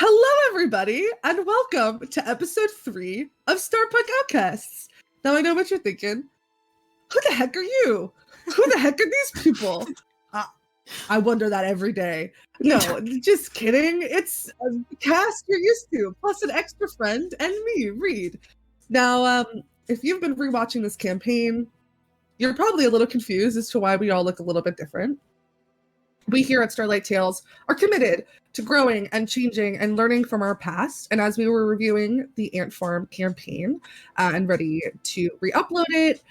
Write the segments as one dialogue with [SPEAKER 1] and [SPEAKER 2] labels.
[SPEAKER 1] Hello, everybody, and welcome to episode 3 of Starpunk Outcasts. Now, I know what you're thinking. Who the heck are you? Who the heck are these people? I wonder that every day. No, just kidding. It's a cast you're used to, plus an extra friend and me, Reed. Now, if you've been rewatching this campaign, you're probably a little confused as to why we all look a little bit different. We here at Starlight Tales are committed to growing and changing and learning from our past. And as we were reviewing the Ant Farm campaign and ready to re-upload it,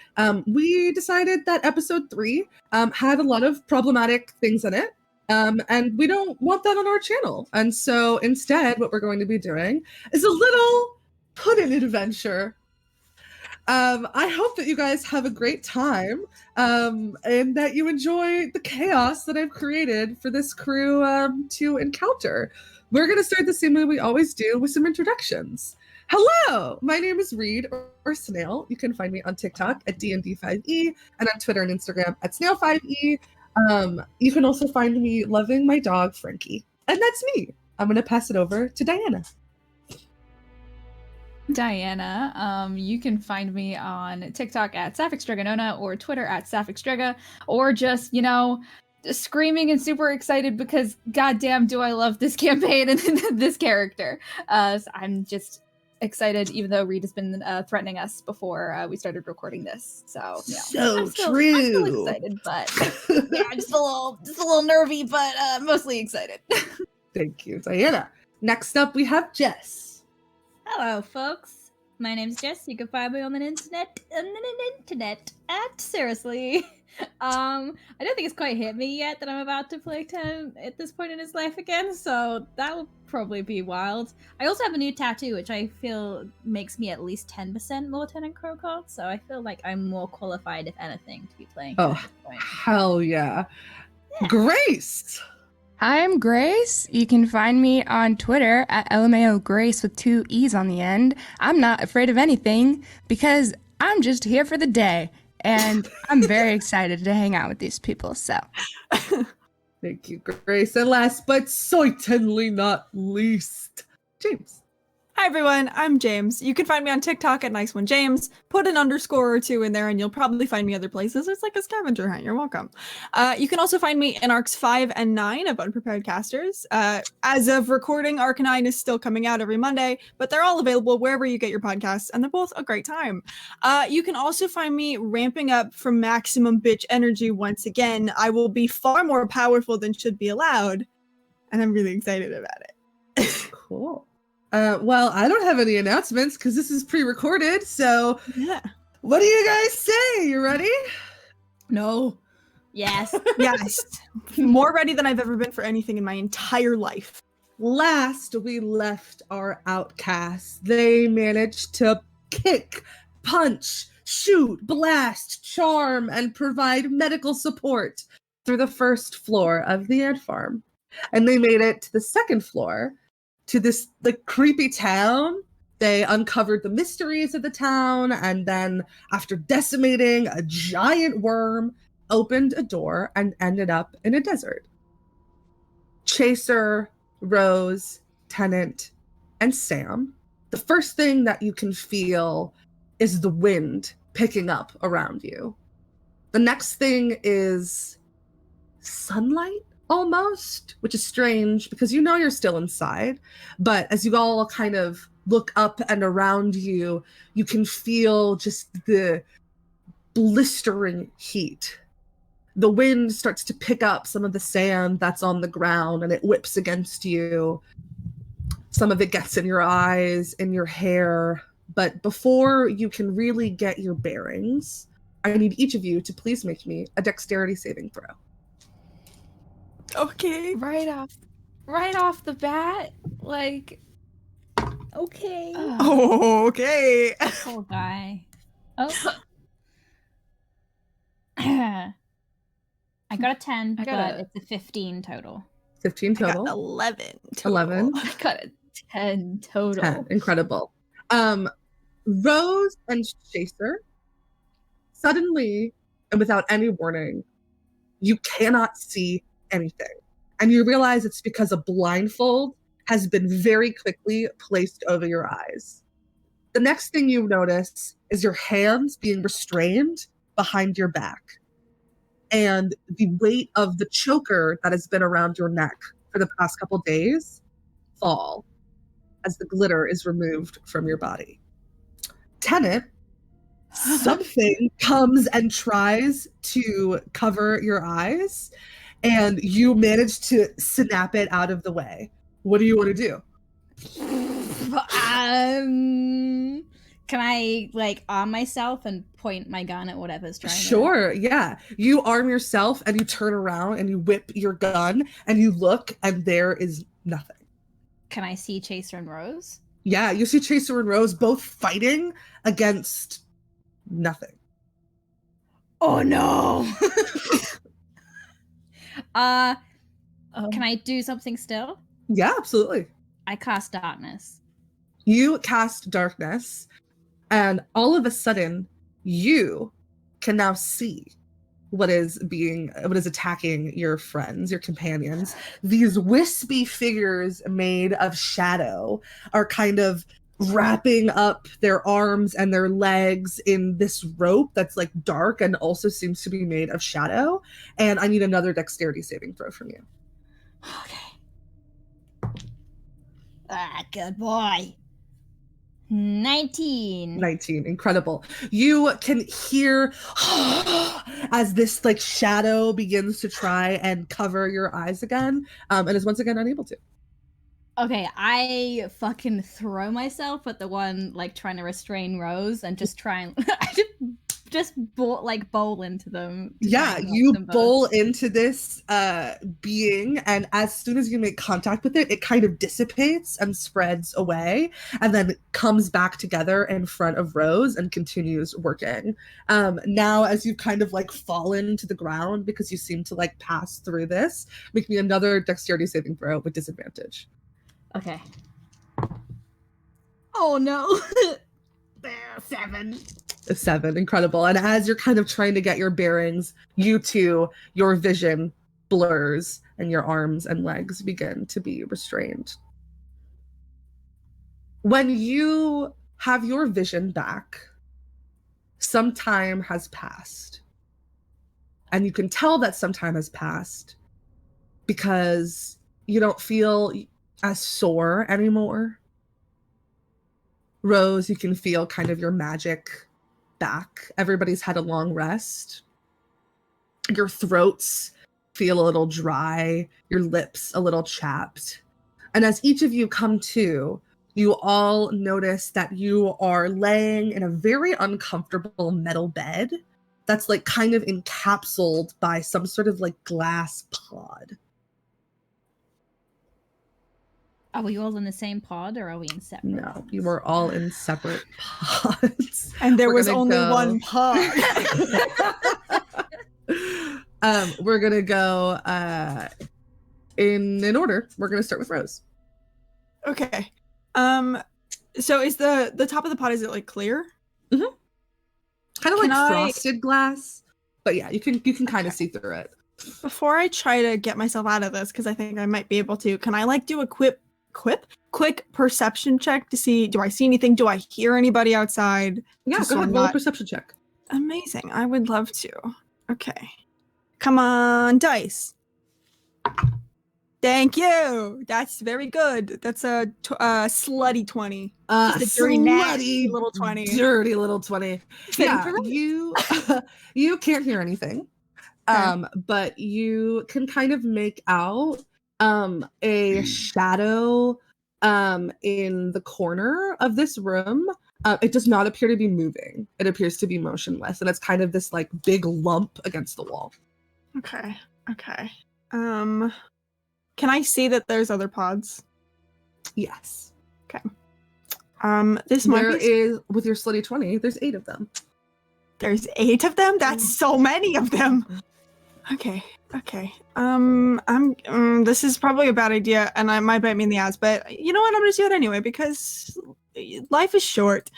[SPEAKER 1] we decided that episode 3 had a lot of problematic things in it. And we don't want that on our channel. And so instead, what we're going to be doing is a little pudding adventure. I hope that you guys have a great time and that you enjoy the chaos that I've created for this crew to encounter. We're going to start the same way we always do with some introductions. Hello, my name is Reed or Snail. You can find me on TikTok at DND5E and on Twitter and Instagram at Snail5E. You can also find me loving my dog, Frankie. And that's me. I'm going to pass it over to Diana.
[SPEAKER 2] Diana. You can find me on TikTok at SapphicsDragonona or Twitter at SapphicsDraga, or just, screaming and super excited because goddamn do I love this campaign and this character. So I'm just excited, even though Reed has been threatening us before we started recording this. So
[SPEAKER 1] true.
[SPEAKER 2] I'm still excited, but yeah, just a little nervy, but mostly excited.
[SPEAKER 1] Thank you, Diana. Next up, we have Jess.
[SPEAKER 3] Hello, folks. My name's Jess. You can find me on the internet at seriously. I don't think it's quite hit me yet that I'm about to play Tim at this point in his life again, so that will probably be wild. I also have a new tattoo, which I feel makes me at least 10% more Lieutenant Crowcott, so I feel like I'm more qualified, if anything, to be playing him at this point.
[SPEAKER 1] Hell yeah. Grace!
[SPEAKER 4] I'm Grace. You can find me on Twitter at LMAO Grace with 2 E's on the end. I'm not afraid of anything because I'm just here for the day. And I'm very excited to hang out with these people, so.
[SPEAKER 1] Thank you, Grace. And last but certainly not least, James.
[SPEAKER 5] Hi everyone, I'm James. You can find me on TikTok at NiceOneJames. Put an underscore or 2 in there and you'll probably find me other places. It's like a scavenger hunt. You're welcome. You can also find me in Arcs 5 and 9 of Unprepared Casters. As of recording, Arc 9 is still coming out every Monday, but they're all available wherever you get your podcasts, and they're both a great time. You can also find me ramping up from maximum bitch energy once again. I will be far more powerful than should be allowed, and I'm really excited about it.
[SPEAKER 1] Cool. Well, I don't have any announcements because this is pre-recorded, so
[SPEAKER 5] yeah.
[SPEAKER 1] What do you guys say? You ready?
[SPEAKER 3] No. Yes.
[SPEAKER 5] Yes. More ready than I've ever been for anything in my entire life.
[SPEAKER 1] Last we left our outcasts, they managed to kick, punch, shoot, blast, charm, and provide medical support through the first floor of the Ant Farm. And they made it to the second floor, to this creepy town. They uncovered the mysteries of the town, and then after decimating a giant worm, opened a door and ended up in a desert. Chaser, Rose, Tennant, and Sam, the first thing that you can feel is the wind picking up around you. The next thing is sunlight? Almost, which is strange because you're still inside, but as you all kind of look up and around you, you can feel just the blistering heat. The wind starts to pick up some of the sand that's on the ground and it whips against you. Some of it gets in your eyes, in your hair, but before you can really get your bearings, I need each of you to please make me a dexterity saving throw.
[SPEAKER 5] Okay.
[SPEAKER 2] Right off the bat, like,
[SPEAKER 3] Okay.
[SPEAKER 5] Okay.
[SPEAKER 3] Poor guy. Oh. I got a 10, but it's a 15 total.
[SPEAKER 1] 15 total.
[SPEAKER 5] I got 11 total.
[SPEAKER 1] 11.
[SPEAKER 2] I got a 10 total.
[SPEAKER 1] 10. Incredible. Rose and Chaser, suddenly and without any warning, you cannot see anything. And you realize it's because a blindfold has been very quickly placed over your eyes. The next thing you notice is your hands being restrained behind your back, and the weight of the choker that has been around your neck for the past couple days fall as the glitter is removed from your body. Tenet, something comes and tries to cover your eyes, and you manage to snap it out of the way. What do you want to do?
[SPEAKER 3] Can I like arm myself and point my gun at whatever's trying to...
[SPEAKER 1] Sure, yeah. You arm yourself and you turn around and you whip your gun and you look and there is nothing.
[SPEAKER 3] Can I see Chaser and Rose?
[SPEAKER 1] Yeah, you see Chaser and Rose both fighting against nothing.
[SPEAKER 3] Oh no! Can I do something still?
[SPEAKER 1] Yeah, absolutely.
[SPEAKER 3] I cast darkness.
[SPEAKER 1] You cast darkness, and all of a sudden, you can now see what is attacking your friends, your companions. These wispy figures made of shadow are kind of wrapping up their arms and their legs in this rope that's like dark and also seems to be made of shadow. And I need another dexterity saving throw from you.
[SPEAKER 3] Okay. Good boy. 19.
[SPEAKER 1] 19, incredible. You can hear as this like shadow begins to try and cover your eyes again, and is once again unable to.
[SPEAKER 3] Okay, I fucking throw myself at the one like trying to restrain Rose and just try and bowl into them.
[SPEAKER 1] Yeah, you bowl into this being, and as soon as you make contact with it, it kind of dissipates and spreads away, and then comes back together in front of Rose and continues working. Now, as you've kind of like fallen to the ground because you seem to like pass through this, make me another dexterity saving throw with disadvantage.
[SPEAKER 3] Okay. Oh no.
[SPEAKER 1] 7, incredible. And as you're kind of trying to get your bearings, you too, your vision blurs and your arms and legs begin to be restrained. When you have your vision back, some time has passed. And you can tell that some time has passed because you don't feel as sore anymore. Rose, you can feel kind of your magic back. Everybody's had a long rest. Your throats feel a little dry, your lips a little chapped. And as each of you come to, you all notice that you are laying in a very uncomfortable metal bed that's like kind of encapsulated by some sort of like glass pod.
[SPEAKER 3] Are we all in the same pod or are we in separate
[SPEAKER 1] No, you were all in separate pods.
[SPEAKER 5] And there was only one pod.
[SPEAKER 1] We're gonna go in order. We're gonna start with Rose.
[SPEAKER 5] Okay. So is the top of the pod, is it like clear?
[SPEAKER 1] Mm-hmm. Kind of like
[SPEAKER 5] Can
[SPEAKER 1] frosted glass, but yeah, you can kind of see through it.
[SPEAKER 5] Before I try to get myself out of this, because I think I might be able to, can I like do a quick perception check to see, do I see anything? Do I hear anybody outside?
[SPEAKER 1] Yeah, go ahead, roll a perception check.
[SPEAKER 5] Amazing. I would love to. Okay. Come on, dice. Thank you. That's very good. That's a slutty 20. Just a dirty, nasty little 20.
[SPEAKER 1] Dirty little 20. Yeah, you can't hear anything.
[SPEAKER 5] Okay.
[SPEAKER 1] But you can kind of make out a shadow in the corner of this room. It does not appear to be moving. It appears to be motionless, and it's kind of this like big lump against the wall.
[SPEAKER 5] Okay. Can I see that there's other pods?
[SPEAKER 1] Yes.
[SPEAKER 5] This might
[SPEAKER 1] is with your slutty 20, there's 8 of them.
[SPEAKER 5] There's 8 of them? That's so many of them. Okay. This is probably a bad idea, and I might bite me in the ass, but you know what? I'm gonna do it anyway because life is short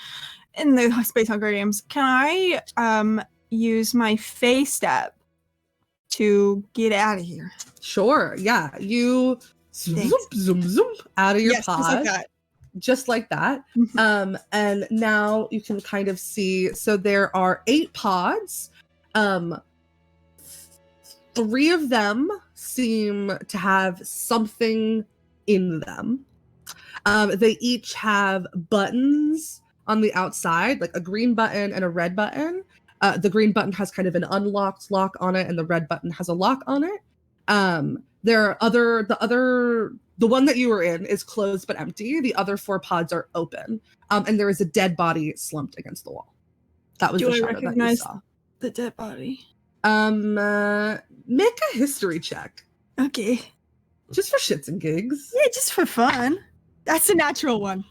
[SPEAKER 5] in the Space Hunger Games. Can I use my Fey step to get out of here?
[SPEAKER 1] Sure. Yeah. You zoom,
[SPEAKER 5] Thanks.
[SPEAKER 1] zoom, zoom, out of your
[SPEAKER 5] Yes,
[SPEAKER 1] pod.
[SPEAKER 5] just like that.
[SPEAKER 1] Just like that.
[SPEAKER 5] Mhm.
[SPEAKER 1] And now you can kind of see, so there are 8 pods. 3 of them seem to have something in them. They each have buttons on the outside, like a green button and a red button. The green button has kind of an unlocked lock on it, and the red button has a lock on it. There are the one that you were in is closed but empty. The other 4 pods are open, and there is a dead body slumped against the wall. That was
[SPEAKER 5] Do
[SPEAKER 1] the
[SPEAKER 5] I
[SPEAKER 1] shadow that you
[SPEAKER 5] recognize
[SPEAKER 1] saw.
[SPEAKER 5] the dead body?
[SPEAKER 1] Make a history check,
[SPEAKER 5] Okay.
[SPEAKER 1] just for shits and gigs.
[SPEAKER 5] Yeah, just for fun. That's a natural one.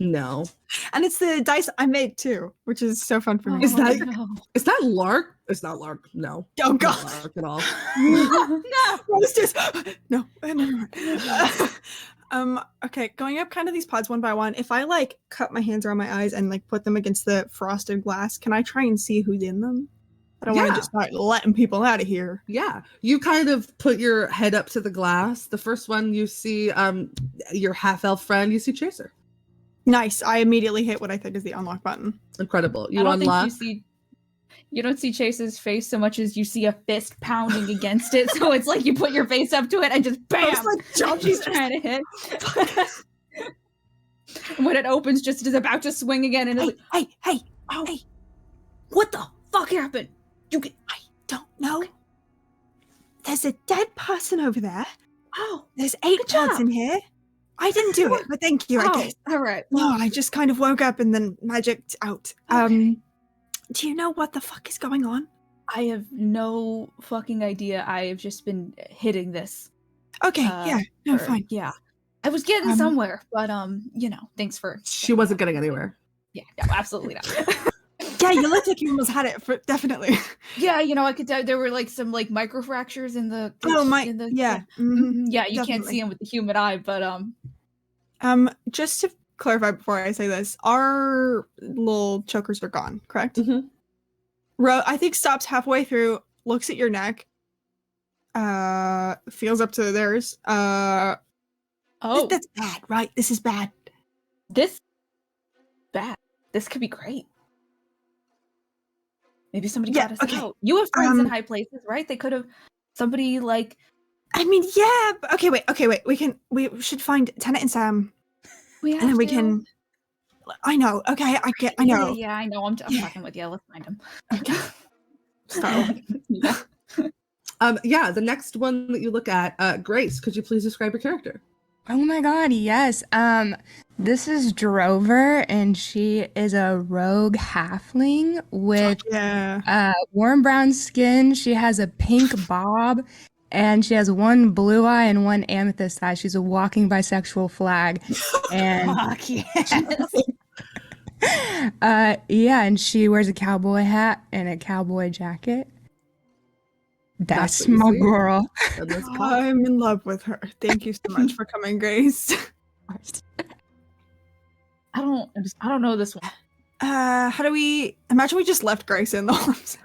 [SPEAKER 1] No,
[SPEAKER 5] And it's the dice I made too, which is so fun for me.
[SPEAKER 1] Is that-
[SPEAKER 2] no.
[SPEAKER 1] is that Lark? It's not Lark. No,
[SPEAKER 5] Oh
[SPEAKER 1] not
[SPEAKER 5] god.
[SPEAKER 1] Lark at all.
[SPEAKER 5] No. What is this? No. Never mind. Okay, going up kind of these pods one by one. If I like cut my hands around my eyes and like put them against the frosted glass, can I try and see who's in them? I don't want
[SPEAKER 1] Yeah.
[SPEAKER 5] to just start letting people out of here.
[SPEAKER 1] Yeah, you kind of put your head up to the glass. The first one you see, your half elf friend. You see Chaser.
[SPEAKER 5] Nice. I immediately hit what I think is the unlock button.
[SPEAKER 1] Incredible.
[SPEAKER 2] I
[SPEAKER 1] You
[SPEAKER 2] don't
[SPEAKER 1] unlock.
[SPEAKER 2] think you don't see Chase's face so much as you see a fist pounding against it. So it's like you put your face up to it and just
[SPEAKER 5] I was
[SPEAKER 2] bam.
[SPEAKER 5] like, jump.
[SPEAKER 2] She's trying to hit. When it opens, just is about to swing again, and it's like,
[SPEAKER 5] Hey,
[SPEAKER 2] what the fuck happened?
[SPEAKER 5] I don't know. There's a dead person over there.
[SPEAKER 2] Oh,
[SPEAKER 5] There's 8
[SPEAKER 2] Good
[SPEAKER 5] pods
[SPEAKER 2] job.
[SPEAKER 5] in here. I didn't do it, but thank you, I
[SPEAKER 2] oh,
[SPEAKER 5] guess.
[SPEAKER 2] all right.
[SPEAKER 5] No, I just kind of woke up and then magicked out.
[SPEAKER 2] Okay.
[SPEAKER 5] Do you know what the fuck is going on?
[SPEAKER 2] I have no fucking idea. I have just been hitting this.
[SPEAKER 5] Okay, yeah, no,
[SPEAKER 2] for-
[SPEAKER 5] fine.
[SPEAKER 2] Yeah, I was getting
[SPEAKER 5] Um,
[SPEAKER 2] somewhere, but thanks for.
[SPEAKER 1] She wasn't getting anywhere.
[SPEAKER 2] Yeah, no, absolutely not.
[SPEAKER 5] Yeah, you looked like you almost had it, for, definitely.
[SPEAKER 2] Yeah, I could tell there were like some like microfractures in the.
[SPEAKER 5] Oh my,
[SPEAKER 2] in the,
[SPEAKER 5] yeah.
[SPEAKER 2] Yeah, you can't
[SPEAKER 5] definitely.
[SPEAKER 2] see them with the human eye, but
[SPEAKER 5] Just to clarify before I say this, our little chokers are gone, correct?
[SPEAKER 1] Mhm.
[SPEAKER 5] I think stops halfway through, looks at your neck, feels up to theirs.
[SPEAKER 2] oh,
[SPEAKER 5] That's bad, right? This is bad.
[SPEAKER 2] this bad. This could be great. Maybe somebody
[SPEAKER 5] Yeah,
[SPEAKER 2] got us
[SPEAKER 5] okay.
[SPEAKER 2] out. You have friends in
[SPEAKER 5] Um,
[SPEAKER 2] high places, right? They could have somebody like.
[SPEAKER 5] I mean, yeah. But okay, wait. We should find Tenet and Sam,
[SPEAKER 2] We
[SPEAKER 5] and then we can. I know. Okay, I know.
[SPEAKER 2] Yeah, I know. I'm
[SPEAKER 5] Yeah.
[SPEAKER 2] fucking with you. Let's find him.
[SPEAKER 5] Okay. Starlight.
[SPEAKER 2] Yeah.
[SPEAKER 1] Yeah, the next one that you look at, Grace, could you please describe your character?
[SPEAKER 4] Oh my god, yes. This is Drover, and she is a rogue halfling with
[SPEAKER 5] Yeah.
[SPEAKER 4] warm brown skin. She has a pink bob, and she has one blue eye and one amethyst eye. She's a walking bisexual flag. And
[SPEAKER 2] Fuck yes.
[SPEAKER 4] yeah, and she wears a cowboy hat and a cowboy jacket. That's
[SPEAKER 1] what you
[SPEAKER 4] my
[SPEAKER 1] see.
[SPEAKER 4] girl.
[SPEAKER 1] And this cop.
[SPEAKER 5] I'm in love with her. Thank you so much for coming, Grace.
[SPEAKER 2] I don't know this one.
[SPEAKER 5] How do we imagine we just left Grace in the homes?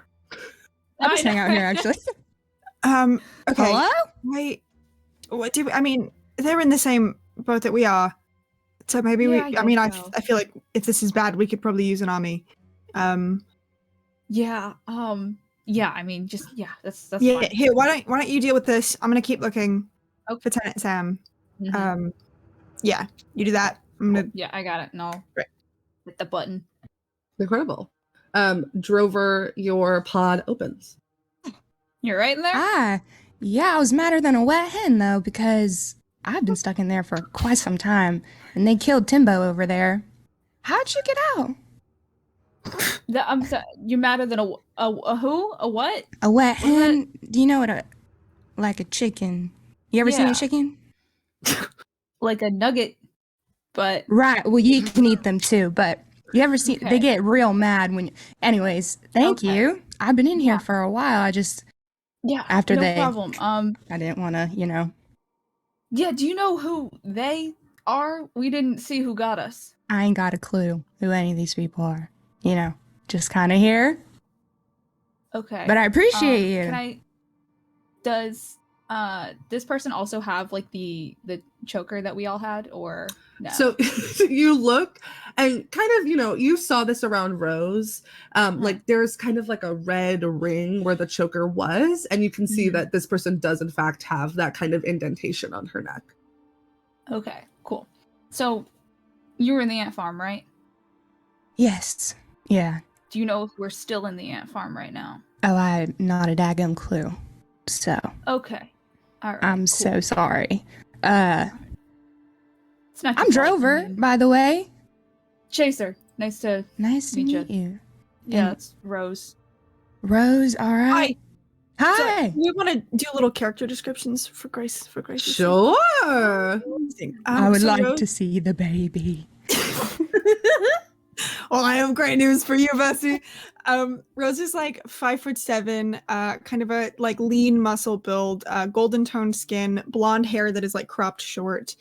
[SPEAKER 4] I'll just hang out here, actually.
[SPEAKER 5] Okay.
[SPEAKER 4] Hello?
[SPEAKER 5] Wait. What do we, I mean, they're in the same boat that we are. So maybe
[SPEAKER 2] Yeah,
[SPEAKER 5] we
[SPEAKER 2] I
[SPEAKER 5] I mean
[SPEAKER 2] guess so.
[SPEAKER 5] I feel like if this is bad, we could probably use an army.
[SPEAKER 2] Yeah. Yeah. I mean, just that's
[SPEAKER 5] Yeah,
[SPEAKER 2] fine.
[SPEAKER 5] here, why don't you deal with this? I'm gonna keep looking
[SPEAKER 2] Okay.
[SPEAKER 5] for Tenet Sam.
[SPEAKER 2] Mhm.
[SPEAKER 5] Yeah, you do that. I'm gonna
[SPEAKER 2] Yeah, I got it. No.
[SPEAKER 5] Right.
[SPEAKER 2] Hit the button.
[SPEAKER 1] Incredible. Drover, your pod opens.
[SPEAKER 2] You're right in there.
[SPEAKER 4] Ah, yeah, I was madder than a wet hen, though, because I've been stuck in there for quite some time, and they killed Timbo over there. How'd you get out?
[SPEAKER 2] I'm sorry. You're madder than a who? A what?
[SPEAKER 4] A wet
[SPEAKER 2] What's that?
[SPEAKER 4] hen? Do you know what like a chicken? You ever seen
[SPEAKER 2] Yeah.
[SPEAKER 4] a chicken?
[SPEAKER 2] Like a nugget, but
[SPEAKER 4] Right. Well, you can eat them too, but you ever see?
[SPEAKER 2] Okay.
[SPEAKER 4] They get real mad when. Anyways, thank
[SPEAKER 2] Okay.
[SPEAKER 4] you. I've been in here
[SPEAKER 2] Yeah.
[SPEAKER 4] for a while.
[SPEAKER 2] yeah.
[SPEAKER 4] After
[SPEAKER 2] no
[SPEAKER 4] they-
[SPEAKER 2] problem.
[SPEAKER 4] I didn't want to,
[SPEAKER 2] Yeah. Do you know who they are? We didn't see who got us.
[SPEAKER 4] I ain't got a clue who any of these people are. Just kind of here.
[SPEAKER 2] Okay.
[SPEAKER 4] But I appreciate you.
[SPEAKER 2] Can I? Does this person also have like the choker that we all had, or no?
[SPEAKER 1] So you look and kind of, you saw this around Rose. Like there's kind of like a red ring where the choker was, and you can see that this person does in fact have that kind of indentation on her neck.
[SPEAKER 2] Okay, cool. So you were in the ant farm, right?
[SPEAKER 4] Yes. Yeah.
[SPEAKER 2] Do you know if we're still in the ant farm right now?
[SPEAKER 4] Oh, I'm not a daggum clue. So.
[SPEAKER 2] Okay. All right.
[SPEAKER 4] I'm
[SPEAKER 2] cool.
[SPEAKER 4] so sorry.
[SPEAKER 2] It's not
[SPEAKER 4] I'm
[SPEAKER 2] your fault,
[SPEAKER 4] Drover,
[SPEAKER 2] I mean.
[SPEAKER 4] by the way.
[SPEAKER 2] Chaser. Nice to
[SPEAKER 4] Nice to
[SPEAKER 2] meet
[SPEAKER 4] meet you.
[SPEAKER 2] Yeah,
[SPEAKER 4] And
[SPEAKER 2] it's Rose.
[SPEAKER 4] Rose, all right. Hi.
[SPEAKER 5] So we want to do little character descriptions for Grace.
[SPEAKER 1] Sure.
[SPEAKER 4] I would
[SPEAKER 5] so
[SPEAKER 4] like
[SPEAKER 5] Rose-
[SPEAKER 4] to see the baby.
[SPEAKER 5] Well, I have great news for you, Bessie. Rose is like 5'7", kind of a like lean muscle build, golden toned skin, blonde hair that is like cropped short,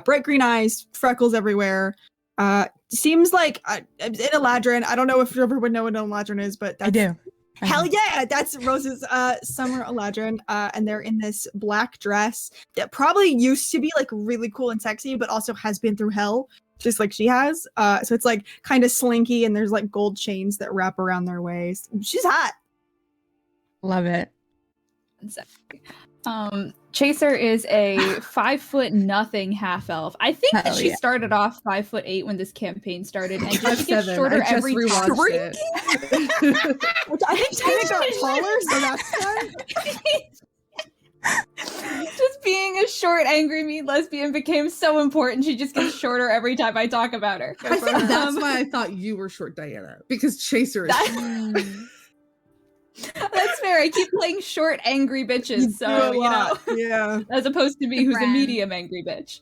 [SPEAKER 5] bright green eyes, freckles everywhere. Seems like an Eladrin. I don't know if Drover would know what an Eladrin is, but that's,
[SPEAKER 4] I do.
[SPEAKER 5] Hell yeah, that's Rose's summer Eladrin, and they're in this black dress that probably used to be like really cool and sexy, but also has been through hell, just like she has. So it's like kind of slinky, and there's like gold chains that wrap around their waist. She's hot.
[SPEAKER 4] Love it.
[SPEAKER 2] Chaser is a 5'0" half elf. I think that
[SPEAKER 4] Hell
[SPEAKER 2] she
[SPEAKER 4] yeah.
[SPEAKER 2] started off 5'8" when this cacampaign started, and
[SPEAKER 1] I'm
[SPEAKER 2] she gets
[SPEAKER 1] 7.
[SPEAKER 2] shorter
[SPEAKER 1] I just
[SPEAKER 2] every time.
[SPEAKER 1] rewatched it.
[SPEAKER 5] I think Tana got taller, so that's fun.
[SPEAKER 2] Just being a short, angry, mean lesbian became so important. She just gets shorter every time I talk about her.
[SPEAKER 1] I think that's why I thought you were short, Diana, because Chaser is.
[SPEAKER 2] That's fair. I keep playing short, angry bitches, so
[SPEAKER 5] Yeah.
[SPEAKER 2] as opposed to me, who's a
[SPEAKER 3] Friend.
[SPEAKER 2] medium angry bitch.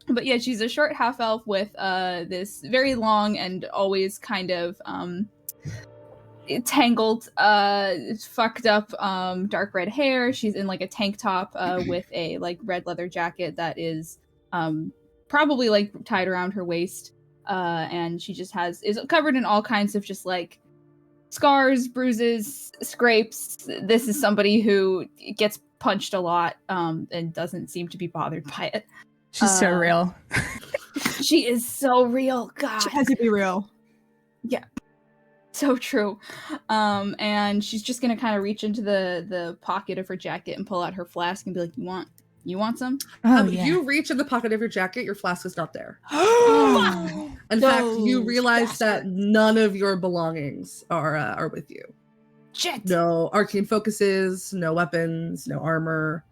[SPEAKER 2] But yeah, she's a short half elf with this very long and always kind of tangled, fucked up dark red hair. She's in like a tank top with a like red leather jacket that is probably like tied around her waist. And she just is covered in all kinds of just like scars, bruises, scrapes. This is somebody who gets punched a lot and doesn't seem to be bothered by it.
[SPEAKER 4] She's so real.
[SPEAKER 2] She is so real. God,
[SPEAKER 5] She has to be real.
[SPEAKER 2] so true. And she's just gonna kind of reach into the pocket of her jacket and pull out her flask and be like, "You want some?"
[SPEAKER 4] Oh, yeah.
[SPEAKER 1] You reach in the pocket of your jacket, your flask is not there.
[SPEAKER 4] Oh.
[SPEAKER 1] In fact, you
[SPEAKER 5] Those
[SPEAKER 1] realize that none of your belongings are with you.
[SPEAKER 2] Shit.
[SPEAKER 1] No arcane focuses, no weapons, no armor,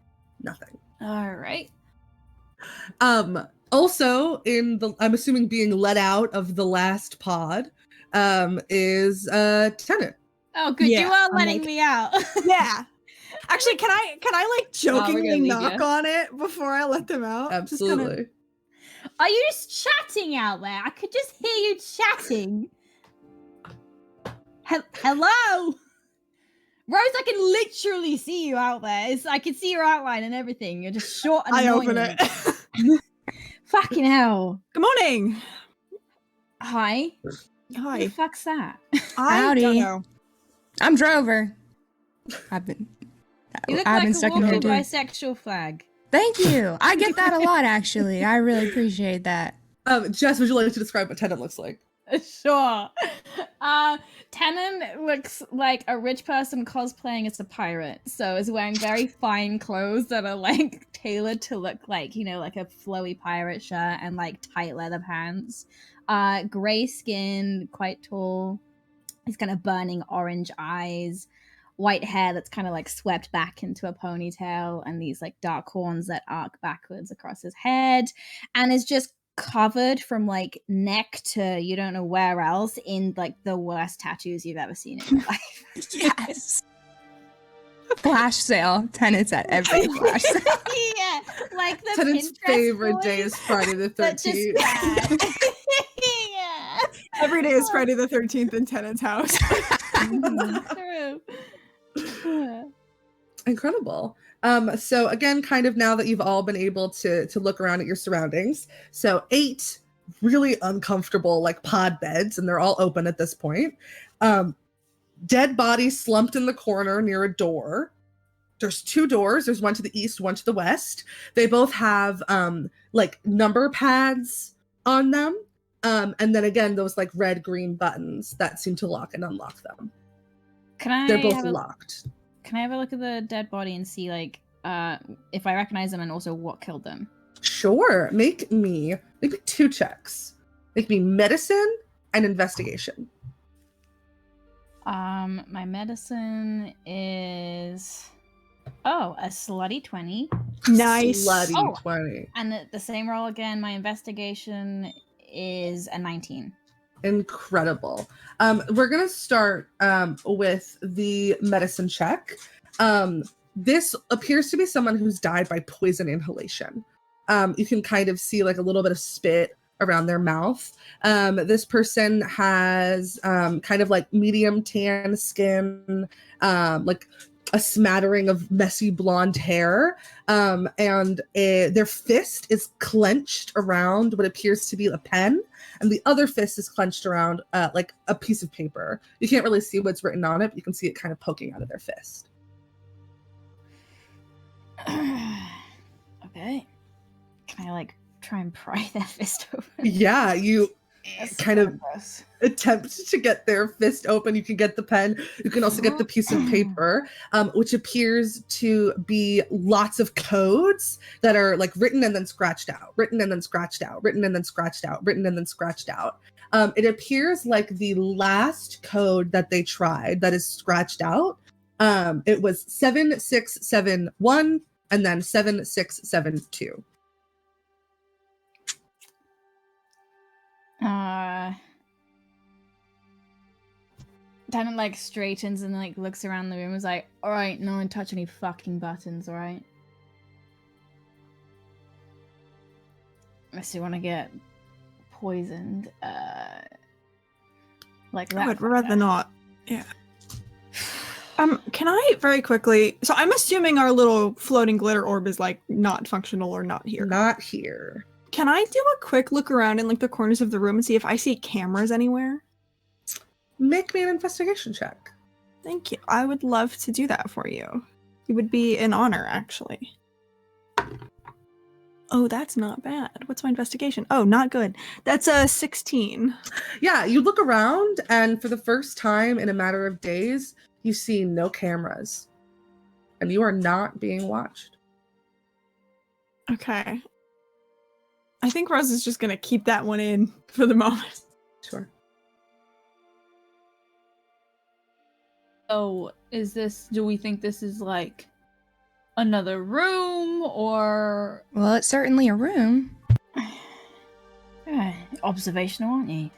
[SPEAKER 1] nothing.
[SPEAKER 2] All right.
[SPEAKER 1] Also I'm assuming being let out of the last pod, is Tennant.
[SPEAKER 3] Oh, good.
[SPEAKER 5] Yeah,
[SPEAKER 3] You are
[SPEAKER 5] I'm
[SPEAKER 3] letting
[SPEAKER 5] like-
[SPEAKER 3] me out.
[SPEAKER 5] Yeah. Actually, can I like jokingly
[SPEAKER 2] leave
[SPEAKER 5] knock
[SPEAKER 2] ya.
[SPEAKER 5] on it before I let them out? Just kinda-
[SPEAKER 1] Absolutely.
[SPEAKER 3] Are you just chatting out there? I could just hear you chatting. Hello? Rose, I can literally see you out there. I can see your outline and everything. You're just short and
[SPEAKER 5] I
[SPEAKER 3] annoying.
[SPEAKER 5] open it.
[SPEAKER 3] Fucking hell.
[SPEAKER 5] Good morning.
[SPEAKER 3] Hi. What the
[SPEAKER 5] Hi.
[SPEAKER 3] fuck's that?
[SPEAKER 5] I
[SPEAKER 4] Howdy.
[SPEAKER 5] don't know.
[SPEAKER 4] I'm Drover. I've been
[SPEAKER 3] You look
[SPEAKER 4] I've been
[SPEAKER 3] like a
[SPEAKER 4] stuck in here
[SPEAKER 3] walking
[SPEAKER 4] too.
[SPEAKER 3] bisexual flag.
[SPEAKER 4] Thank you. I get that a lot, actually. I really appreciate that.
[SPEAKER 1] Jess, would you like to describe what Tennant looks like?
[SPEAKER 3] Sure. Tenon looks like a rich person cosplaying as a pirate. So is wearing very fine clothes that are like tailored to look like, like a flowy pirate shirt and like tight leather pants. Gray skin, quite tall. He's kind of burning orange eyes. White hair that's kind of like swept back into a ponytail, and these like dark horns that arc backwards across his head, and is just covered from like neck to you don't know where else in like the worst tattoos you've ever seen in your life.
[SPEAKER 4] Yes. Flash sale. Tenants at every flash sale.
[SPEAKER 3] Yeah, like the
[SPEAKER 1] Tennant's
[SPEAKER 3] Pinterest
[SPEAKER 1] favorite day
[SPEAKER 3] boys,
[SPEAKER 1] is Friday the
[SPEAKER 3] but just
[SPEAKER 1] 13th.
[SPEAKER 3] bad. Yeah.
[SPEAKER 5] Every day is Friday the 13th in Tennant's house.
[SPEAKER 3] True.
[SPEAKER 1] Incredible. So again, kind of now that you've all been able to look around at your surroundings, so 8 really uncomfortable like pod beds, and they're all open at this point. dead body slumped in the corner near a door. There's 2 doors. There's one to the east, one to the west. They both have like number pads on them. And then again, those like red-green buttons that seem to lock and unlock them. They're both locked.
[SPEAKER 3] Can I have a look at the dead body and see like if I recognize them and also what killed them?
[SPEAKER 1] Sure. Make me 2 checks. Make me medicine and investigation.
[SPEAKER 3] My medicine is a slutty 20.
[SPEAKER 5] Nice.
[SPEAKER 1] Slutty 20.
[SPEAKER 3] And the same roll again. My investigation is a 19.
[SPEAKER 1] Incredible. We're gonna start with the medicine check. This appears to be someone who's died by poison inhalation. You can kind of see like a little bit of spit around their mouth. This person has kind of like medium tan skin, like a smattering of messy blonde hair, and their fist is clenched around what appears to be a pen, and the other fist is clenched around like a piece of paper. You can't really see what's written on it, but you can see it kind of poking out of their fist.
[SPEAKER 3] Okay. Can I like try and pry their fist open?
[SPEAKER 1] Yeah, you
[SPEAKER 3] That's
[SPEAKER 1] kind of
[SPEAKER 3] gross.
[SPEAKER 1] attempt to get their fist open. You can get the pen. You can also get the piece of paper, which appears to be lots of codes that are like written and then scratched out, written and then scratched out, written and then scratched out, written and then scratched out. It appears like the last code that they tried that is scratched out, it was 7671 and then 7672.
[SPEAKER 3] Tanner like straightens and like looks around the room and is like, alright, no one touch any fucking buttons, alright? Unless you want to get poisoned, like that.
[SPEAKER 5] I would rather not. Yeah. Can I very quickly, so I'm assuming our little floating glitter orb is like not functional or not here.
[SPEAKER 1] Not here.
[SPEAKER 5] Can I do a quick look around in like the corners of the room and see if I see cameras anywhere?
[SPEAKER 1] Make me an investigation check.
[SPEAKER 5] Thank you. I would love to do that for you. It would be an honor, actually. Oh, that's not bad. What's my investigation? Oh, not good. That's a 16.
[SPEAKER 1] Yeah, you look around, and for the first time in a matter of days, you see no cameras. And you are not being watched.
[SPEAKER 5] Okay. I think Rose is just going to keep that one in for the moment.
[SPEAKER 1] Sure.
[SPEAKER 2] So, do we think this is like another room or?
[SPEAKER 4] Well, it's certainly a room.
[SPEAKER 3] Observational, aren't you?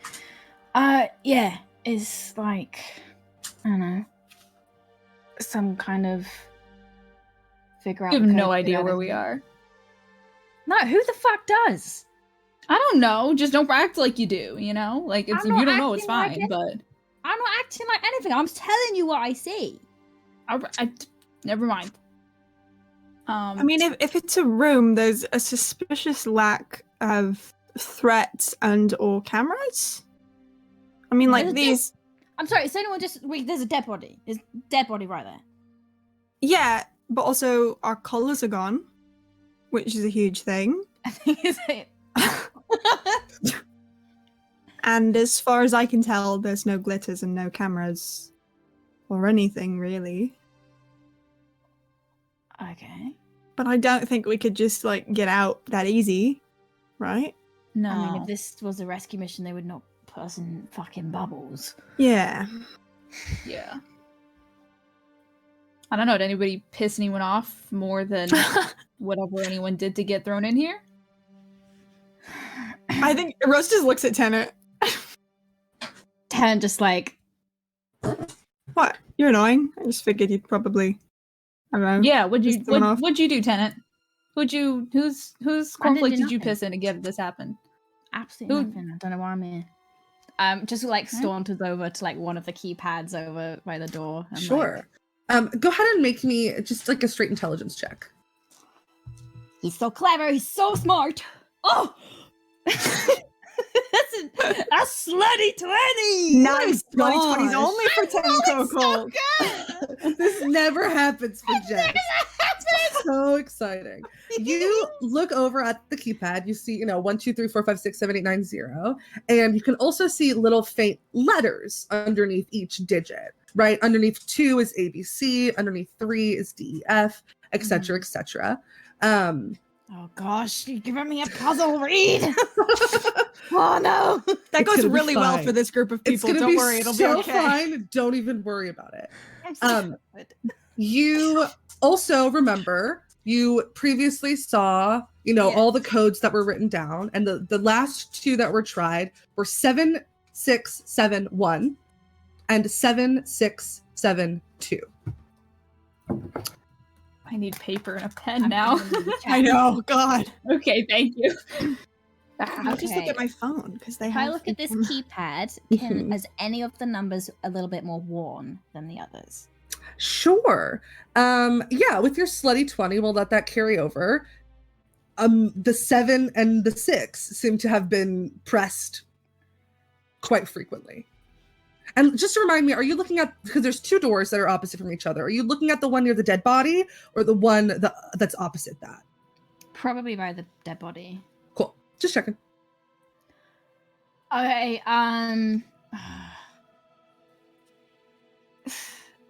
[SPEAKER 3] Yeah, it's like, I don't know, some kind of figure out.
[SPEAKER 2] You have no idea where we are.
[SPEAKER 3] No, who the fuck does?
[SPEAKER 2] I don't know. Just don't act like you do, you know? Like, if you don't know, it's fine, but...
[SPEAKER 3] I'm not acting like anything. I'm telling you what I see.
[SPEAKER 2] Never mind.
[SPEAKER 5] I mean, if it's a room, there's a suspicious lack of threats and or cameras. I mean, like these...
[SPEAKER 3] I'm sorry, is anyone just... Wait, there's a dead body. There's a dead body right there.
[SPEAKER 5] Yeah, but also our collars are gone, which is a huge thing.
[SPEAKER 3] I think it's it.
[SPEAKER 5] And as far as I can tell, there's no glitters and no cameras or anything, really.
[SPEAKER 3] Okay.
[SPEAKER 5] But I don't think we could just, like, get out that easy, right?
[SPEAKER 2] No.
[SPEAKER 3] I mean, if this was a rescue mission, they would not put us in fucking bubbles.
[SPEAKER 5] Yeah.
[SPEAKER 2] Yeah. I don't know, did anybody piss anyone off more than whatever anyone did to get thrown in here?
[SPEAKER 5] I think Rose just looks at Tennant.
[SPEAKER 3] Tennant just like...
[SPEAKER 5] What? You're annoying. I just figured you'd probably... I don't know.
[SPEAKER 2] Yeah, what'd you do, Tennant? Whose conflict did you
[SPEAKER 3] nothing.
[SPEAKER 2] piss in to get this happen?
[SPEAKER 3] Absolutely nothing. I don't know why I'm here. Just like saunters over to like one of the keypads over by the door. And,
[SPEAKER 1] Sure. Go ahead and make me just like a straight intelligence check.
[SPEAKER 3] He's so clever. He's so smart. Oh! That's slutty 20.
[SPEAKER 5] Nice.
[SPEAKER 1] my
[SPEAKER 5] 2020's
[SPEAKER 1] gosh.
[SPEAKER 5] only for 10 Coco.
[SPEAKER 1] This never happens for Jess. So exciting. You look over at the keypad, you see, 1, 2, 3, 4, 5, 6, 7, 8, 9, 0. And you can also see little faint letters underneath each digit, right? Underneath 2 is ABC, underneath 3 is DEF, etc., etc.
[SPEAKER 3] Oh gosh, you're giving me a puzzle read. Oh no.
[SPEAKER 5] That
[SPEAKER 1] It's
[SPEAKER 5] goes
[SPEAKER 1] gonna be
[SPEAKER 5] really well
[SPEAKER 1] fine.
[SPEAKER 5] for this group of
[SPEAKER 1] It's
[SPEAKER 5] people.
[SPEAKER 1] gonna
[SPEAKER 5] Don't
[SPEAKER 1] be
[SPEAKER 5] worry, it'll
[SPEAKER 1] so
[SPEAKER 5] be okay.
[SPEAKER 1] fine. Don't even worry about it.
[SPEAKER 3] I'm so good.
[SPEAKER 1] You also remember you previously saw, all the codes that were written down, and the last 2 that were tried were 7671 and 7672.
[SPEAKER 2] I need paper and a pen now.
[SPEAKER 5] I know, God.
[SPEAKER 2] Okay, thank you.
[SPEAKER 5] I'll just look
[SPEAKER 3] Okay.
[SPEAKER 5] at my phone because they
[SPEAKER 3] If
[SPEAKER 5] have.
[SPEAKER 3] I look at this keypad, is any of the numbers a little bit more worn than the others?
[SPEAKER 1] Sure. Yeah, with your slutty 20, we'll let that carry over. The 7 and the 6 seem to have been pressed quite frequently. And just to remind me, are you looking at, because there's 2 doors that are opposite from each other, are you looking at the one near the dead body or the one that's opposite that?
[SPEAKER 3] Probably by the dead body.
[SPEAKER 1] Cool. Just checking.
[SPEAKER 3] Okay,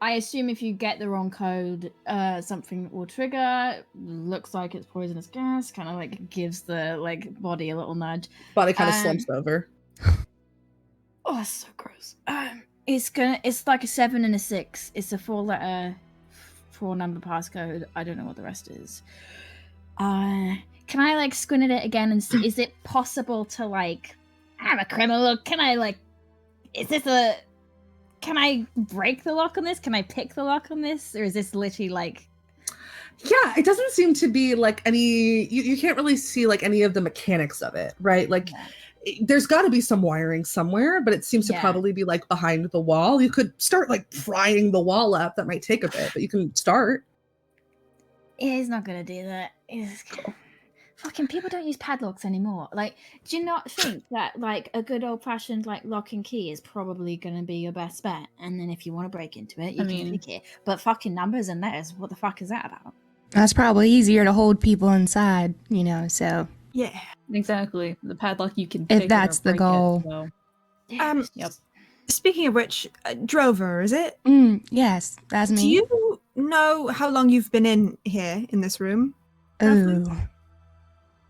[SPEAKER 3] I assume if you get the wrong code, something will trigger. Looks like it's poisonous gas. Kind of like gives the body a little nudge.
[SPEAKER 1] Body kind of slumps over.
[SPEAKER 3] Oh, that's so gross. It's like a 7 and a 6. It's a 4-letter, 4-number passcode. I don't know what the rest is. Can I squint at it again and see? Is it possible to I'm a criminal. Can I Can I break the lock on this? Can I pick the lock on this? Or is this literally
[SPEAKER 1] Yeah, it doesn't seem to be any, you can't really see any of the mechanics of it, right? There's got to be some wiring somewhere, but it seems to probably be behind the wall. You could start prying the wall up. That might take a bit, but you can start.
[SPEAKER 3] He's not gonna do that. Fucking people don't use padlocks anymore. Do you not think that a good old fashioned lock and key is probably gonna be your best bet? And then if you want to break into it, you can pick it. But fucking numbers and letters, what the fuck is that about?
[SPEAKER 4] That's probably easier to hold people inside, so.
[SPEAKER 5] Yeah.
[SPEAKER 2] Exactly. The padlock you can
[SPEAKER 4] If
[SPEAKER 2] pick it or
[SPEAKER 4] that's the
[SPEAKER 2] break it,
[SPEAKER 4] goal.
[SPEAKER 2] so.
[SPEAKER 3] Yep.
[SPEAKER 5] Speaking of which, Drover, is it?
[SPEAKER 4] Yes, that's me.
[SPEAKER 5] Do you know how long you've been in here in this room?
[SPEAKER 4] Ooh.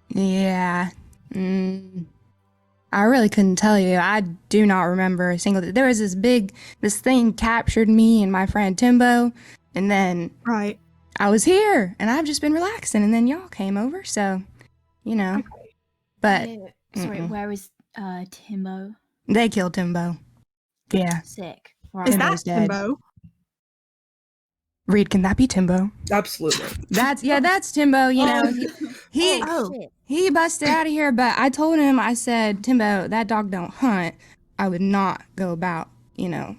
[SPEAKER 4] Yeah. I really couldn't tell you. I do not remember a single. There was this thing captured me and my friend Timbo, and then
[SPEAKER 5] Right.
[SPEAKER 4] I was here, and I've just been relaxing, and then y'all came over, so, But
[SPEAKER 3] Sorry, where is Timbo?
[SPEAKER 4] they killed Timbo. Yeah.
[SPEAKER 3] Sick.
[SPEAKER 5] Is
[SPEAKER 4] Timbo's
[SPEAKER 5] that
[SPEAKER 4] dead.
[SPEAKER 5] Timbo?
[SPEAKER 4] Reed, can that be Timbo?
[SPEAKER 1] Absolutely.
[SPEAKER 4] That's Timbo. He
[SPEAKER 3] Shit.
[SPEAKER 4] he busted out of here, but I told him, I said, Timbo, that dog don't hunt. I would not go about, we don't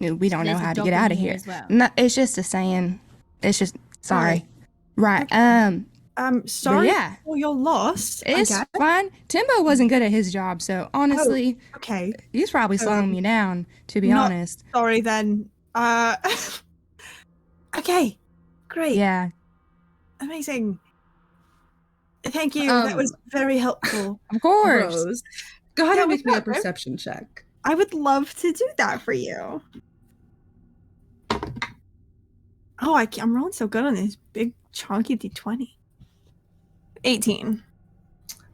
[SPEAKER 4] know
[SPEAKER 3] There's
[SPEAKER 4] how
[SPEAKER 3] a
[SPEAKER 4] to
[SPEAKER 3] dog
[SPEAKER 4] get
[SPEAKER 3] in
[SPEAKER 4] out of
[SPEAKER 3] here
[SPEAKER 4] here.
[SPEAKER 3] as well.
[SPEAKER 4] No, it's just a saying. It's just sorry. Right.
[SPEAKER 5] Sorry
[SPEAKER 4] yeah.
[SPEAKER 5] for your loss.
[SPEAKER 4] It's
[SPEAKER 5] Okay.
[SPEAKER 4] fine. Timbo wasn't good at his job, so honestly,
[SPEAKER 5] Okay.
[SPEAKER 4] he's probably slowing me down, to be
[SPEAKER 5] Not-
[SPEAKER 4] honest.
[SPEAKER 5] Sorry then. Okay. Great.
[SPEAKER 4] Yeah.
[SPEAKER 5] Amazing. Thank you. That was very helpful.
[SPEAKER 4] Of course.
[SPEAKER 1] Rose, go ahead
[SPEAKER 5] Yeah,
[SPEAKER 1] and make me a
[SPEAKER 5] what's up, Rose?
[SPEAKER 1] perception check.
[SPEAKER 5] I would love to do that for you. Oh, I'm rolling so good on this big chunky d20. 18.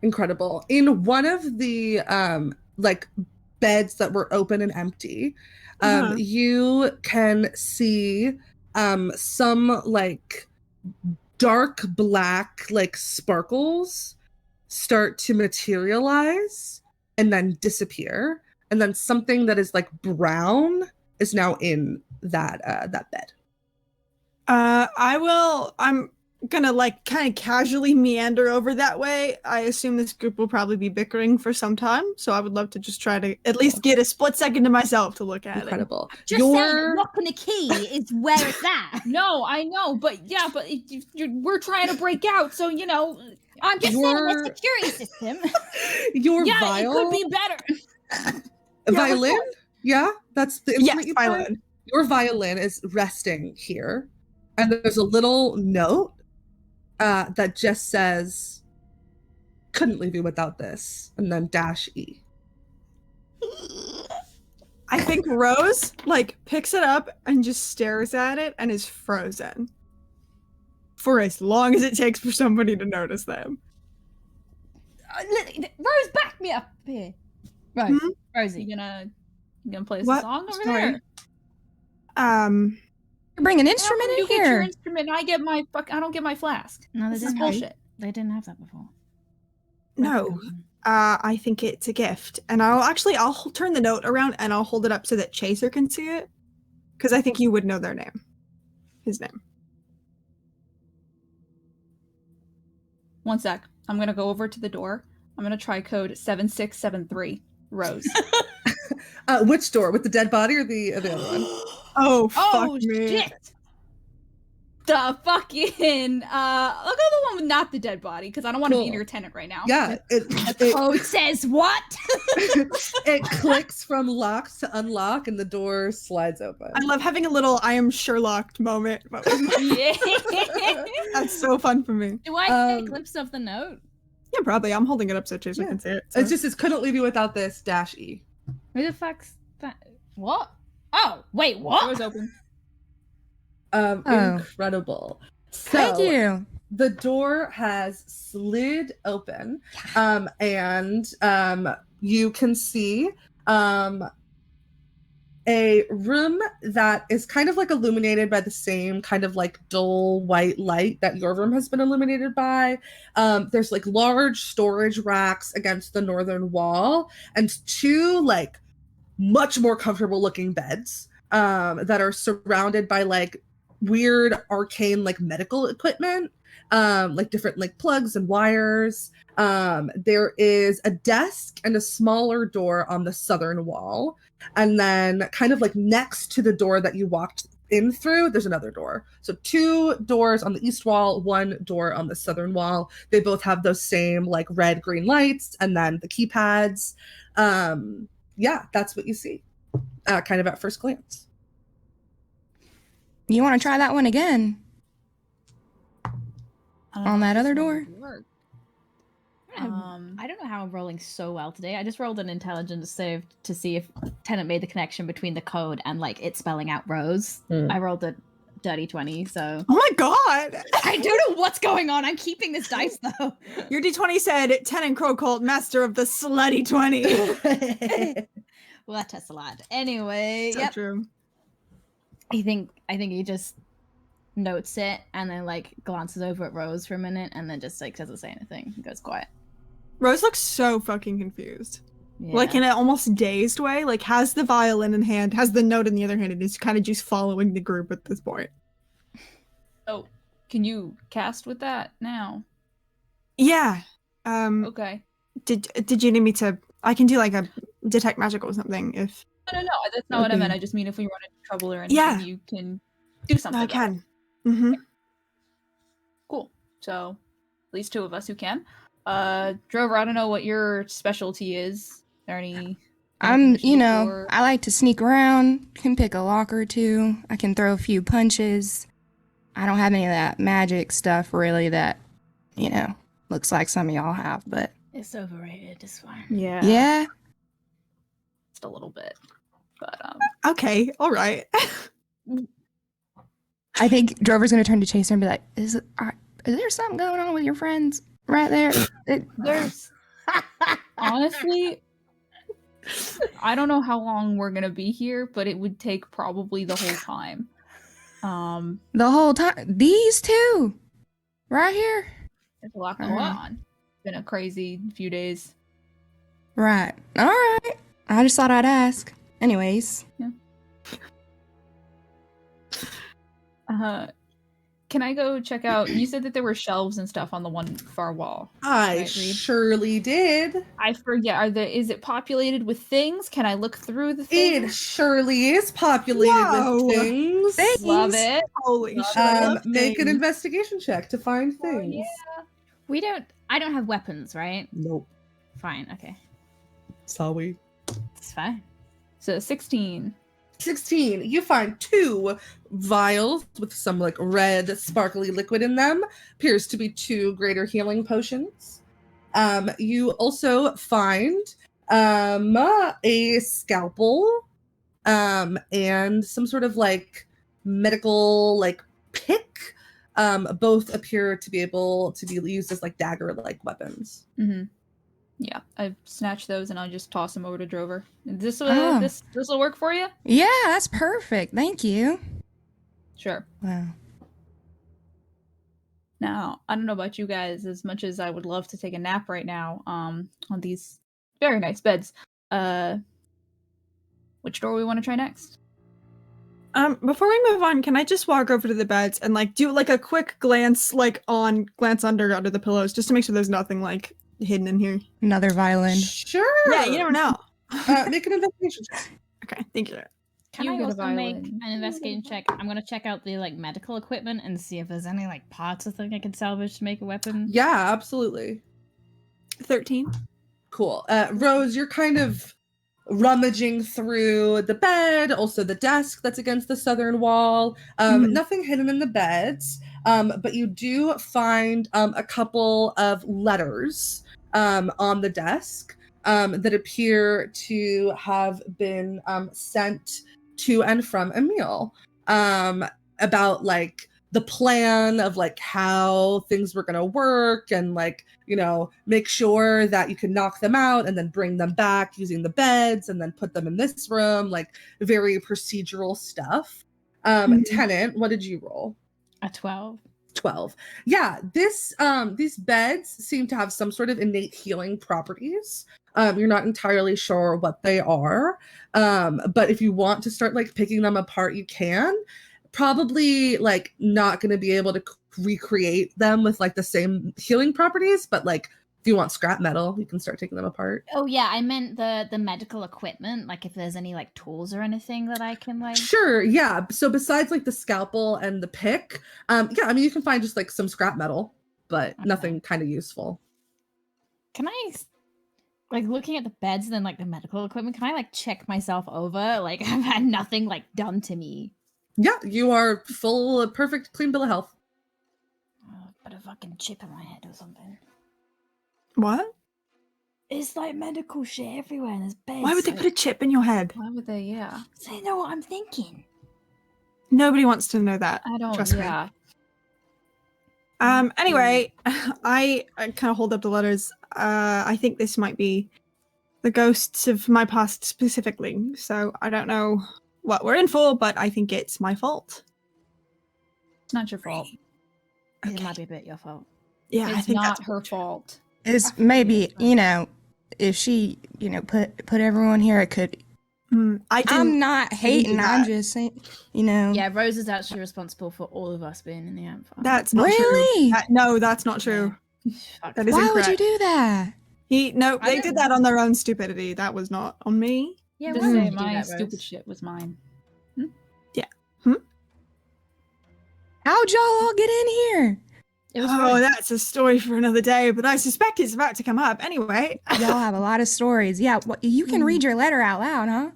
[SPEAKER 1] Incredible. In one of the beds that were open and empty, you can see some dark black sparkles start to materialize and then disappear, and then something that is brown is now in that bed.
[SPEAKER 5] I'm gonna kind of casually meander over that way. I assume this group will probably be bickering for some time, so I would love to just try to at least get a split second to myself to look at it.
[SPEAKER 1] Incredible.
[SPEAKER 3] Just saying, lock and a key is where it's at.
[SPEAKER 2] No, I know, but we're trying to break out, so
[SPEAKER 3] I'm just saying
[SPEAKER 1] Your-
[SPEAKER 3] the security system.
[SPEAKER 1] Your
[SPEAKER 3] Yeah,
[SPEAKER 1] viol,
[SPEAKER 3] it could be better.
[SPEAKER 1] violin. Yeah, that's the instrument
[SPEAKER 5] Yes,
[SPEAKER 1] you play.
[SPEAKER 5] violin.
[SPEAKER 1] Your violin is resting here, and there's a little note that just says, "Couldn't leave you without this," and then -E.
[SPEAKER 5] I think Rose picks it up and just stares at it and is frozen for as long as it takes for somebody to notice them.
[SPEAKER 3] Rose, back me up here. Rose,
[SPEAKER 5] Hmm?
[SPEAKER 3] Rosie.
[SPEAKER 2] You gonna play us
[SPEAKER 5] What?
[SPEAKER 2] a song over
[SPEAKER 5] Sorry.
[SPEAKER 2] there?
[SPEAKER 4] You bring an
[SPEAKER 2] How
[SPEAKER 4] instrument
[SPEAKER 2] come
[SPEAKER 4] in
[SPEAKER 2] you get your
[SPEAKER 4] here.
[SPEAKER 2] instrument and I get my I don't get my flask.
[SPEAKER 3] No, they
[SPEAKER 2] This is
[SPEAKER 3] didn't have
[SPEAKER 2] bullshit.
[SPEAKER 3] They didn't have that before.
[SPEAKER 5] No, I think it's a gift, and I'll turn the note around and I'll hold it up so that Chaser can see it, because I think you would know their name, his name.
[SPEAKER 2] One sec. I'm gonna go over to the door. I'm gonna try code 7673. Rose.
[SPEAKER 1] Which door? With the dead body or the other one?
[SPEAKER 5] Oh fuck
[SPEAKER 3] Oh
[SPEAKER 5] me!
[SPEAKER 3] shit!
[SPEAKER 2] The fucking I'll go the one with not the dead body because I don't want to be
[SPEAKER 1] Cool.
[SPEAKER 2] your tenant right now.
[SPEAKER 1] Yeah,
[SPEAKER 3] The
[SPEAKER 1] it,
[SPEAKER 3] code says what?
[SPEAKER 1] it clicks from lock to unlock, and the door slides open.
[SPEAKER 5] I love having a little "I am Sherlocked" moment.
[SPEAKER 3] Yeah.
[SPEAKER 5] That's so fun for me.
[SPEAKER 3] Do I get a
[SPEAKER 1] Um,
[SPEAKER 3] glimpse of the note?
[SPEAKER 5] Yeah, probably. I'm holding it up so Chaser
[SPEAKER 1] Yeah.
[SPEAKER 5] can see it.
[SPEAKER 1] It just says, "Couldn't leave you without this -E."
[SPEAKER 3] Who the fuck's that? What? Oh, wait, what?
[SPEAKER 2] Door's open.
[SPEAKER 4] Oh.
[SPEAKER 1] Incredible. So,
[SPEAKER 4] Thank you.
[SPEAKER 1] the door has slid open, and you can see a room that is kind of illuminated by the same kind of dull white light that your room has been illuminated by. There's large storage racks against the northern wall, and two much more comfortable looking beds that are surrounded by weird arcane medical equipment, different plugs and wires. There is a desk and a smaller door on the southern wall, and then kind of next to the door that you walked in through, there's another door. So two doors on the east wall, one door on the southern wall. They both have those same red green lights, and then the keypads. Yeah, that's what you see kind of at first glance.
[SPEAKER 4] You want to try that one again?
[SPEAKER 2] I don't
[SPEAKER 4] On
[SPEAKER 2] know
[SPEAKER 4] that
[SPEAKER 2] if
[SPEAKER 4] other
[SPEAKER 2] this
[SPEAKER 4] door?
[SPEAKER 2] will work.
[SPEAKER 3] I don't know how I'm rolling so well today. I just rolled an intelligence save to see if Tenant made the connection between the code and it spelling out Rose. I rolled a dirty 20, so
[SPEAKER 5] Oh my god!
[SPEAKER 3] I don't know what's going on. I'm keeping this dice though.
[SPEAKER 5] Your D20 said Tenant Crow Cult, master of the slutty 20.
[SPEAKER 3] Well, that tests a lot. Anyway,
[SPEAKER 5] So
[SPEAKER 3] yep.
[SPEAKER 5] true.
[SPEAKER 3] I think he just notes it and then glances over at Rose for a minute and then just doesn't say anything. He goes quiet.
[SPEAKER 5] Rose looks so fucking confused.
[SPEAKER 3] Yeah.
[SPEAKER 5] In an almost dazed way. Has the violin in hand, has the note in the other hand, and is kind of just following the group at this point.
[SPEAKER 2] Oh, can you cast with that now?
[SPEAKER 5] Yeah.
[SPEAKER 2] Okay.
[SPEAKER 5] Did you need me to? I can do a detect magic or something if
[SPEAKER 2] No, that's not what I meant.
[SPEAKER 5] Okay.
[SPEAKER 2] I just mean if we run into trouble or anything,
[SPEAKER 5] Yeah.
[SPEAKER 2] you can do something.
[SPEAKER 5] I
[SPEAKER 2] about it.
[SPEAKER 5] can. Mm-hmm.
[SPEAKER 2] Cool. So, at least two of us who can. Drover, I don't know what your specialty is. Is there any?
[SPEAKER 4] I'm,
[SPEAKER 2] anything you should look for?
[SPEAKER 4] I like to sneak around, can pick a lock or two. I can throw a few punches. I don't have any of that magic stuff really that, looks like some of y'all have, but
[SPEAKER 3] It's overrated. It's fine.
[SPEAKER 5] Yeah.
[SPEAKER 4] yeah.
[SPEAKER 2] Just a little bit, but
[SPEAKER 5] Okay. All right.
[SPEAKER 4] I think Drover's gonna turn to Chaser and be like, is there something going on with your friends right there?
[SPEAKER 2] there's honestly, I don't know how long we're gonna be here, but it would take probably the whole time.
[SPEAKER 4] The whole time. These two. Right here.
[SPEAKER 2] There's a lot going on. It's been a crazy few days.
[SPEAKER 4] Right. Alright. I just thought I'd ask. Anyways.
[SPEAKER 2] Can I go check out? You said that there were shelves and stuff on the one far wall.
[SPEAKER 1] I
[SPEAKER 2] Right, Reed?
[SPEAKER 1] surely did.
[SPEAKER 2] I forget. Is it populated with things? Can I look through the
[SPEAKER 1] It
[SPEAKER 2] things?
[SPEAKER 1] surely is populated
[SPEAKER 5] Whoa.
[SPEAKER 1] with things.
[SPEAKER 4] Thanks.
[SPEAKER 2] Love it.
[SPEAKER 5] Holy shit.
[SPEAKER 1] Make an investigation check to find things.
[SPEAKER 2] yeah.
[SPEAKER 3] We don't. I don't have weapons, right?
[SPEAKER 1] Nope.
[SPEAKER 3] Fine. Okay.
[SPEAKER 1] Sorry.
[SPEAKER 3] It's fine.
[SPEAKER 2] So 16.
[SPEAKER 1] 16. You find 2 vials with some like red sparkly liquid in them. Appears to be 2 greater healing potions. You also find a scalpel and some sort of like medical like pick. Both appear to be able to be used as like dagger like weapons.
[SPEAKER 2] Mm-hmm. Yeah, I snatched those and I'll just toss them over to Drover. This
[SPEAKER 4] Oh.
[SPEAKER 2] this will work for you?
[SPEAKER 4] Yeah, that's perfect. Thank you.
[SPEAKER 2] Sure.
[SPEAKER 4] Wow.
[SPEAKER 2] Now, I don't know about you guys, as much as I would love to take a nap right now, on these very nice beds. Which door we want to try next?
[SPEAKER 5] Before we move on, can I just walk over to the beds and like do like a quick glance under the pillows just to make sure there's nothing like hidden in here?
[SPEAKER 4] Another violin.
[SPEAKER 1] Sure.
[SPEAKER 5] Yeah, you never know.
[SPEAKER 1] Make an investigation check.
[SPEAKER 5] Okay, thank you.
[SPEAKER 3] Can
[SPEAKER 2] You
[SPEAKER 3] I
[SPEAKER 2] get a
[SPEAKER 3] also make
[SPEAKER 2] violin.
[SPEAKER 3] an investigation check? I'm gonna check out the like medical equipment and see if there's any like parts or thing I can salvage to make a weapon.
[SPEAKER 1] Yeah, absolutely.
[SPEAKER 5] 13.
[SPEAKER 1] Cool. Rose, you're kind of rummaging through the bed, also the desk that's against the southern wall. Nothing hidden in the beds, but you do find a couple of letters on the desk that appear to have been sent to and from Emil about like the plan of like how things were going to work and like, you know, make sure that you can knock them out and then bring them back using the beds and then put them in this room, like very procedural stuff. Tenant, what did you roll?
[SPEAKER 3] A 12.
[SPEAKER 1] 12. Yeah, these beds seem to have some sort of innate healing properties. You're not entirely sure what they are, but if you want to start like picking them apart, you can. Probably like not going to be able to recreate them with like the same healing properties, but like if you want scrap metal, you can start taking them apart.
[SPEAKER 3] Oh yeah, I meant the medical equipment. Like if there's any like tools or anything that I can like.
[SPEAKER 1] Sure, yeah. So besides like the scalpel and the pick, yeah, I mean you can find just like some scrap metal, but nothing kind of useful.
[SPEAKER 3] Can I like looking at the beds and then like the medical equipment? Can I like check myself over? Like I've had nothing like done to me.
[SPEAKER 1] Yeah, you are full, perfect, clean bill of health.
[SPEAKER 3] Oh, I've got a fucking chip in my head or something.
[SPEAKER 5] What?
[SPEAKER 3] It's like medical shit everywhere in this bed.
[SPEAKER 5] Why would they put a chip in your head?
[SPEAKER 2] Why would they? Yeah.
[SPEAKER 3] So they know what I'm thinking.
[SPEAKER 5] Nobody wants to know that.
[SPEAKER 2] I don't.
[SPEAKER 5] Trust me.
[SPEAKER 2] Yeah.
[SPEAKER 5] Anyway, I kind of hold up the letters. I think this might be the ghosts of my past specifically. So I don't know what we're in for, but I think it's my fault.
[SPEAKER 2] It's not your fault.
[SPEAKER 3] It might be a bit your fault.
[SPEAKER 5] Yeah, I
[SPEAKER 2] It's
[SPEAKER 5] think
[SPEAKER 2] not
[SPEAKER 5] that's
[SPEAKER 2] her fault.
[SPEAKER 4] It's maybe, you know, if she, you know, put everyone here, it could. I'm not hating. I'm just saying, you know.
[SPEAKER 3] Yeah, Rose is actually responsible for all of us being in the amp farm.
[SPEAKER 5] That's not
[SPEAKER 4] Really?
[SPEAKER 5] true. No, that's not true.
[SPEAKER 3] Fuck.
[SPEAKER 5] That is
[SPEAKER 4] Why
[SPEAKER 5] incorrect.
[SPEAKER 4] would you do that?
[SPEAKER 5] They
[SPEAKER 3] don't
[SPEAKER 5] did that on their own stupidity. That was not on me.
[SPEAKER 3] Yeah,
[SPEAKER 2] Just
[SPEAKER 3] why would
[SPEAKER 2] say
[SPEAKER 3] you do
[SPEAKER 2] my
[SPEAKER 3] that,
[SPEAKER 2] stupid
[SPEAKER 3] Rose?
[SPEAKER 2] shit was mine.
[SPEAKER 4] How'd y'all all get in here?
[SPEAKER 3] It was
[SPEAKER 5] Oh,
[SPEAKER 3] Rose.
[SPEAKER 5] that's a story for another day, but I suspect it's about to come up. Anyway.
[SPEAKER 4] Y'all have a lot of stories. Yeah, you can read your letter out loud, huh?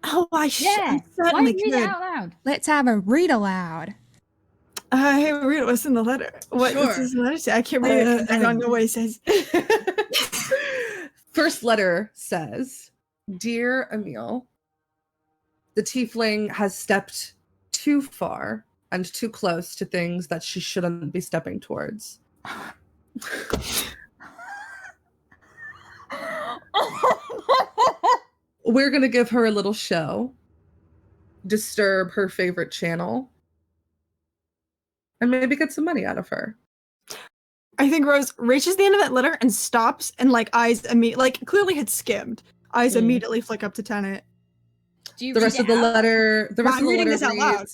[SPEAKER 5] Oh,
[SPEAKER 3] Yeah.
[SPEAKER 5] I
[SPEAKER 3] Why
[SPEAKER 5] certainly
[SPEAKER 3] did you read it
[SPEAKER 5] could.
[SPEAKER 3] out loud?
[SPEAKER 4] Let's have a read aloud.
[SPEAKER 5] Hey, read what's in the letter. What does
[SPEAKER 1] Sure.
[SPEAKER 5] this letter say? I can't read it. I don't know what it says.
[SPEAKER 1] First letter says, "Dear Emil, the tiefling has stepped too far and too close to things that she shouldn't be stepping towards. We're going to give her a little show, disturb her favorite channel, and maybe get some money out of her."
[SPEAKER 5] I think Rose reaches the end of that letter and stops, and like eyes immediately, like clearly had skimmed. Eyes immediately flick up to Tenet.
[SPEAKER 3] Do you
[SPEAKER 1] The
[SPEAKER 3] read
[SPEAKER 1] rest
[SPEAKER 3] it
[SPEAKER 1] of the
[SPEAKER 3] out?
[SPEAKER 1] letter,
[SPEAKER 5] I'm reading this out loud.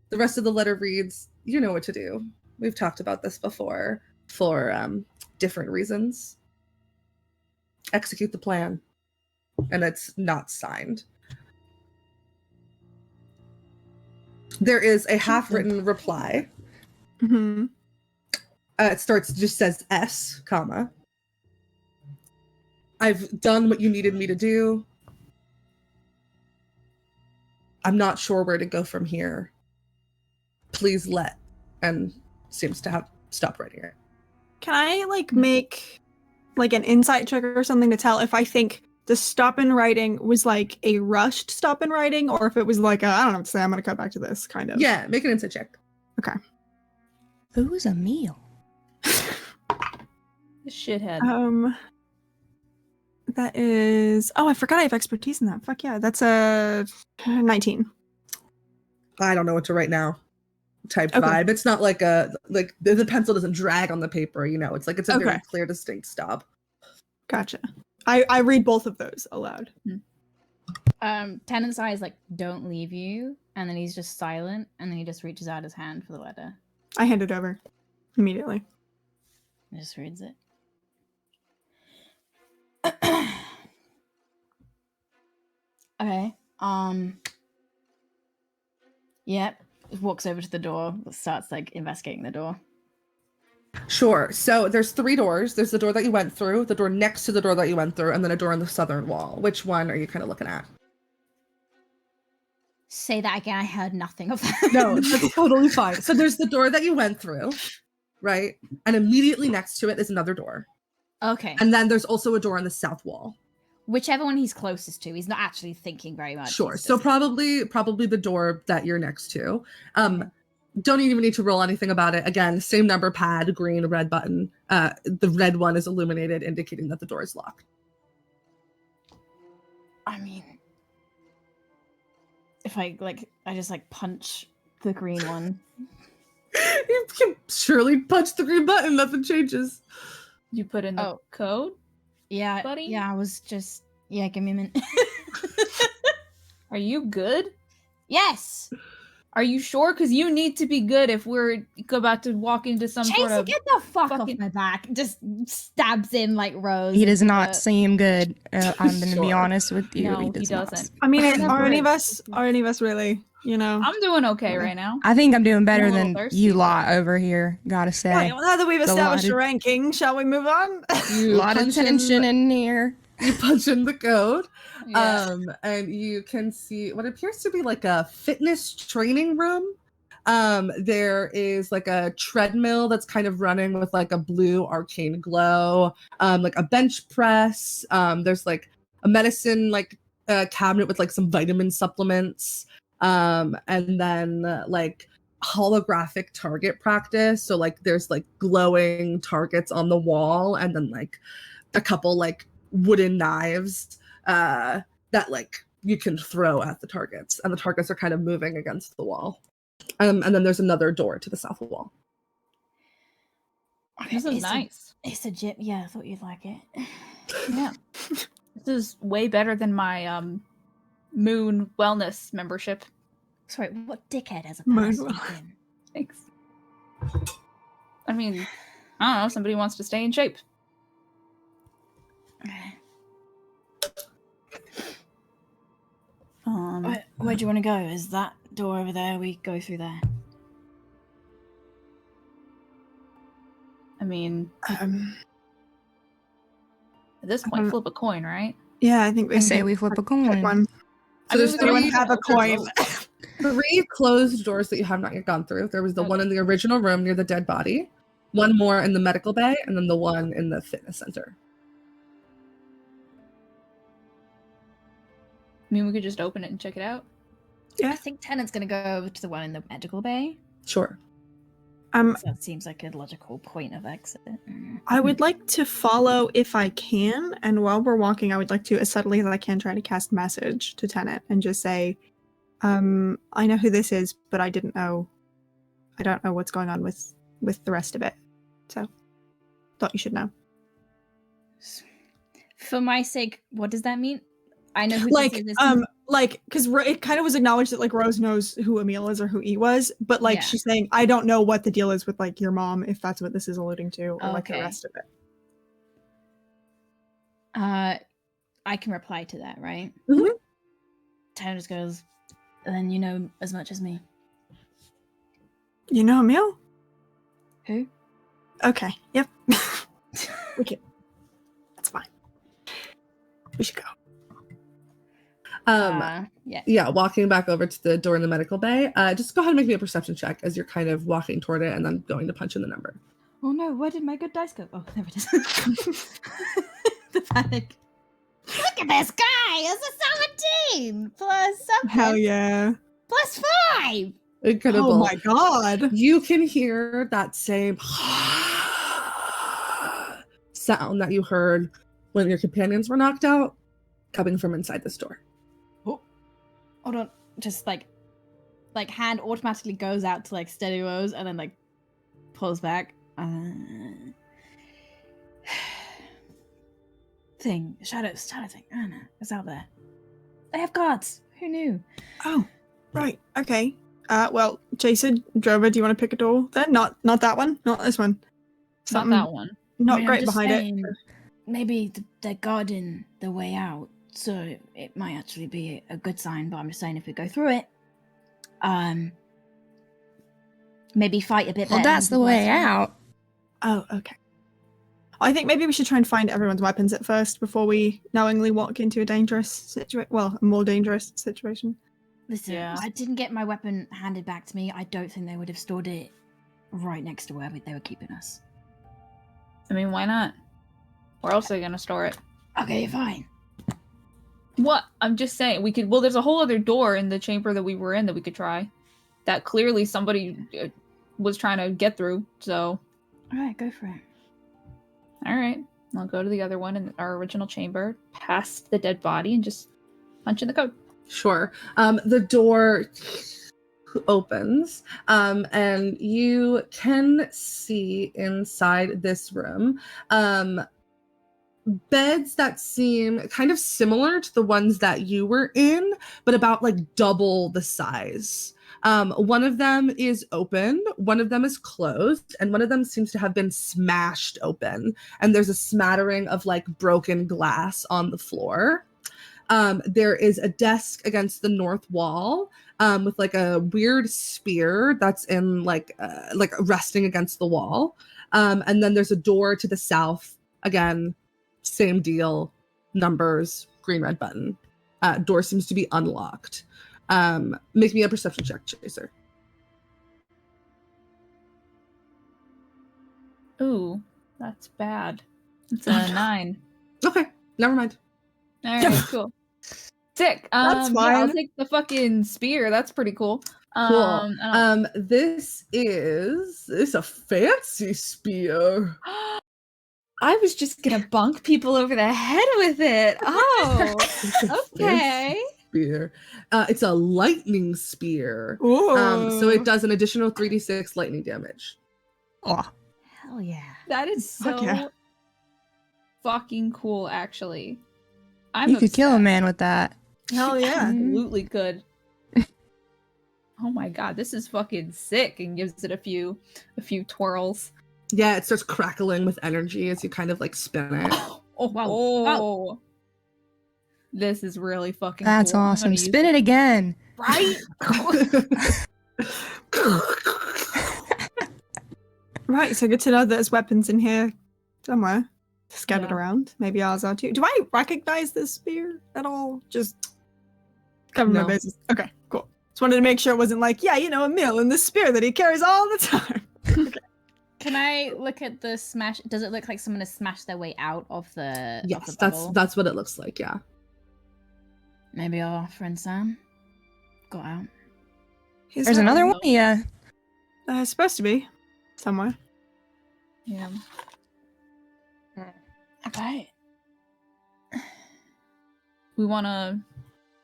[SPEAKER 1] the rest of the letter reads, "You know what to do. We've talked about this before for different reasons. Execute the plan." And it's not signed. There is a half-written reply.
[SPEAKER 5] Mm-hmm.
[SPEAKER 1] It just says S, comma. I've done what you needed me to do. I'm not sure where to go from here. Please let, and seems to have stopped writing it.
[SPEAKER 5] Can I make an insight check or something to tell if I think the stop in writing was like a rushed stop in writing, or if it was like I don't know what to say, I'm gonna cut back to this kind of.
[SPEAKER 1] Yeah, make an insight check.
[SPEAKER 5] Okay.
[SPEAKER 4] Who's Emil?
[SPEAKER 2] Shithead.
[SPEAKER 5] That is. Oh, I forgot I have expertise in that. Fuck yeah, that's a 19.
[SPEAKER 1] I don't know what to write now. Type
[SPEAKER 5] Okay.
[SPEAKER 1] vibe. It's not like the pencil doesn't drag on the paper. It's like it's a very clear, distinct stop.
[SPEAKER 5] Gotcha. I read both of those aloud.
[SPEAKER 3] Tennant's eyes don't leave you, and then he's just silent, and then he just reaches out his hand for the letter.
[SPEAKER 5] I hand it over immediately.
[SPEAKER 3] He just reads it. Okay. Yep. Walks over to the door, starts investigating the door.
[SPEAKER 1] Sure. So there's 3 doors. There's the door that you went through, the door next to the door that you went through, and then a door on the southern wall. Which one are you kind of looking at?
[SPEAKER 3] Say that again. I heard nothing of that.
[SPEAKER 1] No, that's totally fine. So there's the door that you went through, right? And immediately next to it is another door.
[SPEAKER 3] Okay.
[SPEAKER 1] And then there's also a door on the south wall.
[SPEAKER 3] Whichever one he's closest to. He's not actually thinking very much.
[SPEAKER 1] Sure. So probably the door that you're next to. Don't even need to roll anything about it. Again, same number pad, green, red button. The red one is illuminated, indicating that the door is locked.
[SPEAKER 3] I mean, if I just punch the green one.
[SPEAKER 1] You can surely punch the green button. Nothing changes.
[SPEAKER 2] You put in the code?
[SPEAKER 3] Yeah,
[SPEAKER 2] buddy?
[SPEAKER 3] Yeah, I was just... Yeah, give me a minute.
[SPEAKER 2] Are you good?
[SPEAKER 3] Yes!
[SPEAKER 2] Are you sure? Because you need to be good if we're about to walk into some sort of...
[SPEAKER 3] get the fuck off my back. Just stabs him like Rose.
[SPEAKER 4] He does not seem good. I'm going to be
[SPEAKER 1] Sure.
[SPEAKER 4] honest with you.
[SPEAKER 2] No,
[SPEAKER 4] he
[SPEAKER 2] he
[SPEAKER 4] doesn't.
[SPEAKER 2] doesn't.
[SPEAKER 5] I mean,
[SPEAKER 2] Never
[SPEAKER 5] are any of
[SPEAKER 2] is.
[SPEAKER 5] us really?
[SPEAKER 2] I'm doing okay right now.
[SPEAKER 4] I think I'm doing better
[SPEAKER 2] I'm a little
[SPEAKER 4] than
[SPEAKER 2] thirsty.
[SPEAKER 4] you lot over here, gotta say.
[SPEAKER 5] Right, well, now that we've
[SPEAKER 4] It's a
[SPEAKER 5] established
[SPEAKER 4] lot
[SPEAKER 5] a
[SPEAKER 4] of-
[SPEAKER 5] ranking, shall we move on?
[SPEAKER 4] A lot of tension in here.
[SPEAKER 1] You punch in the code.
[SPEAKER 2] Yeah.
[SPEAKER 1] And you can see what appears to be like a fitness training room. There is like a treadmill that's kind of running with like a blue arcane glow, like a bench press. There's like a medicine cabinet with like some vitamin supplements. And then like holographic target practice. So like there's like glowing targets on the wall, and then like a couple like wooden knives that like you can throw at the targets, and the targets are kind of moving against the wall. And then there's another door to the south wall.
[SPEAKER 2] This is nice.
[SPEAKER 3] It's a gym. Yeah, I thought you'd like it.
[SPEAKER 2] Yeah. This is way better than my Moon Wellness membership.
[SPEAKER 3] Sorry, what dickhead has a
[SPEAKER 5] Moon
[SPEAKER 3] person
[SPEAKER 5] Well-
[SPEAKER 3] gym?
[SPEAKER 2] Thanks. I mean, I don't know. Somebody wants to stay in shape.
[SPEAKER 3] Where do you want to go? Is that door over there? We go through there.
[SPEAKER 2] I mean,
[SPEAKER 5] At
[SPEAKER 2] this point, flip a coin, right?
[SPEAKER 5] Yeah, I think
[SPEAKER 4] I say we flip a coin.
[SPEAKER 5] one.
[SPEAKER 1] So there's
[SPEAKER 5] Everyone
[SPEAKER 1] three,
[SPEAKER 5] have a coin.
[SPEAKER 1] 3 closed doors that you have not yet gone through. There was the one in the original room near the dead body, one more in the medical bay, and then the one in the fitness center.
[SPEAKER 2] I mean, we could just open it and check it out.
[SPEAKER 3] I think Tennant's gonna go over to the one in the medical bay.
[SPEAKER 1] Sure.
[SPEAKER 3] So that seems like a logical point of exit.
[SPEAKER 5] I would like to follow if I can, and while we're walking, I would like to, as subtly as I can, try to cast message to Tennant and just say, I know who this is, but I don't know what's going on with the rest of it. So, thought you should know.
[SPEAKER 3] For my sake, what does that mean? I know who
[SPEAKER 5] Like,
[SPEAKER 3] this is.
[SPEAKER 5] because it kind of was acknowledged that like Rose knows who Emil is or who E was, but like
[SPEAKER 3] Yeah.
[SPEAKER 5] she's saying, I don't know what the deal is with like your mom, if that's what this is alluding to, or like the
[SPEAKER 3] Okay.
[SPEAKER 5] rest of it.
[SPEAKER 3] I can reply to that, right?
[SPEAKER 5] Mhm.
[SPEAKER 3] Tennant just goes, then you know as much as me.
[SPEAKER 5] You know Emil?
[SPEAKER 3] Who?
[SPEAKER 5] Okay. Yep. Okay. That's fine. We should go.
[SPEAKER 3] Yeah.
[SPEAKER 1] Yeah, walking back over to the door in the medical bay. Just go ahead and make me a perception check as you're kind of walking toward it and then going to punch in the number.
[SPEAKER 3] Oh no, where did my good dice go? Oh, there it is. The panic. Look at this guy! It's a 17 plus something.
[SPEAKER 5] Hell yeah.
[SPEAKER 3] Plus 5!
[SPEAKER 1] Incredible.
[SPEAKER 5] Oh my god.
[SPEAKER 1] You can hear that same sound that you heard when your companions were knocked out coming from inside this door.
[SPEAKER 3] Hold on. Just like hand automatically goes out to like steady woes and then like pulls back. Shadow thing. I don't know. It's out there. They have guards. Who knew?
[SPEAKER 5] Oh, right. Okay. Well, Jason, Drover, do you want to pick a door then? Not that one. Not this one.
[SPEAKER 2] Not that one.
[SPEAKER 5] Not
[SPEAKER 3] I mean, I'm
[SPEAKER 5] great
[SPEAKER 3] just
[SPEAKER 5] behind
[SPEAKER 3] saying,
[SPEAKER 5] it.
[SPEAKER 3] Maybe they're guarding the way out, so it might actually be a good sign. But I'm just saying, if we go through it, maybe fight a bit better.
[SPEAKER 4] Well, that's
[SPEAKER 3] than
[SPEAKER 4] the way
[SPEAKER 3] last time.
[SPEAKER 4] out.
[SPEAKER 5] Oh, okay. I think maybe we should try and find everyone's weapons at first before we knowingly walk into a dangerous situation. Well, a more dangerous situation.
[SPEAKER 3] Listen,
[SPEAKER 2] Yeah.
[SPEAKER 3] I didn't get my weapon handed back to me. I don't think they would have stored it right next to where they were keeping us.
[SPEAKER 2] I mean, why not? Where else are they gonna store it?
[SPEAKER 3] Okay, fine.
[SPEAKER 2] What? I'm just saying, we could. Well, there's a whole other door in the chamber that we were in that we could try. That clearly somebody was trying to get through. So,
[SPEAKER 3] All right, go for it.
[SPEAKER 2] all right, I'll go to the other one in our original chamber, past the dead body, and just punch in the code.
[SPEAKER 1] Sure. The door opens, and you can see inside this room beds that seem kind of similar to the ones that you were in, but about like double the size. One of them is open, one of them is closed, and one of them seems to have been smashed open. And there's a smattering of like broken glass on the floor. There is a desk against the north wall with like a weird spear that's in like resting against the wall. And then there's a door to the south. Again, same deal, numbers, green, red button. Door seems to be unlocked. Make me a perception check, Chaser.
[SPEAKER 2] Ooh, that's bad. It's a 9.
[SPEAKER 1] Okay, never mind.
[SPEAKER 2] All right, cool. Sick.
[SPEAKER 5] That's
[SPEAKER 2] Yeah, I'll
[SPEAKER 5] fine.
[SPEAKER 2] take the fucking spear. That's pretty cool.
[SPEAKER 1] Cool.
[SPEAKER 2] and
[SPEAKER 1] This is a fancy spear.
[SPEAKER 2] I was just gonna bonk people over the head with it. Oh,
[SPEAKER 1] It's a
[SPEAKER 2] okay.
[SPEAKER 1] fancy spear. It's a lightning spear.
[SPEAKER 5] Ooh.
[SPEAKER 1] So it does an additional 3d6 lightning damage.
[SPEAKER 5] Oh,
[SPEAKER 3] Hell yeah.
[SPEAKER 2] That is
[SPEAKER 5] Fuck
[SPEAKER 2] so
[SPEAKER 5] yeah.
[SPEAKER 2] fucking cool, actually. I'm
[SPEAKER 4] You could kill a
[SPEAKER 2] obsessed.
[SPEAKER 4] man with that.
[SPEAKER 5] hell yeah.
[SPEAKER 2] Absolutely could. Oh my god, this is fucking sick, and gives it a few twirls.
[SPEAKER 1] Yeah, it starts crackling with energy as you kind of like spin it.
[SPEAKER 2] Oh,
[SPEAKER 3] Wow.
[SPEAKER 2] oh. This is really fucking
[SPEAKER 4] That's
[SPEAKER 2] cool. I'm
[SPEAKER 4] awesome.
[SPEAKER 2] gonna use
[SPEAKER 4] Spin it again.
[SPEAKER 2] Right?
[SPEAKER 5] Right, so good to know there's weapons in here somewhere scattered
[SPEAKER 2] Yeah.
[SPEAKER 5] around. Maybe ours are too. Do I recognize this spear at all? Just cover my
[SPEAKER 1] No.
[SPEAKER 5] bases. Okay, cool. Just wanted to make sure it wasn't like, yeah, you know, a mill in the spear that he carries all the time.
[SPEAKER 3] Can I look at the smash? Does it look like someone has smashed their way out of the? of
[SPEAKER 1] Yes,
[SPEAKER 3] the
[SPEAKER 1] that's
[SPEAKER 3] bubble?
[SPEAKER 1] that's what it looks like. Yeah.
[SPEAKER 3] Maybe our friend Sam got out.
[SPEAKER 5] Is
[SPEAKER 4] There's
[SPEAKER 5] there-
[SPEAKER 4] another one. Yeah.
[SPEAKER 5] It's supposed to be somewhere.
[SPEAKER 2] Yeah.
[SPEAKER 3] Okay.
[SPEAKER 2] We wanna.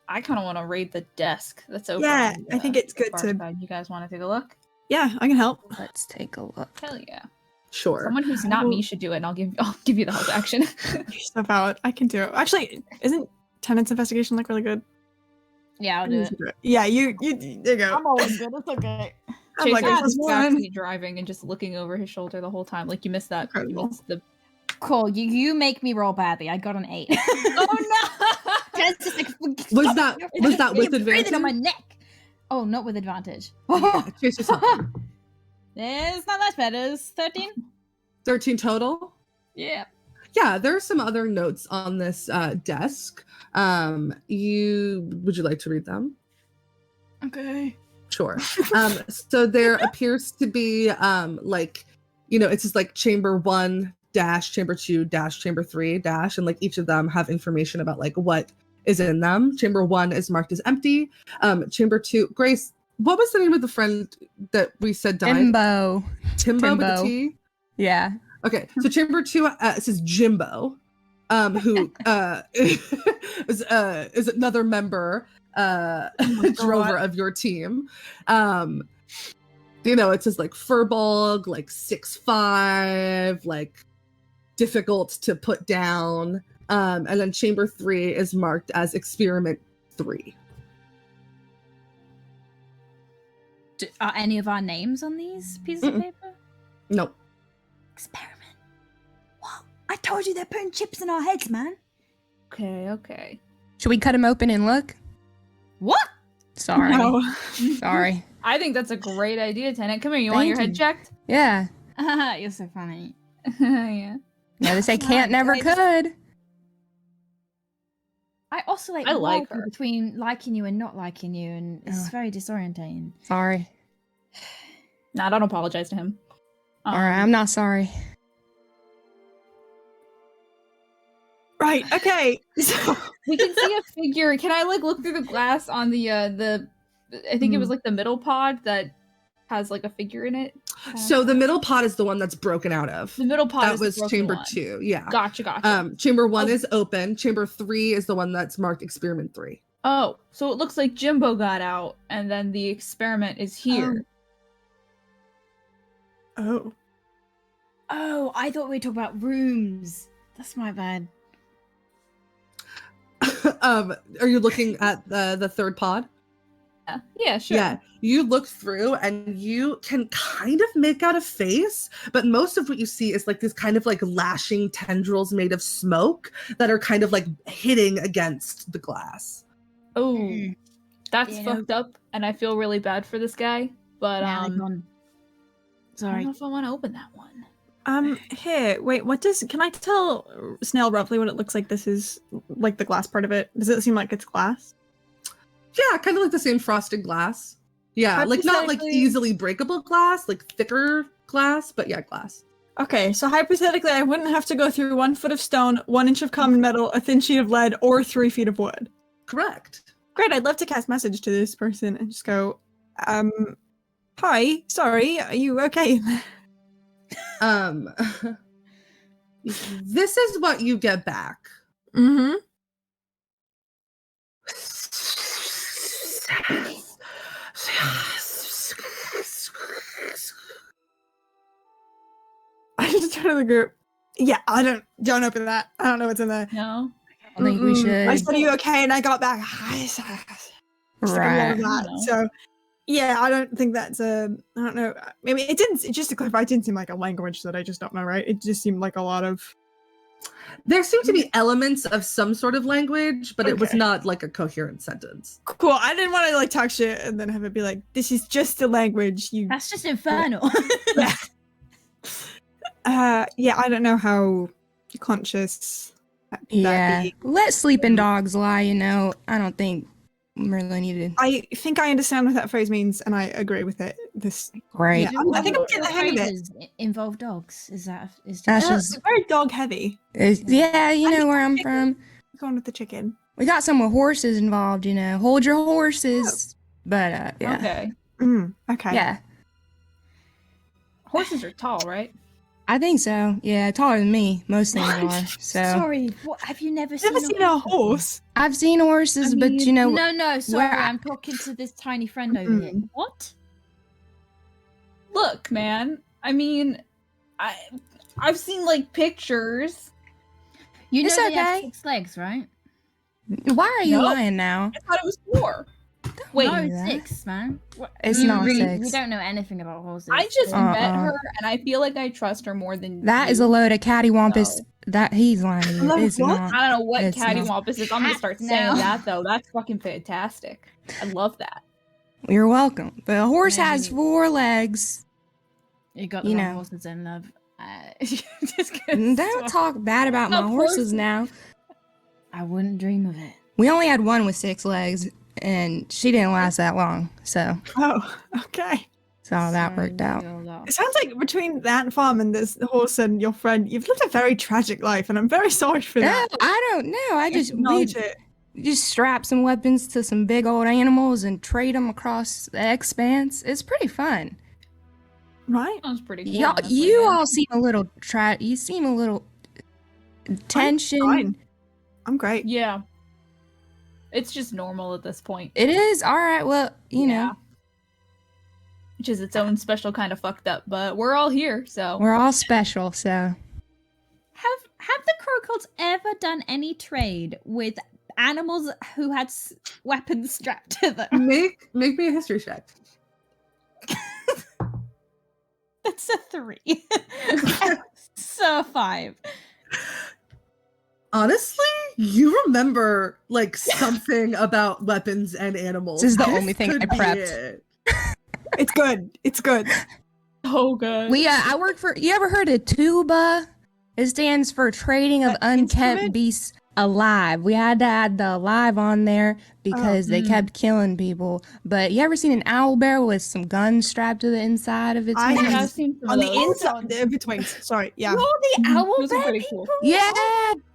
[SPEAKER 2] I kind of want to raid the desk that's open.
[SPEAKER 5] Yeah,
[SPEAKER 2] in
[SPEAKER 5] I think
[SPEAKER 2] the
[SPEAKER 5] it's good
[SPEAKER 2] bar
[SPEAKER 5] to-
[SPEAKER 2] side. You guys want to take a look?
[SPEAKER 5] Yeah, I can help.
[SPEAKER 4] Let's take a look.
[SPEAKER 2] Hell yeah!
[SPEAKER 1] Sure.
[SPEAKER 2] Someone who's not me should do it, and I'll give you the help action.
[SPEAKER 5] Your stuff out. I can do it. Actually, isn't Tenant's investigation like really good?
[SPEAKER 3] Yeah, I'll do it.
[SPEAKER 5] Yeah, you there you go.
[SPEAKER 3] always good. It's okay.
[SPEAKER 5] I'm like,
[SPEAKER 2] Chaser's
[SPEAKER 5] plus
[SPEAKER 2] just
[SPEAKER 5] one.
[SPEAKER 2] backseat driving and just looking over his shoulder the whole time. Like you missed that. You
[SPEAKER 5] Incredible.
[SPEAKER 2] missed the.
[SPEAKER 3] Cool. You make me roll badly. I got an 8.
[SPEAKER 2] Oh
[SPEAKER 3] That's just like,
[SPEAKER 1] Was that with
[SPEAKER 3] You're breathing
[SPEAKER 1] advantage?
[SPEAKER 3] on my neck. Oh, not with advantage.
[SPEAKER 1] Yeah, Chaser's helping.
[SPEAKER 3] It's not that bad. It's 13.
[SPEAKER 1] 13 total?
[SPEAKER 2] Yeah.
[SPEAKER 1] Yeah, there are some other notes on this desk. Would you like to read them?
[SPEAKER 5] Okay.
[SPEAKER 1] Sure. So there appears to be it's just like chamber 1 dash chamber 2 dash chamber 3 dash, and like each of them have information about like what is in them. Chamber 1 is marked as empty. Chamber 2, Grace, what was the name of the friend that we said died?
[SPEAKER 4] Timbo.
[SPEAKER 1] Timbo with a T?
[SPEAKER 4] Yeah.
[SPEAKER 1] Okay, so chamber 2 says Jimbo, who is another member, drover of your team. It says like Furbolg, like 6'5", like difficult to put down. And then chamber 3 is marked as experiment 3.
[SPEAKER 3] Are any of our names on these pieces of paper?
[SPEAKER 1] Nope.
[SPEAKER 3] Experiment. What? I told you they're putting chips in our heads, man.
[SPEAKER 2] Okay.
[SPEAKER 4] Should we cut him open and look?
[SPEAKER 3] What?
[SPEAKER 4] Sorry.
[SPEAKER 5] No.
[SPEAKER 4] Sorry.
[SPEAKER 2] I think that's a great idea, Tenant. Come here, you want your head checked?
[SPEAKER 4] Yeah.
[SPEAKER 3] You're so funny.
[SPEAKER 2] Yeah.
[SPEAKER 4] Yeah, they say can't, never could.
[SPEAKER 3] I oscillate
[SPEAKER 2] I like
[SPEAKER 3] wildly
[SPEAKER 2] her.
[SPEAKER 3] between liking you and not liking you, and it's very disorientating.
[SPEAKER 4] Sorry.
[SPEAKER 2] Nah, don't apologize to him.
[SPEAKER 4] Alright, I'm not sorry.
[SPEAKER 5] Right. Okay. So
[SPEAKER 2] We can see a figure. Can I like look through the glass on the I think it was like the middle pod that has like a figure in it?
[SPEAKER 1] So the middle pod is the one that's broken out of.
[SPEAKER 2] The middle pod
[SPEAKER 1] That
[SPEAKER 2] is the
[SPEAKER 1] was
[SPEAKER 2] broken
[SPEAKER 1] chamber
[SPEAKER 2] one.
[SPEAKER 1] 2, yeah.
[SPEAKER 2] Gotcha.
[SPEAKER 1] Chamber 1 is open. Chamber 3 is the one that's marked experiment 3.
[SPEAKER 2] Oh, so it looks like Jimbo got out, and then the experiment is here.
[SPEAKER 5] Oh.
[SPEAKER 3] Oh, I thought we were talking about rooms. That's my bad.
[SPEAKER 1] Are you looking at the third pod?
[SPEAKER 2] Yeah, sure.
[SPEAKER 1] Yeah, you look through and you can kind of make out a face, but most of what you see is like this kind of like lashing tendrils made of smoke that are kind of like hitting against the glass.
[SPEAKER 2] Oh, that's
[SPEAKER 3] Yeah.
[SPEAKER 2] fucked up, and I feel really bad for this guy. But
[SPEAKER 3] Now they're
[SPEAKER 2] I
[SPEAKER 3] gone. Sorry.
[SPEAKER 2] don't know if I want to open that one.
[SPEAKER 5] Here, wait, can I tell Snail roughly what it looks like? This is like the glass part of it. Does it seem like it's glass?
[SPEAKER 1] Yeah, kind of like the same frosted glass. Yeah, like not like
[SPEAKER 5] Hypothetically-
[SPEAKER 1] easily breakable glass, like thicker glass, but yeah, glass.
[SPEAKER 5] Okay, so hypothetically, I wouldn't have to go through 1 foot of stone, 1 inch of common metal, a thin sheet of lead, or 3 feet of wood.
[SPEAKER 1] Correct.
[SPEAKER 5] Great, I'd love to cast message to this person and just go, hi, sorry, are you okay?
[SPEAKER 1] This is what you get back.
[SPEAKER 5] Mm-hmm. I just turn to the group. Yeah, don't open that. I don't know what's in there.
[SPEAKER 2] No.
[SPEAKER 4] I think we
[SPEAKER 5] Mm-mm.
[SPEAKER 4] should.
[SPEAKER 5] I said, are you okay? And I got back.
[SPEAKER 4] Right.
[SPEAKER 2] No.
[SPEAKER 5] So, yeah, I don't think that's I don't know. Maybe it didn't, just to clarify, it didn't seem like a language that I just don't know, right? It just seemed like a lot of.
[SPEAKER 1] There seem to be elements of some sort of language, but it was
[SPEAKER 5] Okay.
[SPEAKER 1] not like a coherent sentence.
[SPEAKER 5] Cool. I didn't want to like talk shit and then have it be like, this is just a language. You.
[SPEAKER 3] That's just infernal.
[SPEAKER 5] Yeah, I don't know how conscious that
[SPEAKER 4] Yeah.
[SPEAKER 5] be.
[SPEAKER 4] Let sleeping dogs lie, I don't think really needed.
[SPEAKER 5] I think I understand what that phrase means, and I agree with it.
[SPEAKER 4] Great.
[SPEAKER 5] Yeah, I think I'm getting the hang of it.
[SPEAKER 3] Phrases involve dogs. Is
[SPEAKER 4] That's
[SPEAKER 5] It's
[SPEAKER 4] just,
[SPEAKER 5] very dog heavy.
[SPEAKER 4] yeah, you know where I'm from.
[SPEAKER 5] Going with the chicken.
[SPEAKER 4] We got some with horses involved, Hold your horses. But, yeah.
[SPEAKER 2] Okay.
[SPEAKER 5] Okay.
[SPEAKER 4] Yeah.
[SPEAKER 2] Horses are tall, right?
[SPEAKER 4] I think so. Yeah, taller than me. Most things are. So
[SPEAKER 3] Sorry, what have you never seen?
[SPEAKER 5] Never seen a horse.
[SPEAKER 4] I've seen horses, but
[SPEAKER 3] No, sorry,
[SPEAKER 4] where I-
[SPEAKER 3] I'm talking to this tiny friend over here. What?
[SPEAKER 2] Look, man. I mean, I've seen like pictures.
[SPEAKER 3] You know
[SPEAKER 4] It's
[SPEAKER 3] they have
[SPEAKER 4] okay.
[SPEAKER 3] 6 legs, right?
[SPEAKER 4] why are you
[SPEAKER 2] No.
[SPEAKER 4] lying now?
[SPEAKER 2] I thought it was 4. Wait,
[SPEAKER 3] no,
[SPEAKER 4] that.
[SPEAKER 3] 6, man.
[SPEAKER 4] It's
[SPEAKER 3] You
[SPEAKER 4] not
[SPEAKER 3] really-
[SPEAKER 4] 6.
[SPEAKER 3] We don't know anything about horses.
[SPEAKER 2] I just met
[SPEAKER 4] Uh-uh.
[SPEAKER 2] her, and I feel like I trust her more than
[SPEAKER 4] That
[SPEAKER 2] you.
[SPEAKER 4] is a load of cattywampus.
[SPEAKER 2] No.
[SPEAKER 4] That he's lying to you.
[SPEAKER 5] Load of
[SPEAKER 4] It's
[SPEAKER 5] what?
[SPEAKER 4] not.
[SPEAKER 2] I don't know what
[SPEAKER 4] It's not.
[SPEAKER 2] cattywampus is. I'm gonna start
[SPEAKER 3] Cat
[SPEAKER 2] saying
[SPEAKER 3] now.
[SPEAKER 2] that though. That's fucking fantastic. I love that.
[SPEAKER 4] You're welcome. But a horse
[SPEAKER 3] Man,
[SPEAKER 4] has
[SPEAKER 3] you-
[SPEAKER 4] 4 legs.
[SPEAKER 3] You got the
[SPEAKER 4] you
[SPEAKER 3] wrong
[SPEAKER 4] know.
[SPEAKER 3] horses in love. Just 'cause-
[SPEAKER 4] Don't talk bad about my
[SPEAKER 3] Of
[SPEAKER 4] horses
[SPEAKER 3] course.
[SPEAKER 4] now.
[SPEAKER 3] I wouldn't dream of it.
[SPEAKER 4] We only had one with 6 legs, and she didn't last that long. So
[SPEAKER 5] Oh, okay.
[SPEAKER 4] that worked out.
[SPEAKER 5] It sounds like between that farm and this horse and your friend, you've lived a very tragic life, and I'm very sorry for
[SPEAKER 4] No,
[SPEAKER 5] that.
[SPEAKER 4] I don't know. I just we
[SPEAKER 5] Acknowledge it.
[SPEAKER 4] just strap some weapons to some big old animals and trade them across the expanse. It's pretty fun.
[SPEAKER 5] Right?
[SPEAKER 2] Sounds pretty cool.
[SPEAKER 4] Y'all,
[SPEAKER 2] honestly,
[SPEAKER 4] you
[SPEAKER 2] yeah.
[SPEAKER 4] all seem a little you seem a little tension.
[SPEAKER 5] Fine. I'm great.
[SPEAKER 2] Yeah. It's just normal at this point.
[SPEAKER 4] It is all right. Well, you know,
[SPEAKER 2] Which is its own special kind of fucked up, but we're all here, so.
[SPEAKER 4] we're all special. So
[SPEAKER 3] Have the Crocodiles ever done any trade with animals who had weapons strapped to them?
[SPEAKER 1] Make me a history check.
[SPEAKER 3] That's a 3. So a 5.
[SPEAKER 1] Honestly, you remember like something about weapons and animals.
[SPEAKER 4] This is the only thing
[SPEAKER 1] could
[SPEAKER 4] I
[SPEAKER 1] be
[SPEAKER 4] prepped.
[SPEAKER 1] it.
[SPEAKER 5] It's good. It's good.
[SPEAKER 2] Oh, good.
[SPEAKER 4] I work for. You ever heard of TUBA? It stands for Trading of Unkept
[SPEAKER 5] Instrument?
[SPEAKER 4] Beasts Alive. We had to add the alive on there because they kept killing people. But you ever seen an owl bear with some guns strapped to the inside of its
[SPEAKER 5] I
[SPEAKER 4] hands?
[SPEAKER 2] I've seen some
[SPEAKER 5] On
[SPEAKER 2] of
[SPEAKER 5] the
[SPEAKER 2] those.
[SPEAKER 5] inside, the between. Sorry, yeah.
[SPEAKER 3] You're the owl
[SPEAKER 2] Those are
[SPEAKER 3] bear
[SPEAKER 2] pretty
[SPEAKER 3] people?
[SPEAKER 2] cool.
[SPEAKER 4] Yeah,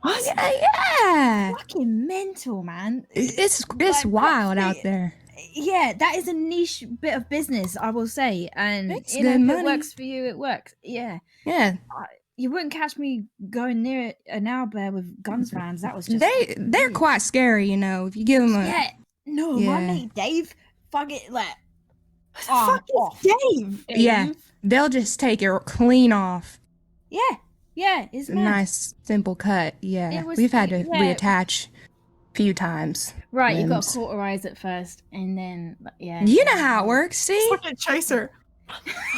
[SPEAKER 5] What?
[SPEAKER 4] yeah.
[SPEAKER 3] Fucking mental, man.
[SPEAKER 4] It's
[SPEAKER 3] Like,
[SPEAKER 4] wild
[SPEAKER 3] properly-
[SPEAKER 4] out there.
[SPEAKER 3] Yeah, that is a niche bit of business, I will say. And
[SPEAKER 4] Makes
[SPEAKER 3] you know,
[SPEAKER 4] good
[SPEAKER 3] if
[SPEAKER 4] money.
[SPEAKER 3] it works for you, it works. Yeah.
[SPEAKER 4] Yeah,
[SPEAKER 3] You wouldn't catch me going near an owl bear with guns fans. That was just
[SPEAKER 4] they're quite scary, you know. If you give them a
[SPEAKER 3] Yeah. No, my
[SPEAKER 4] Yeah.
[SPEAKER 3] mate Dave, fuck it, like
[SPEAKER 5] Fuck
[SPEAKER 3] off.
[SPEAKER 5] is Dave.
[SPEAKER 4] Yeah. they'll just take it clean off.
[SPEAKER 3] Yeah, it's
[SPEAKER 4] A
[SPEAKER 3] mad.
[SPEAKER 4] nice simple cut. Yeah,
[SPEAKER 3] It was-
[SPEAKER 4] we've had to
[SPEAKER 3] yeah.
[SPEAKER 4] reattach a few times.
[SPEAKER 3] Right, you got
[SPEAKER 4] limbs.
[SPEAKER 3] to cauterize it first, and then yeah.
[SPEAKER 4] You know how it works. See?
[SPEAKER 5] Look at Chaser.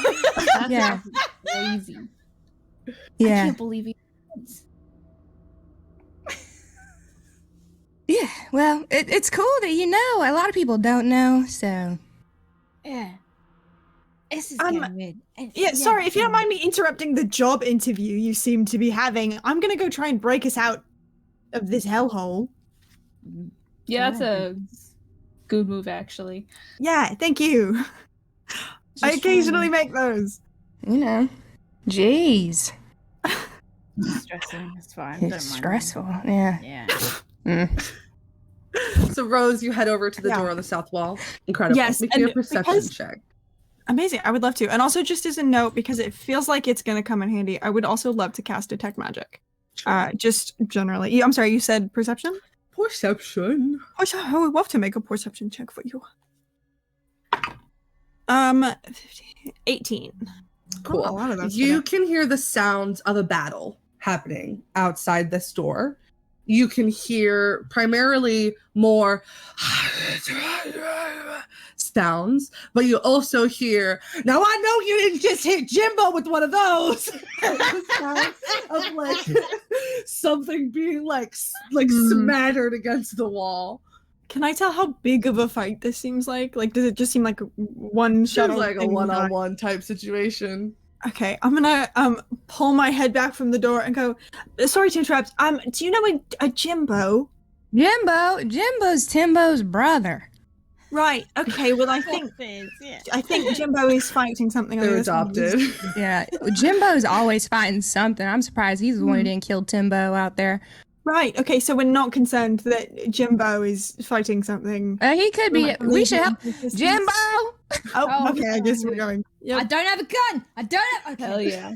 [SPEAKER 2] That's
[SPEAKER 4] Yeah.
[SPEAKER 2] crazy.
[SPEAKER 3] I
[SPEAKER 4] Yeah,
[SPEAKER 3] can't believe it.
[SPEAKER 4] yeah. Well, it's cool that you know. A lot of people don't know, so
[SPEAKER 3] Yeah. This is
[SPEAKER 5] Um,
[SPEAKER 3] getting weird. And-
[SPEAKER 5] Yeah, sorry, if you don't mind me interrupting the job interview you seem to be having, I'm gonna go try and break us out of this hellhole.
[SPEAKER 2] Yeah, that's a good move, actually.
[SPEAKER 5] Yeah, thank you. I
[SPEAKER 3] Just
[SPEAKER 5] occasionally make those.
[SPEAKER 4] you know. Jeez,
[SPEAKER 3] It's stressing. It's fine. Don't
[SPEAKER 4] it's
[SPEAKER 3] mind
[SPEAKER 4] stressful. Yeah.
[SPEAKER 3] me. Yeah.
[SPEAKER 4] Mm.
[SPEAKER 1] So Rose, you head over to the
[SPEAKER 5] Yeah.
[SPEAKER 1] door on the south wall. Incredible.
[SPEAKER 5] Yes,
[SPEAKER 1] Make me a
[SPEAKER 5] and
[SPEAKER 1] perception
[SPEAKER 5] because-
[SPEAKER 1] check.
[SPEAKER 5] Amazing, I would love to. And also, just as a note, because it feels like it's gonna come in handy, I would also love to cast Detect Magic. Just generally. I'm sorry, you said perception?
[SPEAKER 1] Perception.
[SPEAKER 5] I would love to make a perception check for you. 18.
[SPEAKER 1] Cool.
[SPEAKER 5] A lot of those
[SPEAKER 1] You
[SPEAKER 5] today.
[SPEAKER 1] can hear the sounds of a battle happening outside this door. You can hear primarily more sounds, but you also hear, now I know you didn't just hit Jimbo with one of those. The sound of like something being like smattered against the wall.
[SPEAKER 5] Can I tell how big of a fight this seems like? Like, does it just seem like one shot?
[SPEAKER 1] Seems like a one-on-one type situation.
[SPEAKER 5] Okay, I'm gonna pull my head back from the door and go. Sorry to interrupt. Do you know a Jimbo?
[SPEAKER 4] Jimbo's Timbo's brother.
[SPEAKER 5] Right. Okay. Well, I think Jimbo is fighting something. on the
[SPEAKER 1] They're
[SPEAKER 5] other side.
[SPEAKER 1] adopted.
[SPEAKER 4] Yeah, Jimbo's always fighting something. I'm surprised he's the one who didn't kill Timbo out there.
[SPEAKER 5] Right. Okay. So we're not concerned that Jimbo is fighting something.
[SPEAKER 4] He could be. We should help Jimbo.
[SPEAKER 5] Oh, okay. I guess
[SPEAKER 3] no.
[SPEAKER 5] we're going.
[SPEAKER 3] I
[SPEAKER 5] Yep.
[SPEAKER 3] don't have a gun. I don't have. Okay.
[SPEAKER 2] Hell yeah.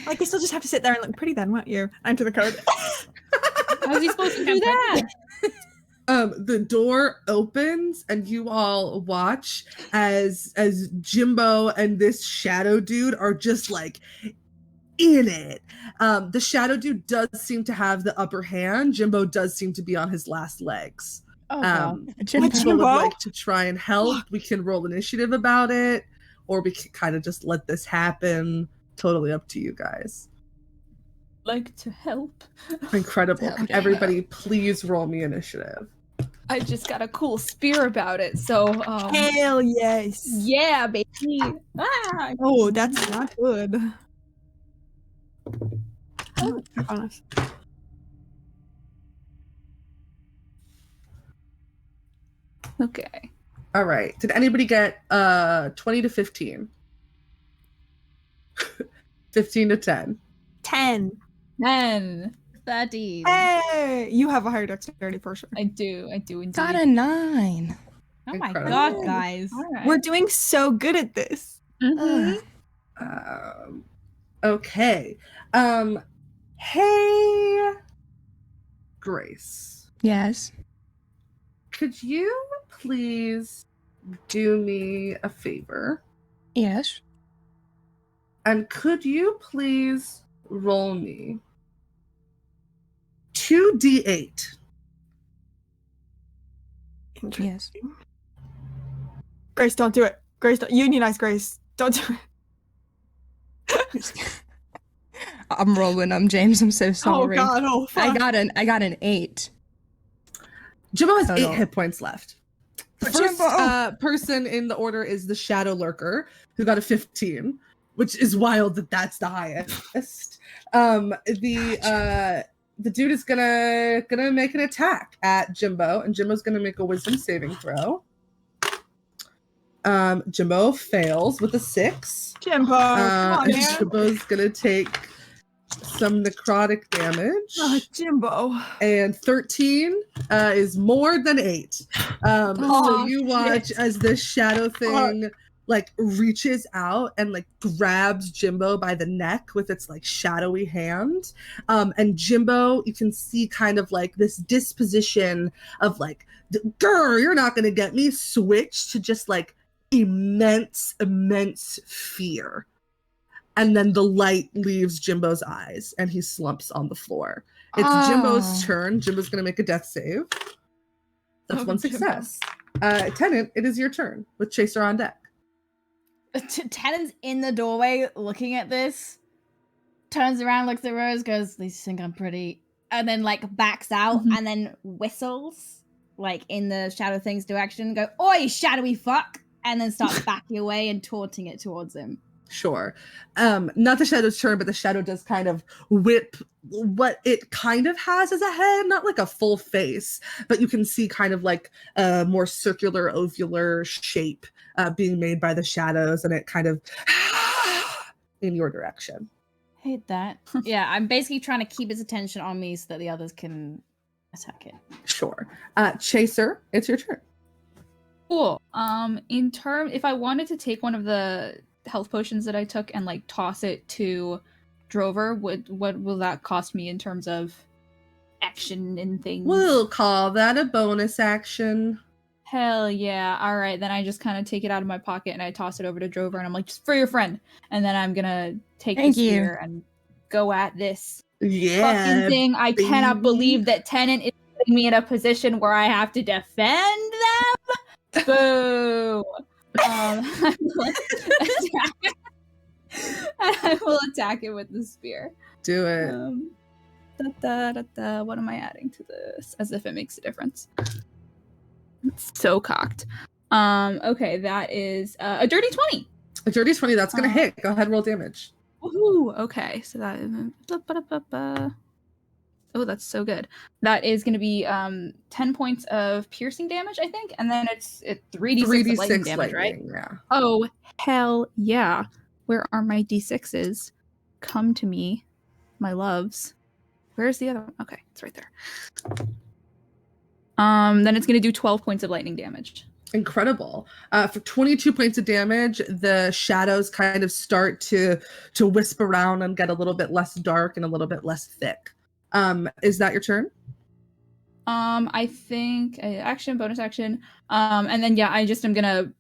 [SPEAKER 5] I guess I'll just have to sit there and look pretty then, won't you? Enter the code.
[SPEAKER 2] How's he supposed to do that?
[SPEAKER 1] The door opens and you all watch as Jimbo and this shadow dude are just like in it. The shadow dude does seem to have the upper hand. Jimbo does seem to be on his last legs.
[SPEAKER 2] Oh, wow.
[SPEAKER 4] Jimbo.
[SPEAKER 1] If people would
[SPEAKER 5] Jimbo?
[SPEAKER 1] like to try and help, we can roll initiative about it, or we can kind of just let this happen. Totally up to you guys.
[SPEAKER 2] Like to help.
[SPEAKER 1] Incredible.
[SPEAKER 4] Yeah.
[SPEAKER 1] Can everybody please roll me initiative?
[SPEAKER 2] I just got a cool spear about it, so
[SPEAKER 5] Hell yes.
[SPEAKER 2] yeah, baby. Ah,
[SPEAKER 5] Oh, that's not good. Oh, bonus.
[SPEAKER 2] Okay.
[SPEAKER 1] All right. Did anybody get 20 to 15? 15 to 10.
[SPEAKER 5] 10.
[SPEAKER 2] 10.
[SPEAKER 3] 13.
[SPEAKER 5] Hey, you have a higher dexterity for sure.
[SPEAKER 2] I do indeed.
[SPEAKER 4] Got a 9.
[SPEAKER 3] Oh my
[SPEAKER 1] Incredible.
[SPEAKER 3] god, guys.
[SPEAKER 2] All right.
[SPEAKER 5] We're doing so good at this.
[SPEAKER 2] Mhm.
[SPEAKER 1] Okay. Hey, Grace.
[SPEAKER 4] Yes.
[SPEAKER 1] Could you please do me a favor?
[SPEAKER 4] Yes.
[SPEAKER 1] And could you please roll me 2d8?
[SPEAKER 4] Yes.
[SPEAKER 5] Grace, don't do it. Grace, don't, unionize Grace. Don't do it.
[SPEAKER 4] I'm rolling. I'm James. I'm so sorry.
[SPEAKER 5] Oh god, oh fuck.
[SPEAKER 4] I got an 8.
[SPEAKER 1] Jimbo has
[SPEAKER 4] Total.
[SPEAKER 1] 8 hit points left. The
[SPEAKER 4] But
[SPEAKER 1] first
[SPEAKER 4] Jimbo-
[SPEAKER 1] person in the order is the Shadow Lurker, who got a 15, which is wild that that's the highest. The dude is gonna make an attack at Jimbo, and Jimbo's gonna make a Wisdom saving throw. Jimbo fails with a 6.
[SPEAKER 5] Jimbo, come on,
[SPEAKER 1] And
[SPEAKER 5] man.
[SPEAKER 1] Jimbo's gonna take some necrotic damage.
[SPEAKER 5] Oh, Jimbo.
[SPEAKER 1] And 13 is more than 8. So
[SPEAKER 5] Oh,
[SPEAKER 1] you watch
[SPEAKER 5] shit.
[SPEAKER 1] as this shadow thing like reaches out and like grabs Jimbo by the neck with its like shadowy hand. And Jimbo, you can see kind of like this disposition of like, grr, you're not gonna get me, switch to just like immense fear. And then the light leaves Jimbo's eyes and he slumps on the floor. It's Jimbo's turn. Jimbo's going to make a death save. That's one success. Tennant, it is your turn with Chaser on deck.
[SPEAKER 3] Tennant's in the doorway looking at this, turns around, looks at Rose, goes, "These think I'm pretty," and then like backs out and then whistles like in the shadow thing's direction, go, "Oi, shadowy fuck," and then starts backing away and taunting it towards him.
[SPEAKER 1] Sure. Not the shadow's turn, but the shadow does kind of whip what it kind of has as a head, not like a full face, but you can see kind of like a more circular, ovular shape being made by the shadows, and it kind of in your direction.
[SPEAKER 3] Hate that. Yeah, I'm basically trying to keep his attention on me so that the others can attack it.
[SPEAKER 1] Sure. Chaser, it's your turn.
[SPEAKER 2] Cool. If I wanted to take one of the health potions that I took and like toss it to Drover, what will that cost me in terms of action and things?
[SPEAKER 1] We'll call that a bonus action.
[SPEAKER 2] Hell yeah. All right, then I just kind of take it out of my pocket and I toss it over to Drover and I'm like, just for your friend. And then I'm gonna take
[SPEAKER 4] Thank
[SPEAKER 2] the
[SPEAKER 4] you.
[SPEAKER 2] spear and go at this
[SPEAKER 1] Yeah.
[SPEAKER 2] fucking thing. I cannot believe that Tennant is putting me in a position where I have to defend them. Boo. I will attack it with the spear.
[SPEAKER 1] Do it.
[SPEAKER 2] What am I adding to this? As if it makes a difference. It's so cocked. Okay, that is a dirty 20.
[SPEAKER 1] A dirty 20, that's going to hit. Go ahead, roll damage.
[SPEAKER 2] Woohoo! Okay, so that is... Oh, that's so good. That is going to be 10 points of piercing damage, I think, and then it's 3d6 of lightning damage, right?
[SPEAKER 1] Yeah.
[SPEAKER 2] Oh, hell yeah. Where are my d6s? Come to me, my loves. Where's the other one? Okay, it's right there. Then it's going to do 12 points of lightning damage.
[SPEAKER 1] Incredible. For 22 points of damage, the shadows kind of start to wisp around and get a little bit less dark and a little bit less thick. Is that your turn?
[SPEAKER 2] I think action, bonus action. And then yeah, I just am gonna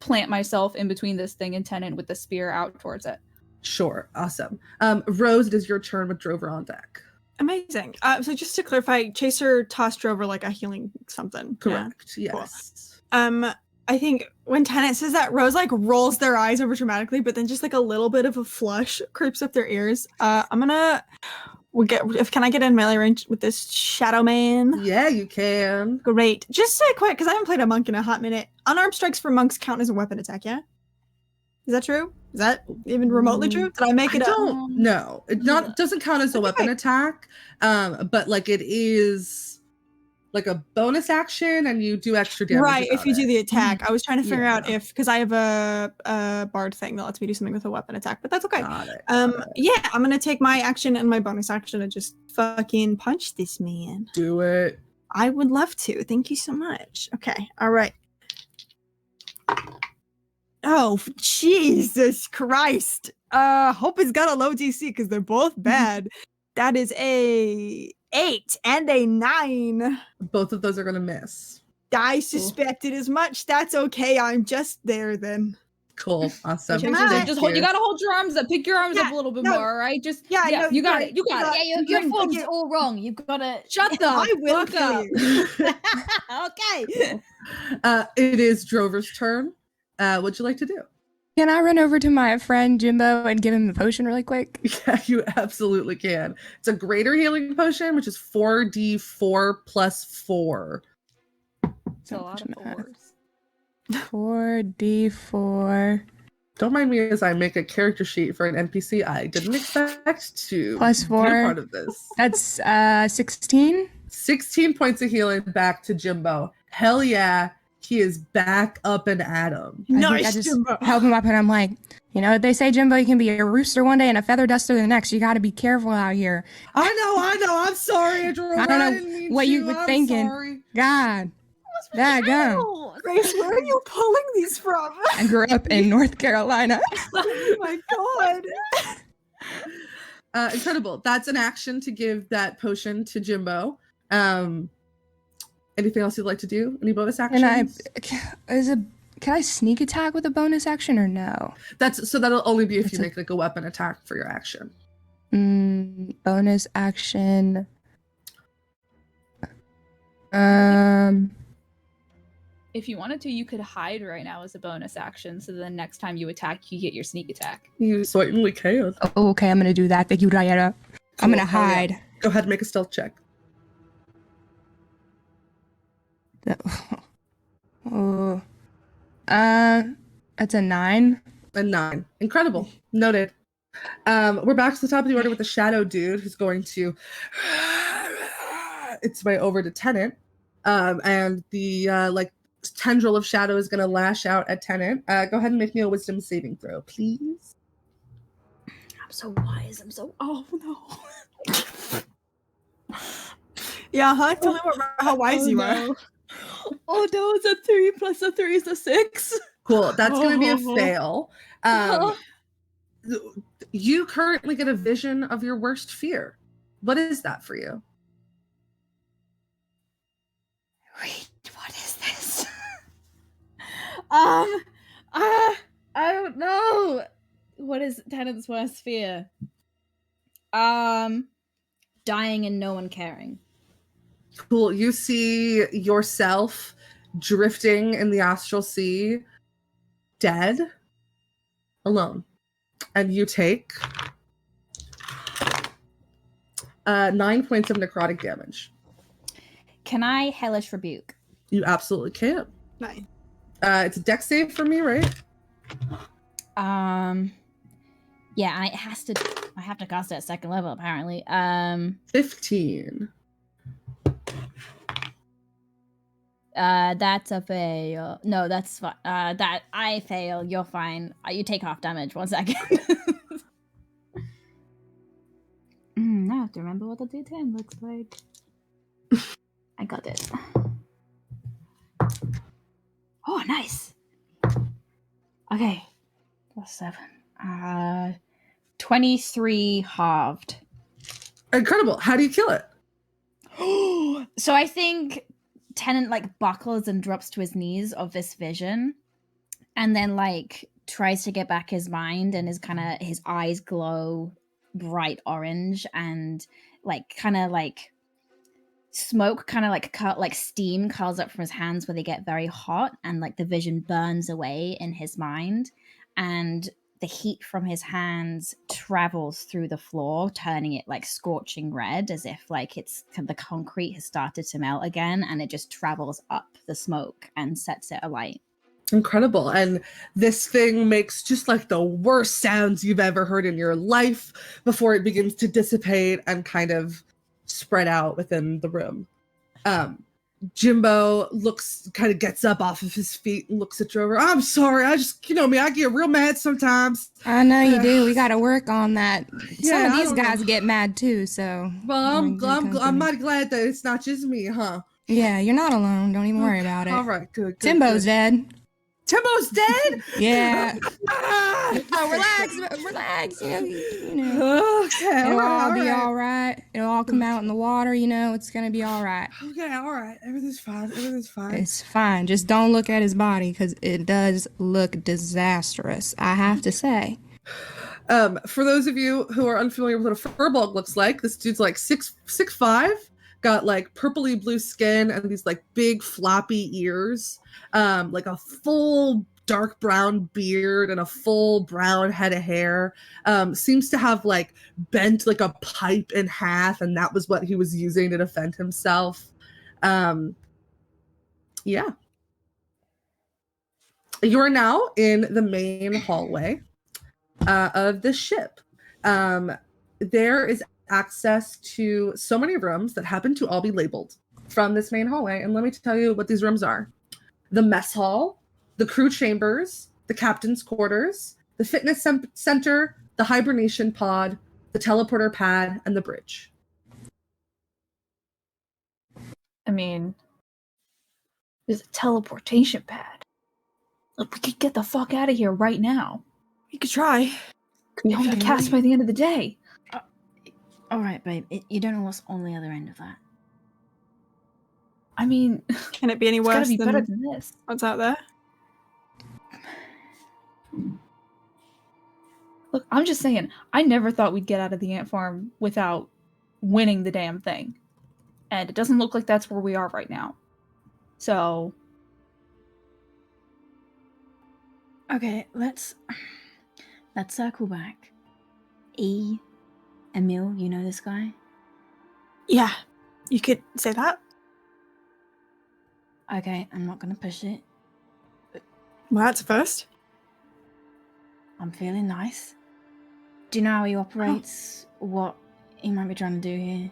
[SPEAKER 2] plant myself in between this thing and Tennant with the spear out towards it.
[SPEAKER 1] Sure. Awesome. Rose, it is your turn with Drover on deck.
[SPEAKER 5] Amazing. So just to clarify, Chaser tossed Drover like a healing something.
[SPEAKER 1] Correct.
[SPEAKER 5] Yeah?
[SPEAKER 1] Yes.
[SPEAKER 5] Cool. I think when Tennant says that, Rose like rolls their eyes over dramatically, but then just like a little bit of a flush creeps up their ears. Can I get in melee range with this shadow man?
[SPEAKER 1] Yeah, you can.
[SPEAKER 5] Great. Just so quick, because I haven't played a monk in a hot minute. Unarmed strikes for monks count as a weapon attack, yeah? Is that true? Is that even remotely true? Did I make
[SPEAKER 1] I
[SPEAKER 5] it up?
[SPEAKER 1] don't know. It doesn't count as a weapon attack, but like it is like a bonus action, and you do extra damage.
[SPEAKER 5] Right, if you do the attack.
[SPEAKER 2] Mm-hmm.
[SPEAKER 5] I was trying to figure out
[SPEAKER 1] Yeah.
[SPEAKER 5] if, because I have a bard thing that lets me do something with a weapon attack, but that's okay.
[SPEAKER 1] Got it.
[SPEAKER 5] Yeah, I'm gonna take my action and my bonus action and just fucking punch this man.
[SPEAKER 1] Do it.
[SPEAKER 5] I would love to. Thank you so much. Okay, all right. Oh, Jesus Christ. Hope it's got a low DC because they're both bad. That is a 8 and a 9.
[SPEAKER 1] Both of those are gonna miss.
[SPEAKER 5] I suspected as much. That's okay. I'm just there then.
[SPEAKER 1] Cool. Awesome.
[SPEAKER 2] Just
[SPEAKER 1] Thank
[SPEAKER 2] hold. You
[SPEAKER 1] you.
[SPEAKER 2] gotta hold your arms up. Pick your arms up
[SPEAKER 5] Yeah,
[SPEAKER 2] a little bit
[SPEAKER 5] no.
[SPEAKER 2] more. All right. Just
[SPEAKER 5] Yeah,
[SPEAKER 2] yeah.
[SPEAKER 5] no,
[SPEAKER 2] You got
[SPEAKER 5] right.
[SPEAKER 2] it. You got it.
[SPEAKER 3] Yeah, your form's all wrong. You've got to
[SPEAKER 2] Shut the
[SPEAKER 5] I will
[SPEAKER 2] fuck
[SPEAKER 5] kill
[SPEAKER 2] up.
[SPEAKER 5] you.
[SPEAKER 3] Okay.
[SPEAKER 1] It is Drover's turn. What'd you like to do?
[SPEAKER 4] Can I run over to my friend Jimbo and give him the potion really quick?
[SPEAKER 1] Yeah, you absolutely can. It's a greater healing potion, which is 4d4 plus 4.
[SPEAKER 2] It's a lot of fours.
[SPEAKER 4] 4d4
[SPEAKER 1] Don't mind me as I make a character sheet for an NPC. I didn't expect to
[SPEAKER 4] Plus
[SPEAKER 1] be a
[SPEAKER 4] 4.
[SPEAKER 1] part of this.
[SPEAKER 4] That's 16.
[SPEAKER 1] 16 points of healing back to Jimbo. Hell yeah, he is back up and at him.
[SPEAKER 4] I think I
[SPEAKER 5] Nice,
[SPEAKER 4] just
[SPEAKER 5] Jimbo.
[SPEAKER 4] help him up, and I'm like, you know, they say, Jimbo, you can be a rooster one day and a feather duster the next. You got to be careful out here.
[SPEAKER 1] I know. I'm sorry, Drover.
[SPEAKER 4] I don't know
[SPEAKER 1] didn't mean
[SPEAKER 4] what you
[SPEAKER 1] to.
[SPEAKER 4] were
[SPEAKER 1] I'm
[SPEAKER 4] thinking.
[SPEAKER 1] sorry.
[SPEAKER 4] God, daggone.
[SPEAKER 5] Grace, where are you pulling these from?
[SPEAKER 4] I grew up in North Carolina.
[SPEAKER 5] Oh my god.
[SPEAKER 1] Incredible. That's an action to give that potion to Jimbo. Anything else you'd like to do? Any bonus actions?
[SPEAKER 4] Can I sneak attack with a bonus action or no?
[SPEAKER 1] That'll only be if you
[SPEAKER 4] It's a-
[SPEAKER 1] make like a weapon attack for your action.
[SPEAKER 4] Bonus action.
[SPEAKER 2] If you wanted to, you could hide right now as a bonus action. So the next time you attack, you get your sneak attack.
[SPEAKER 1] You certainly can.
[SPEAKER 4] Oh, okay, I'm gonna do that. Thank you, Diana. I'm
[SPEAKER 1] Cool,
[SPEAKER 4] gonna
[SPEAKER 1] hell yeah.
[SPEAKER 4] hide.
[SPEAKER 1] Go ahead and make a stealth check.
[SPEAKER 4] Oh, that's a 9.
[SPEAKER 1] A 9. Incredible. Noted. We're back to the top of the order with the shadow dude who's going to its way over to Tennant. And the tendril of shadow is gonna lash out at Tennant. Go ahead and make me a wisdom saving throw, please.
[SPEAKER 3] I'm so wise. Oh no.
[SPEAKER 5] Yeah, huh? Tell me how wise you are.
[SPEAKER 2] Oh no, it's a 3 plus a 3 is a 6.
[SPEAKER 1] Cool. That's gonna be a fail. You currently get a vision of your worst fear. What is that for you?
[SPEAKER 3] Wait, what is this? I don't know. What is Tennant's worst fear? Dying and no one caring.
[SPEAKER 1] Cool. You see yourself drifting in the astral sea, dead, alone. And you take 9 points of necrotic damage.
[SPEAKER 3] Can I hellish rebuke?
[SPEAKER 1] You absolutely can.
[SPEAKER 5] Nice.
[SPEAKER 1] It's a dex save for me, right?
[SPEAKER 3] Yeah, I have to cast it at second level apparently.
[SPEAKER 1] 15.
[SPEAKER 3] That's a fail. No, that's fine. That I fail. You're fine. You take half damage. 1 second. Now I have to remember what the D10 looks like. I got it. Oh, nice. Okay. Plus 7. 23 halved.
[SPEAKER 1] Incredible. How do you kill it?
[SPEAKER 3] So I think Tennant buckles and drops to his knees of this vision, and then tries to get back his mind, and his eyes glow bright orange, and smoke steam curls up from his hands where they get very hot, and the vision burns away in his mind, and the heat from his hands travels through the floor, turning it scorching red, as if it's the concrete has started to melt again, and it just travels up the smoke and sets it alight.
[SPEAKER 1] incredible. And this thing makes just like the worst sounds you've ever heard in your life before it begins to dissipate and kind of spread out within the room. Jimbo kind of gets up off of his feet and looks at Drover. I'm sorry, I just, you know me, I get real mad sometimes.
[SPEAKER 4] I know you do. We got to work on that.
[SPEAKER 1] Yeah,
[SPEAKER 4] Some of these guys get mad too, so.
[SPEAKER 1] Well, I'm mighty glad that it's not just me, huh?
[SPEAKER 4] Yeah, you're not alone. Don't even worry about it.
[SPEAKER 1] All right, good.
[SPEAKER 4] Timbo's
[SPEAKER 1] good.
[SPEAKER 4] dead.
[SPEAKER 1] Timbo's dead?
[SPEAKER 4] Yeah. Oh, relax. You know.
[SPEAKER 1] Okay,
[SPEAKER 4] It'll all be all right. It'll all come out in the water, you know. It's going to be all right.
[SPEAKER 1] Okay, all right. Everything's fine.
[SPEAKER 4] It's fine. Just don't look at his body because it does look disastrous, I have to say.
[SPEAKER 1] For those of you who are unfamiliar with what a furball looks like, this dude's like 6'5", got like purpley blue skin and these like big floppy ears, like a full dark brown beard and a full brown head of hair. Seems to have like bent like a pipe in half, and that was what he was using to defend himself. Yeah. You are now in the main hallway of the ship. There is access to so many rooms that happen to all be labeled from this main hallway. And let me tell you what these rooms are. The mess hall, the crew chambers, the captain's quarters, the fitness center, the hibernation pod, the teleporter pad, and the bridge.
[SPEAKER 2] I mean, there's a teleportation pad. Like, we could get the fuck out of here right now.
[SPEAKER 5] You could try.
[SPEAKER 2] Could be home to cast by the end of the day.
[SPEAKER 3] All right, babe. You don't know what's on the other end of that.
[SPEAKER 2] I mean,
[SPEAKER 5] Can it be any
[SPEAKER 2] it's
[SPEAKER 5] worse
[SPEAKER 2] gotta be better
[SPEAKER 5] than
[SPEAKER 2] than this.
[SPEAKER 5] what's out there?
[SPEAKER 2] Look, I'm just saying, I never thought we'd get out of the ant farm without winning the damn thing. And it doesn't look like that's where we are right now. So...
[SPEAKER 3] Okay, let's circle back. Emil, you know this guy?
[SPEAKER 5] Yeah, you could say that.
[SPEAKER 3] Okay, I'm not gonna push it.
[SPEAKER 5] Well, that's a first.
[SPEAKER 3] I'm feeling nice. Do you know how he operates? What he might be trying to do here?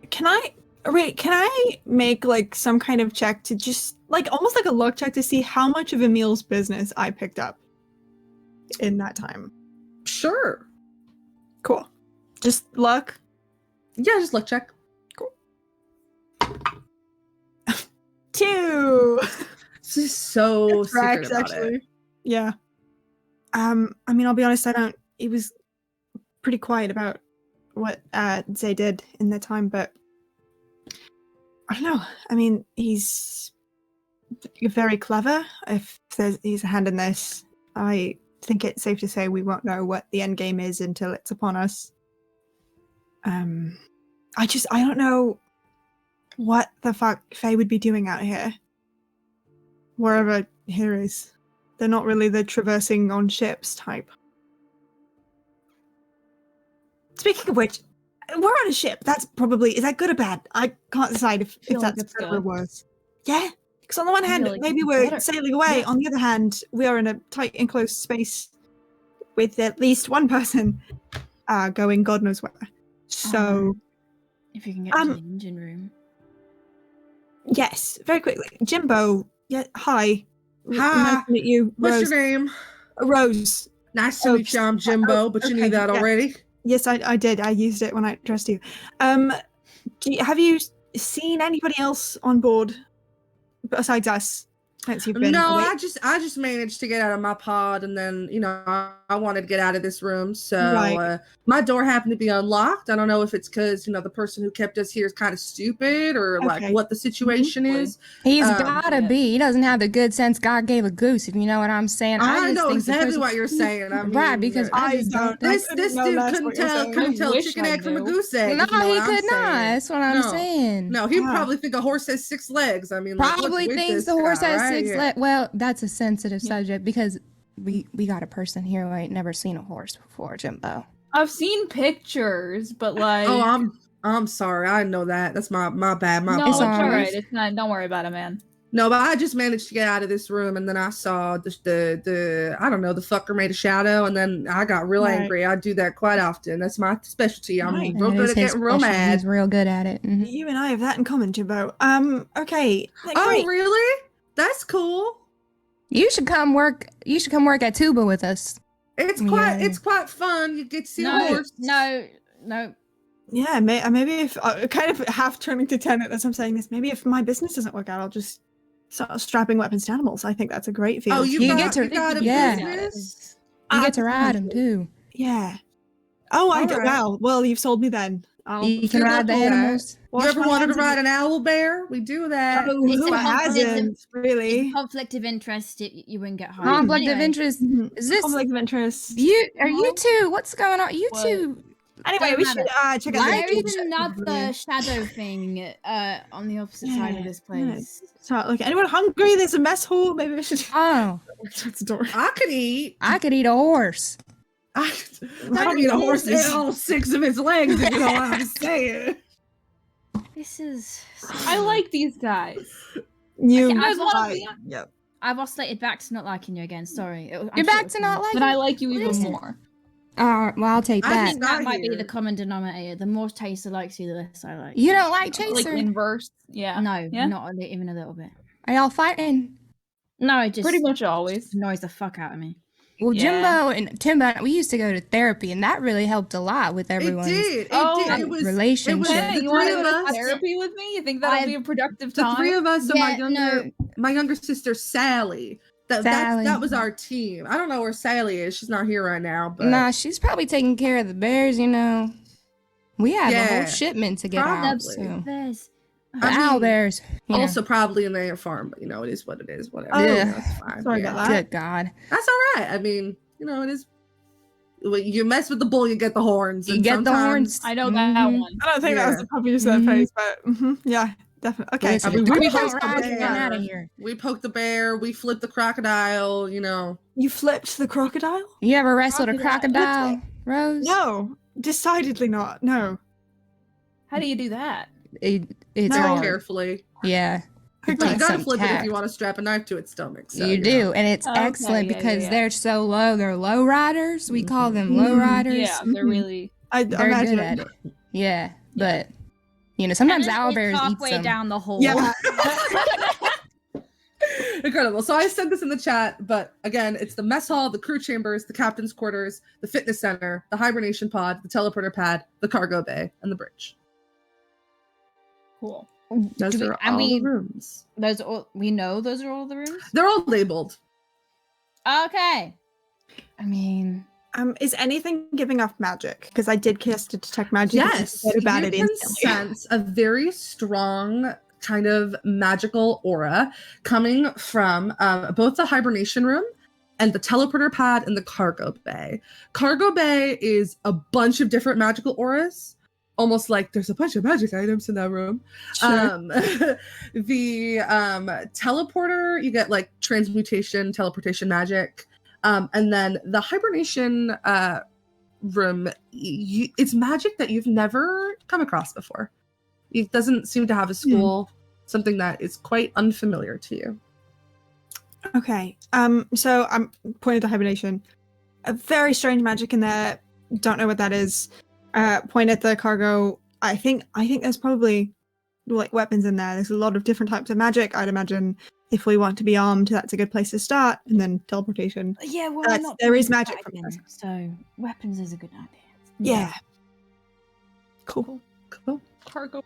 [SPEAKER 5] Can I make like some kind of check to just like almost like a luck check to see how much of Emil's business I picked up in that time?
[SPEAKER 1] Sure.
[SPEAKER 5] Cool. Just luck.
[SPEAKER 1] Yeah, just luck check.
[SPEAKER 5] Cool. 2.
[SPEAKER 1] This is so secret about
[SPEAKER 5] actually.
[SPEAKER 1] it.
[SPEAKER 5] Yeah. I mean, I'll be honest. He was pretty quiet about what Zay did in that time, but I don't know. I mean, he's very clever. If he's a hand in this, I think it's safe to say we won't know what the end game is until it's upon us. I don't know what the fuck Faye would be doing out here. Wherever here is. They're not really the traversing on ships type. Speaking of which, we're on a ship. That's probably, is that good or bad? I can't decide if
[SPEAKER 2] feel like
[SPEAKER 5] that's
[SPEAKER 2] it's
[SPEAKER 5] better or
[SPEAKER 2] good.
[SPEAKER 5] worse. Yeah, because on the one
[SPEAKER 2] I
[SPEAKER 5] hand,
[SPEAKER 2] feel like
[SPEAKER 5] maybe
[SPEAKER 2] it's
[SPEAKER 5] we're
[SPEAKER 2] better.
[SPEAKER 5] sailing away.
[SPEAKER 2] Yeah.
[SPEAKER 5] On the other hand, we are in a tight enclosed space with at least one person going God knows where. So,
[SPEAKER 3] If you can get to the engine room.
[SPEAKER 5] yes, very quickly. Jimbo, yeah, hi.
[SPEAKER 1] Hi.
[SPEAKER 5] Nice to meet you.
[SPEAKER 1] What's
[SPEAKER 5] Rose.
[SPEAKER 1] your name?
[SPEAKER 5] Rose.
[SPEAKER 1] Nice to meet you. I'm Jimbo, but you
[SPEAKER 5] okay,
[SPEAKER 1] knew that
[SPEAKER 5] yeah.
[SPEAKER 1] already.
[SPEAKER 5] Yes, I did. I used it when I dressed you. Have you seen anybody else on board besides us? Since you've been
[SPEAKER 1] No,
[SPEAKER 5] away?
[SPEAKER 1] I just managed to get out of my pod, and then I wanted to get out of this room. So
[SPEAKER 5] Right.
[SPEAKER 1] my door happened to be unlocked. I don't know if it's because the person who kept us here is kind of stupid, or like
[SPEAKER 5] Okay.
[SPEAKER 1] what the situation is.
[SPEAKER 4] He's
[SPEAKER 1] Um,
[SPEAKER 4] gotta
[SPEAKER 2] yeah.
[SPEAKER 4] be. He doesn't have the good sense God gave a goose, if you know what I'm saying.
[SPEAKER 1] I
[SPEAKER 4] just
[SPEAKER 1] know
[SPEAKER 4] think the
[SPEAKER 1] exactly
[SPEAKER 4] person-
[SPEAKER 1] what you're saying. I mean,
[SPEAKER 4] Right, because I just don't.
[SPEAKER 1] this
[SPEAKER 5] couldn't know
[SPEAKER 1] dude
[SPEAKER 5] that's
[SPEAKER 1] couldn't
[SPEAKER 5] what you're
[SPEAKER 1] tell
[SPEAKER 5] saying.
[SPEAKER 1] couldn't
[SPEAKER 2] I
[SPEAKER 1] tell
[SPEAKER 2] wish
[SPEAKER 1] chicken
[SPEAKER 2] I
[SPEAKER 1] egg from a
[SPEAKER 2] knew.
[SPEAKER 1] goose egg.
[SPEAKER 4] No,
[SPEAKER 1] if you know
[SPEAKER 4] he
[SPEAKER 1] what I'm
[SPEAKER 4] could not.
[SPEAKER 1] saying.
[SPEAKER 4] That's what I'm
[SPEAKER 1] No.
[SPEAKER 4] saying.
[SPEAKER 1] No, he
[SPEAKER 5] Wow.
[SPEAKER 1] probably think a horse has 6 legs. I mean, like,
[SPEAKER 4] Probably
[SPEAKER 1] what's with
[SPEAKER 4] thinks
[SPEAKER 1] this
[SPEAKER 4] the horse
[SPEAKER 1] guy,
[SPEAKER 4] has
[SPEAKER 1] right?
[SPEAKER 4] 6
[SPEAKER 1] Yeah.
[SPEAKER 4] legs. Well, that's a sensitive
[SPEAKER 2] Yeah.
[SPEAKER 4] subject because we got a person here who ain't never seen a horse before, Jimbo.
[SPEAKER 2] I've seen pictures, but like...
[SPEAKER 1] Oh, I'm sorry. I know that. That's my bad. My
[SPEAKER 2] no, it's
[SPEAKER 4] apologies.
[SPEAKER 2] alright. It's not. Don't worry about it, man.
[SPEAKER 1] No, but I just managed to get out of this room, and then I saw the I don't know, the fucker made a shadow, and then I got real
[SPEAKER 5] Right.
[SPEAKER 1] angry. I do that quite often. That's my specialty. I'm
[SPEAKER 5] Right.
[SPEAKER 1] real
[SPEAKER 4] That
[SPEAKER 1] good
[SPEAKER 4] is
[SPEAKER 1] at
[SPEAKER 4] his
[SPEAKER 1] getting real
[SPEAKER 4] specialty.
[SPEAKER 1] mad.
[SPEAKER 4] He's real good at it. Mhm.
[SPEAKER 5] You and I have that in common, Jimbo. Okay.
[SPEAKER 1] Oh,
[SPEAKER 5] Great.
[SPEAKER 1] really? That's cool.
[SPEAKER 4] You should come work. You should come work at Tuba with us.
[SPEAKER 1] It's
[SPEAKER 4] Yeah.
[SPEAKER 1] quite fun. You get to see the
[SPEAKER 3] No,
[SPEAKER 1] horse.
[SPEAKER 3] no.
[SPEAKER 5] Yeah, maybe if kind of half turning to Tenet as I'm saying this, maybe if my business doesn't work out, I'll just start strapping weapons to animals. I think that's a great field.
[SPEAKER 1] Oh,
[SPEAKER 4] You
[SPEAKER 1] got a
[SPEAKER 4] yeah.
[SPEAKER 1] business?
[SPEAKER 4] You get to ride him too.
[SPEAKER 5] Yeah. Oh, I do.
[SPEAKER 1] Alright.
[SPEAKER 5] Wow. Well, you've sold me then. I'll
[SPEAKER 4] You can
[SPEAKER 1] figure
[SPEAKER 4] ride
[SPEAKER 1] out
[SPEAKER 4] the
[SPEAKER 1] that.
[SPEAKER 4] animals.
[SPEAKER 1] You
[SPEAKER 5] wash
[SPEAKER 1] ever
[SPEAKER 5] my
[SPEAKER 1] wanted to
[SPEAKER 5] hands of
[SPEAKER 1] ride
[SPEAKER 5] it.
[SPEAKER 1] an owl bear? We do that.
[SPEAKER 5] Oh,
[SPEAKER 3] It's
[SPEAKER 5] who
[SPEAKER 3] a
[SPEAKER 5] hasn't
[SPEAKER 3] It's
[SPEAKER 5] really?
[SPEAKER 3] a conflict of interest. You wouldn't get hired.
[SPEAKER 4] Conflict of
[SPEAKER 3] Anyway,
[SPEAKER 4] interest.
[SPEAKER 5] Mhm.
[SPEAKER 4] Is this
[SPEAKER 5] Conflict of interest?
[SPEAKER 4] you? Are you two? What's going on? You
[SPEAKER 2] What?
[SPEAKER 4] two?
[SPEAKER 5] Anyway,
[SPEAKER 3] Don't
[SPEAKER 5] we
[SPEAKER 3] matter.
[SPEAKER 5] should check out
[SPEAKER 3] There
[SPEAKER 5] the
[SPEAKER 3] is another shadow thing on the opposite side of this place.
[SPEAKER 5] So, look, anyone hungry? There's a mess hall. Maybe we should.
[SPEAKER 4] Oh,
[SPEAKER 5] That's the door.
[SPEAKER 1] I could eat.
[SPEAKER 4] I could eat a horse.
[SPEAKER 1] I could eat a horse and all 6 of its legs, if you know what I'm saying.
[SPEAKER 3] This is.
[SPEAKER 2] I like these guys.
[SPEAKER 5] You.
[SPEAKER 3] Okay,
[SPEAKER 2] guys wanna
[SPEAKER 5] I-
[SPEAKER 2] be-
[SPEAKER 5] Yep.
[SPEAKER 3] I've oscillated back to not liking you again. Sorry.
[SPEAKER 4] You're back to not
[SPEAKER 2] But
[SPEAKER 4] liking.
[SPEAKER 2] I like you even
[SPEAKER 3] Listen.
[SPEAKER 2] more.
[SPEAKER 4] Well, I'll take
[SPEAKER 1] I
[SPEAKER 3] I
[SPEAKER 4] that.
[SPEAKER 3] think that
[SPEAKER 1] Not
[SPEAKER 3] might be
[SPEAKER 1] here.
[SPEAKER 3] the common denominator. The more Taser likes you, the less I like.
[SPEAKER 4] You don't like
[SPEAKER 2] Like
[SPEAKER 4] Chaser?
[SPEAKER 2] inverse. Yeah.
[SPEAKER 3] No,
[SPEAKER 2] Yeah.
[SPEAKER 3] not even a little bit.
[SPEAKER 4] Are y'all fighting?
[SPEAKER 3] No, it just
[SPEAKER 2] Pretty much always.
[SPEAKER 3] annoys the fuck out of me.
[SPEAKER 4] Well,
[SPEAKER 2] Yeah.
[SPEAKER 4] Jimbo and Timbo, we used to go to therapy, and that really helped a lot with everyone's
[SPEAKER 1] It did.
[SPEAKER 2] Oh,
[SPEAKER 1] It was
[SPEAKER 4] relationship.
[SPEAKER 2] Hey,
[SPEAKER 1] the
[SPEAKER 2] you want
[SPEAKER 1] three
[SPEAKER 2] to
[SPEAKER 1] of
[SPEAKER 2] go to
[SPEAKER 1] us.
[SPEAKER 2] therapy with me? You think that'll be a productive
[SPEAKER 1] The
[SPEAKER 2] time?
[SPEAKER 1] 3 of us and
[SPEAKER 3] Yeah,
[SPEAKER 1] my younger sister Sally.
[SPEAKER 4] Sally.
[SPEAKER 1] That was our team. I don't know where Sally is. She's not here right now. But
[SPEAKER 4] Nah, she's probably taking care of the bears, you know. We have a
[SPEAKER 1] Yeah,
[SPEAKER 4] whole shipment to get out,
[SPEAKER 1] probably.
[SPEAKER 4] so.
[SPEAKER 3] There's
[SPEAKER 4] The
[SPEAKER 1] I
[SPEAKER 4] owl
[SPEAKER 1] mean,
[SPEAKER 4] bears. You know.
[SPEAKER 1] also probably in their farm, but it is what it is. Whatever.
[SPEAKER 5] Oh,
[SPEAKER 4] Yeah.
[SPEAKER 1] That's fine.
[SPEAKER 5] sorry
[SPEAKER 1] yeah.
[SPEAKER 5] about that.
[SPEAKER 4] Good God.
[SPEAKER 1] That's all right. I mean, it is. You mess with the bull, you get the horns.
[SPEAKER 4] You
[SPEAKER 1] and
[SPEAKER 4] get the
[SPEAKER 1] sometimes-
[SPEAKER 4] horns.
[SPEAKER 2] I know that
[SPEAKER 4] Mhm.
[SPEAKER 2] one.
[SPEAKER 5] I don't think that was
[SPEAKER 1] Yeah.
[SPEAKER 5] the proper use of that
[SPEAKER 4] Mhm.
[SPEAKER 5] phrase, but yeah, definitely. Okay.
[SPEAKER 4] Listen,
[SPEAKER 1] I mean,
[SPEAKER 4] we
[SPEAKER 1] we
[SPEAKER 4] don't
[SPEAKER 1] poked the
[SPEAKER 4] ride,
[SPEAKER 1] bear.
[SPEAKER 4] get out of here.
[SPEAKER 1] We poked the bear. We flipped the crocodile.
[SPEAKER 5] You flipped the crocodile?
[SPEAKER 4] You ever wrestled a
[SPEAKER 2] Crocodile.
[SPEAKER 4] crocodile, Rose?
[SPEAKER 5] No, decidedly not. No.
[SPEAKER 2] How do you do that?
[SPEAKER 4] It's
[SPEAKER 5] No.
[SPEAKER 1] Very
[SPEAKER 4] hard.
[SPEAKER 1] carefully.
[SPEAKER 4] Yeah.
[SPEAKER 1] But you
[SPEAKER 4] takes
[SPEAKER 1] gotta
[SPEAKER 4] some
[SPEAKER 1] flip it if
[SPEAKER 4] tact.
[SPEAKER 1] you want to strap a knife to its stomach. So,
[SPEAKER 4] you do, and it's
[SPEAKER 2] Okay,
[SPEAKER 4] excellent
[SPEAKER 2] yeah,
[SPEAKER 4] because
[SPEAKER 2] yeah.
[SPEAKER 4] they're so low. They're low riders. We call them low
[SPEAKER 5] Mhm.
[SPEAKER 4] riders.
[SPEAKER 2] Yeah, they're
[SPEAKER 5] Mhm.
[SPEAKER 2] really.
[SPEAKER 5] I
[SPEAKER 4] They're
[SPEAKER 5] imagine.
[SPEAKER 4] good at it. Yeah, but sometimes
[SPEAKER 3] And
[SPEAKER 4] owl bears eat
[SPEAKER 3] halfway
[SPEAKER 4] some.
[SPEAKER 3] down the hole.
[SPEAKER 5] Yeah.
[SPEAKER 1] Incredible. So I said this in the chat, but again, it's the mess hall, the crew chambers, the captain's quarters, the fitness center, the hibernation pod, the teleporter pad, the cargo bay, and the bridge.
[SPEAKER 2] Cool.
[SPEAKER 1] Those
[SPEAKER 3] Do we-
[SPEAKER 1] are
[SPEAKER 3] and
[SPEAKER 1] all
[SPEAKER 3] we-
[SPEAKER 1] the rooms.
[SPEAKER 3] We know those are all the rooms.
[SPEAKER 1] They're all labeled.
[SPEAKER 3] Okay. I mean,
[SPEAKER 5] Is anything giving off magic? Because I did cast a detect magic.
[SPEAKER 1] Yes,
[SPEAKER 5] Get about
[SPEAKER 1] you
[SPEAKER 5] it
[SPEAKER 1] can
[SPEAKER 5] instantly.
[SPEAKER 1] sense a very strong kind of magical aura coming from both the hibernation room and the teleporter pad and the cargo bay. Cargo bay is a bunch of different magical auras, almost like there's a bunch of magic items in that room.
[SPEAKER 5] Sure.
[SPEAKER 1] The teleporter, you get like transmutation, teleportation magic. And then the hibernation room, it's magic that you've never come across before. It doesn't seem to have a school, something that is quite unfamiliar to you.
[SPEAKER 5] Okay. So I'm pointing to hibernation. A very strange magic in there. Don't know what that is. Point at the cargo. I think there's probably like weapons in there. There's a lot of different types of magic. I'd imagine if we want to be armed, that's a good place to start. And then teleportation.
[SPEAKER 3] yeah, well,
[SPEAKER 5] That's-
[SPEAKER 3] not
[SPEAKER 5] there is
[SPEAKER 3] doing
[SPEAKER 5] magic
[SPEAKER 3] that
[SPEAKER 5] from
[SPEAKER 3] again,
[SPEAKER 5] this.
[SPEAKER 3] so weapons is a good idea.
[SPEAKER 5] Yeah. Cool.
[SPEAKER 1] Cool.
[SPEAKER 2] Cargo.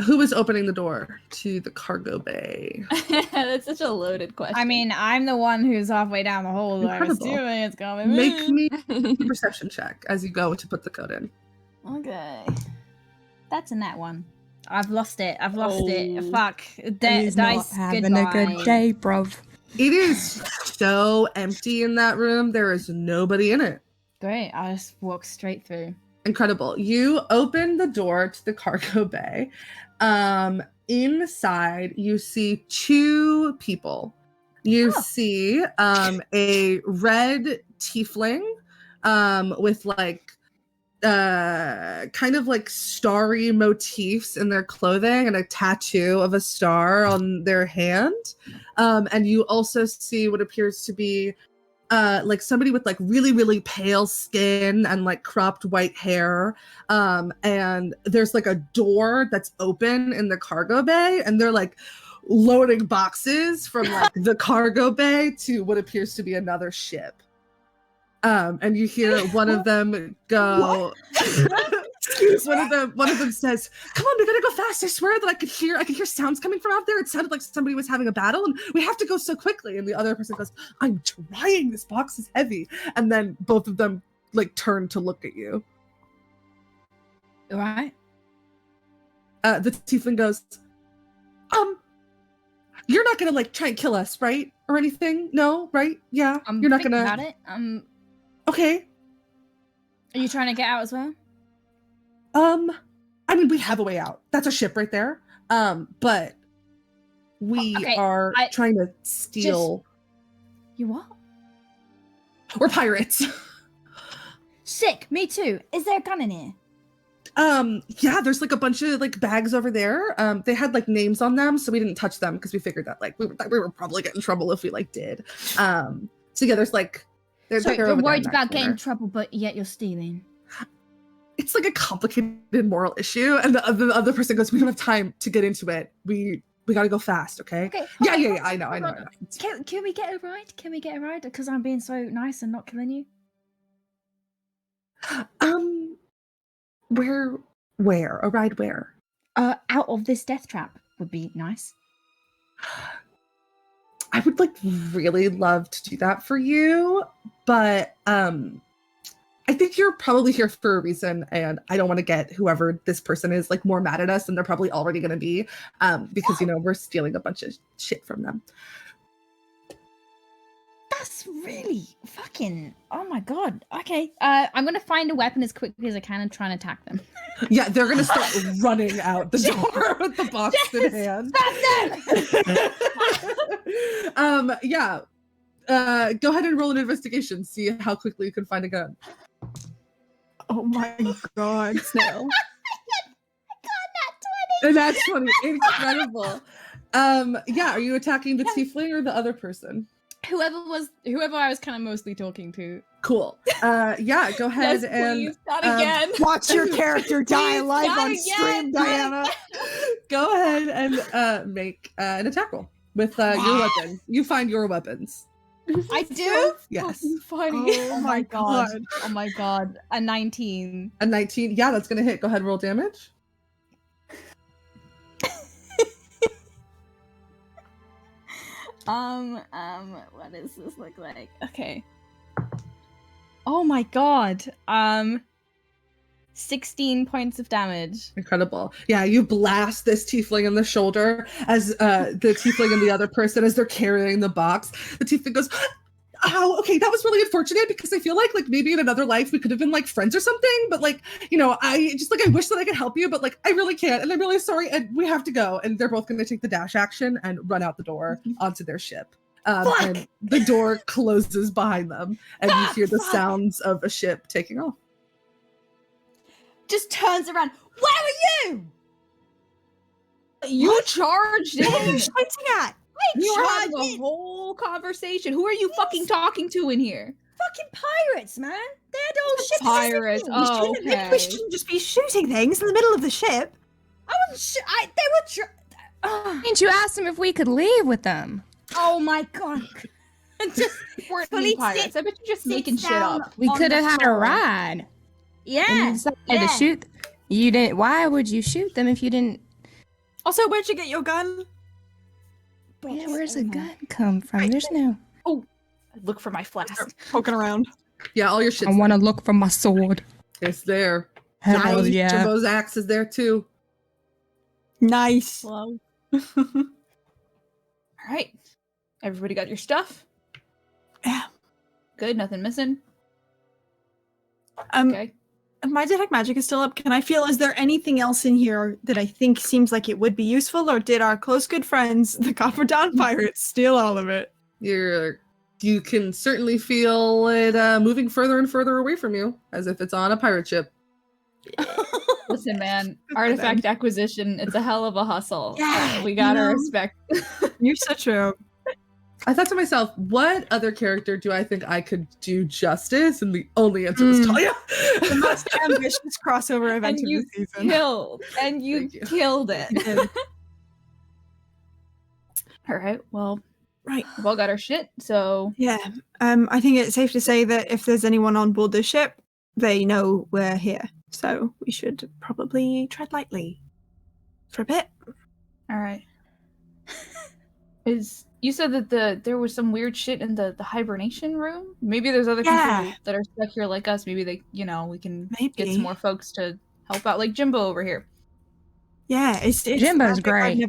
[SPEAKER 1] Who is opening the door to the cargo bay?
[SPEAKER 2] That's such a loaded question.
[SPEAKER 3] I mean, I'm the one who's halfway down the hole. So I'm
[SPEAKER 1] Incredible.
[SPEAKER 3] assuming it's going to
[SPEAKER 1] Make me a perception check as you go to put the code in.
[SPEAKER 3] Okay. That's a nat one. I've lost it. I've lost it.
[SPEAKER 2] Oh.
[SPEAKER 3] Fuck.
[SPEAKER 4] He's not
[SPEAKER 3] Dice.
[SPEAKER 4] having
[SPEAKER 3] Goodbye.
[SPEAKER 4] a good day, bruv.
[SPEAKER 1] It is so empty in that room. There is nobody in it.
[SPEAKER 3] Great. I'll just walk straight through.
[SPEAKER 1] Incredible. You open the door to the cargo bay. Inside, you see 2 people. You see a red tiefling with like kind of like starry motifs in their clothing and a tattoo of a star on their hand. And you also see what appears to be like somebody with like really, really pale skin and like cropped white hair. And there's like a door that's open in the cargo bay, and they're like loading boxes from like the cargo bay to what appears to be another ship. And you hear one of them go. One of them says, "Come on, we gotta go fast! I swear that I could hear sounds coming from out there. It sounded like somebody was having a battle, and we have to go so quickly." And the other person goes, "I'm trying. This box is heavy." And then both of them like turn to look at you.
[SPEAKER 3] All right.
[SPEAKER 1] The tiefling goes, "You're not gonna like try and kill us, right? Or anything? No, right? Yeah,
[SPEAKER 3] I'm
[SPEAKER 1] you're not
[SPEAKER 3] thinking
[SPEAKER 1] gonna."
[SPEAKER 3] about it.
[SPEAKER 1] Okay.
[SPEAKER 3] Are you trying to get out as well?
[SPEAKER 1] I mean, we have a way out. That's a ship right there. But we are trying to steal.
[SPEAKER 3] You what?
[SPEAKER 1] We're pirates.
[SPEAKER 3] Sick. Me too. Is there a gun in here?
[SPEAKER 1] Yeah, there's like a bunch of like bags over there. They had like names on them, so we didn't touch them because we figured that like we were probably getting in trouble if we like did. So yeah, there's like
[SPEAKER 3] Sorry,
[SPEAKER 1] they're
[SPEAKER 3] you're
[SPEAKER 1] over there in
[SPEAKER 3] worried
[SPEAKER 1] that
[SPEAKER 3] about getting
[SPEAKER 1] corner.
[SPEAKER 3] in trouble, but yet you're stealing.
[SPEAKER 1] It's like a complicated moral issue, and the other person goes, "We don't have time to get into it. We gotta go fast, okay?"
[SPEAKER 3] Okay.
[SPEAKER 1] Yeah. I know.
[SPEAKER 3] Can we get a ride? Can we get a ride? Because I'm being so nice and not killing you.
[SPEAKER 1] Where? A ride where?
[SPEAKER 3] Out of this death trap would be nice.
[SPEAKER 1] I would like really love to do that for you, but I think you're probably here for a reason, and I don't want to get whoever this person is like more mad at us than they're probably already going to be, because you know we're stealing a bunch of shit from them.
[SPEAKER 3] That's really fucking. Oh my god. Okay. I'm gonna find a weapon as quickly as I can and try and attack them.
[SPEAKER 1] Yeah, they're gonna start running out the door with the box in hand. Yeah. Go ahead and roll an investigation. See how quickly you can find a gun.
[SPEAKER 5] Oh my god, Snail.
[SPEAKER 1] And that's 20. Incredible. Yeah, are you attacking the tiefling or the other person?
[SPEAKER 2] Whoever I was kind of mostly talking to.
[SPEAKER 1] Cool. Yeah, go ahead
[SPEAKER 2] Yes,
[SPEAKER 1] and
[SPEAKER 2] please, not again.
[SPEAKER 5] Watch your character die
[SPEAKER 2] Please,
[SPEAKER 5] live
[SPEAKER 2] not
[SPEAKER 5] on
[SPEAKER 2] again.
[SPEAKER 5] stream, Diana.
[SPEAKER 1] go ahead and make an attack roll with your weapon. You find your weapons.
[SPEAKER 2] I do?
[SPEAKER 1] Yes.
[SPEAKER 2] Funny.
[SPEAKER 5] Oh my god.
[SPEAKER 2] Oh my god. A 19.
[SPEAKER 1] A 19. Yeah, that's gonna hit. Go ahead and roll damage.
[SPEAKER 2] What does this look like? Okay. Oh my god. 16 points of damage.
[SPEAKER 1] Incredible. Yeah, you blast this tiefling in the shoulder as the tiefling and the other person, as they're carrying the box. The tiefling goes, "Oh, okay, that was really unfortunate because I feel like maybe in another life we could have been like friends or something, but like, you know, I wish that I could help you, but like I really can't, and I'm really sorry, and we have to go." And they're both gonna take the dash action and run out the door onto their ship. And the door closes behind them, and you hear the sounds of a ship taking off.
[SPEAKER 3] Just turns around. Where are you?
[SPEAKER 2] You charged
[SPEAKER 5] What are you
[SPEAKER 2] in.
[SPEAKER 5] shouting at?
[SPEAKER 2] You were having
[SPEAKER 3] charged
[SPEAKER 2] a
[SPEAKER 3] in.
[SPEAKER 2] whole conversation. Who are you fucking talking to in here?
[SPEAKER 3] Fucking pirates, man. They had all ships.
[SPEAKER 2] Pirates. Oh, okay.
[SPEAKER 5] We shouldn't just be shooting things in the middle of the ship.
[SPEAKER 3] I wasn't they were.
[SPEAKER 4] Didn't you ask them if we could leave with them?
[SPEAKER 3] Oh my god. Just
[SPEAKER 2] Weren't
[SPEAKER 3] fully
[SPEAKER 2] any pirates. I bet you're just
[SPEAKER 3] sit
[SPEAKER 2] making shit
[SPEAKER 3] down
[SPEAKER 2] up.
[SPEAKER 4] We
[SPEAKER 3] on
[SPEAKER 4] could
[SPEAKER 3] the
[SPEAKER 4] have had a
[SPEAKER 3] floor.
[SPEAKER 4] ride. And
[SPEAKER 3] Yeah.
[SPEAKER 4] you decided to
[SPEAKER 3] yeah.
[SPEAKER 4] shoot. You didn't. Why would you shoot them if you didn't?
[SPEAKER 5] Also, where'd you get your gun?
[SPEAKER 4] Yeah, where's the gun come from? There's no.
[SPEAKER 2] Look for my flask.
[SPEAKER 5] Poking around.
[SPEAKER 1] Yeah, all your shit's
[SPEAKER 4] I want to look for my sword.
[SPEAKER 1] it's there.
[SPEAKER 4] Hell
[SPEAKER 1] Jimbo's,
[SPEAKER 4] yeah.
[SPEAKER 1] Jimbo's axe is there too.
[SPEAKER 5] Nice.
[SPEAKER 2] Well, all right. Everybody got your stuff?
[SPEAKER 5] Yeah.
[SPEAKER 2] Good. Nothing missing.
[SPEAKER 5] Okay. My detect magic is still up. Can I feel, is there anything else in here that I think seems like it would be useful, or did our close good friends, the Copper Dawn pirates, steal all of it?
[SPEAKER 1] You can certainly feel it moving further and further away from you, as if it's on a pirate ship.
[SPEAKER 2] Listen, man, artifact acquisition, it's a hell of a hustle.
[SPEAKER 5] Yeah,
[SPEAKER 2] We gotta
[SPEAKER 5] you know?
[SPEAKER 2] respect.
[SPEAKER 5] You're so true.
[SPEAKER 1] I thought to myself, what other character do I think I could do justice? And the only answer was Talia.
[SPEAKER 5] The most ambitious crossover event
[SPEAKER 2] And
[SPEAKER 5] of
[SPEAKER 2] you
[SPEAKER 5] the season.
[SPEAKER 2] killed it.
[SPEAKER 5] You did.
[SPEAKER 2] All right, well,
[SPEAKER 5] Right.
[SPEAKER 2] we've all got our shit, so
[SPEAKER 5] Yeah. I think it's safe to say that if there's anyone on board the ship, they know we're here. So we should probably tread lightly for a bit.
[SPEAKER 2] all right. You said that there was some weird shit in the hibernation room? Maybe there's other people that are stuck here like us. Maybe they, we can get some more folks to help out, like Jimbo over here.
[SPEAKER 5] Yeah, it's
[SPEAKER 4] Jimbo's great.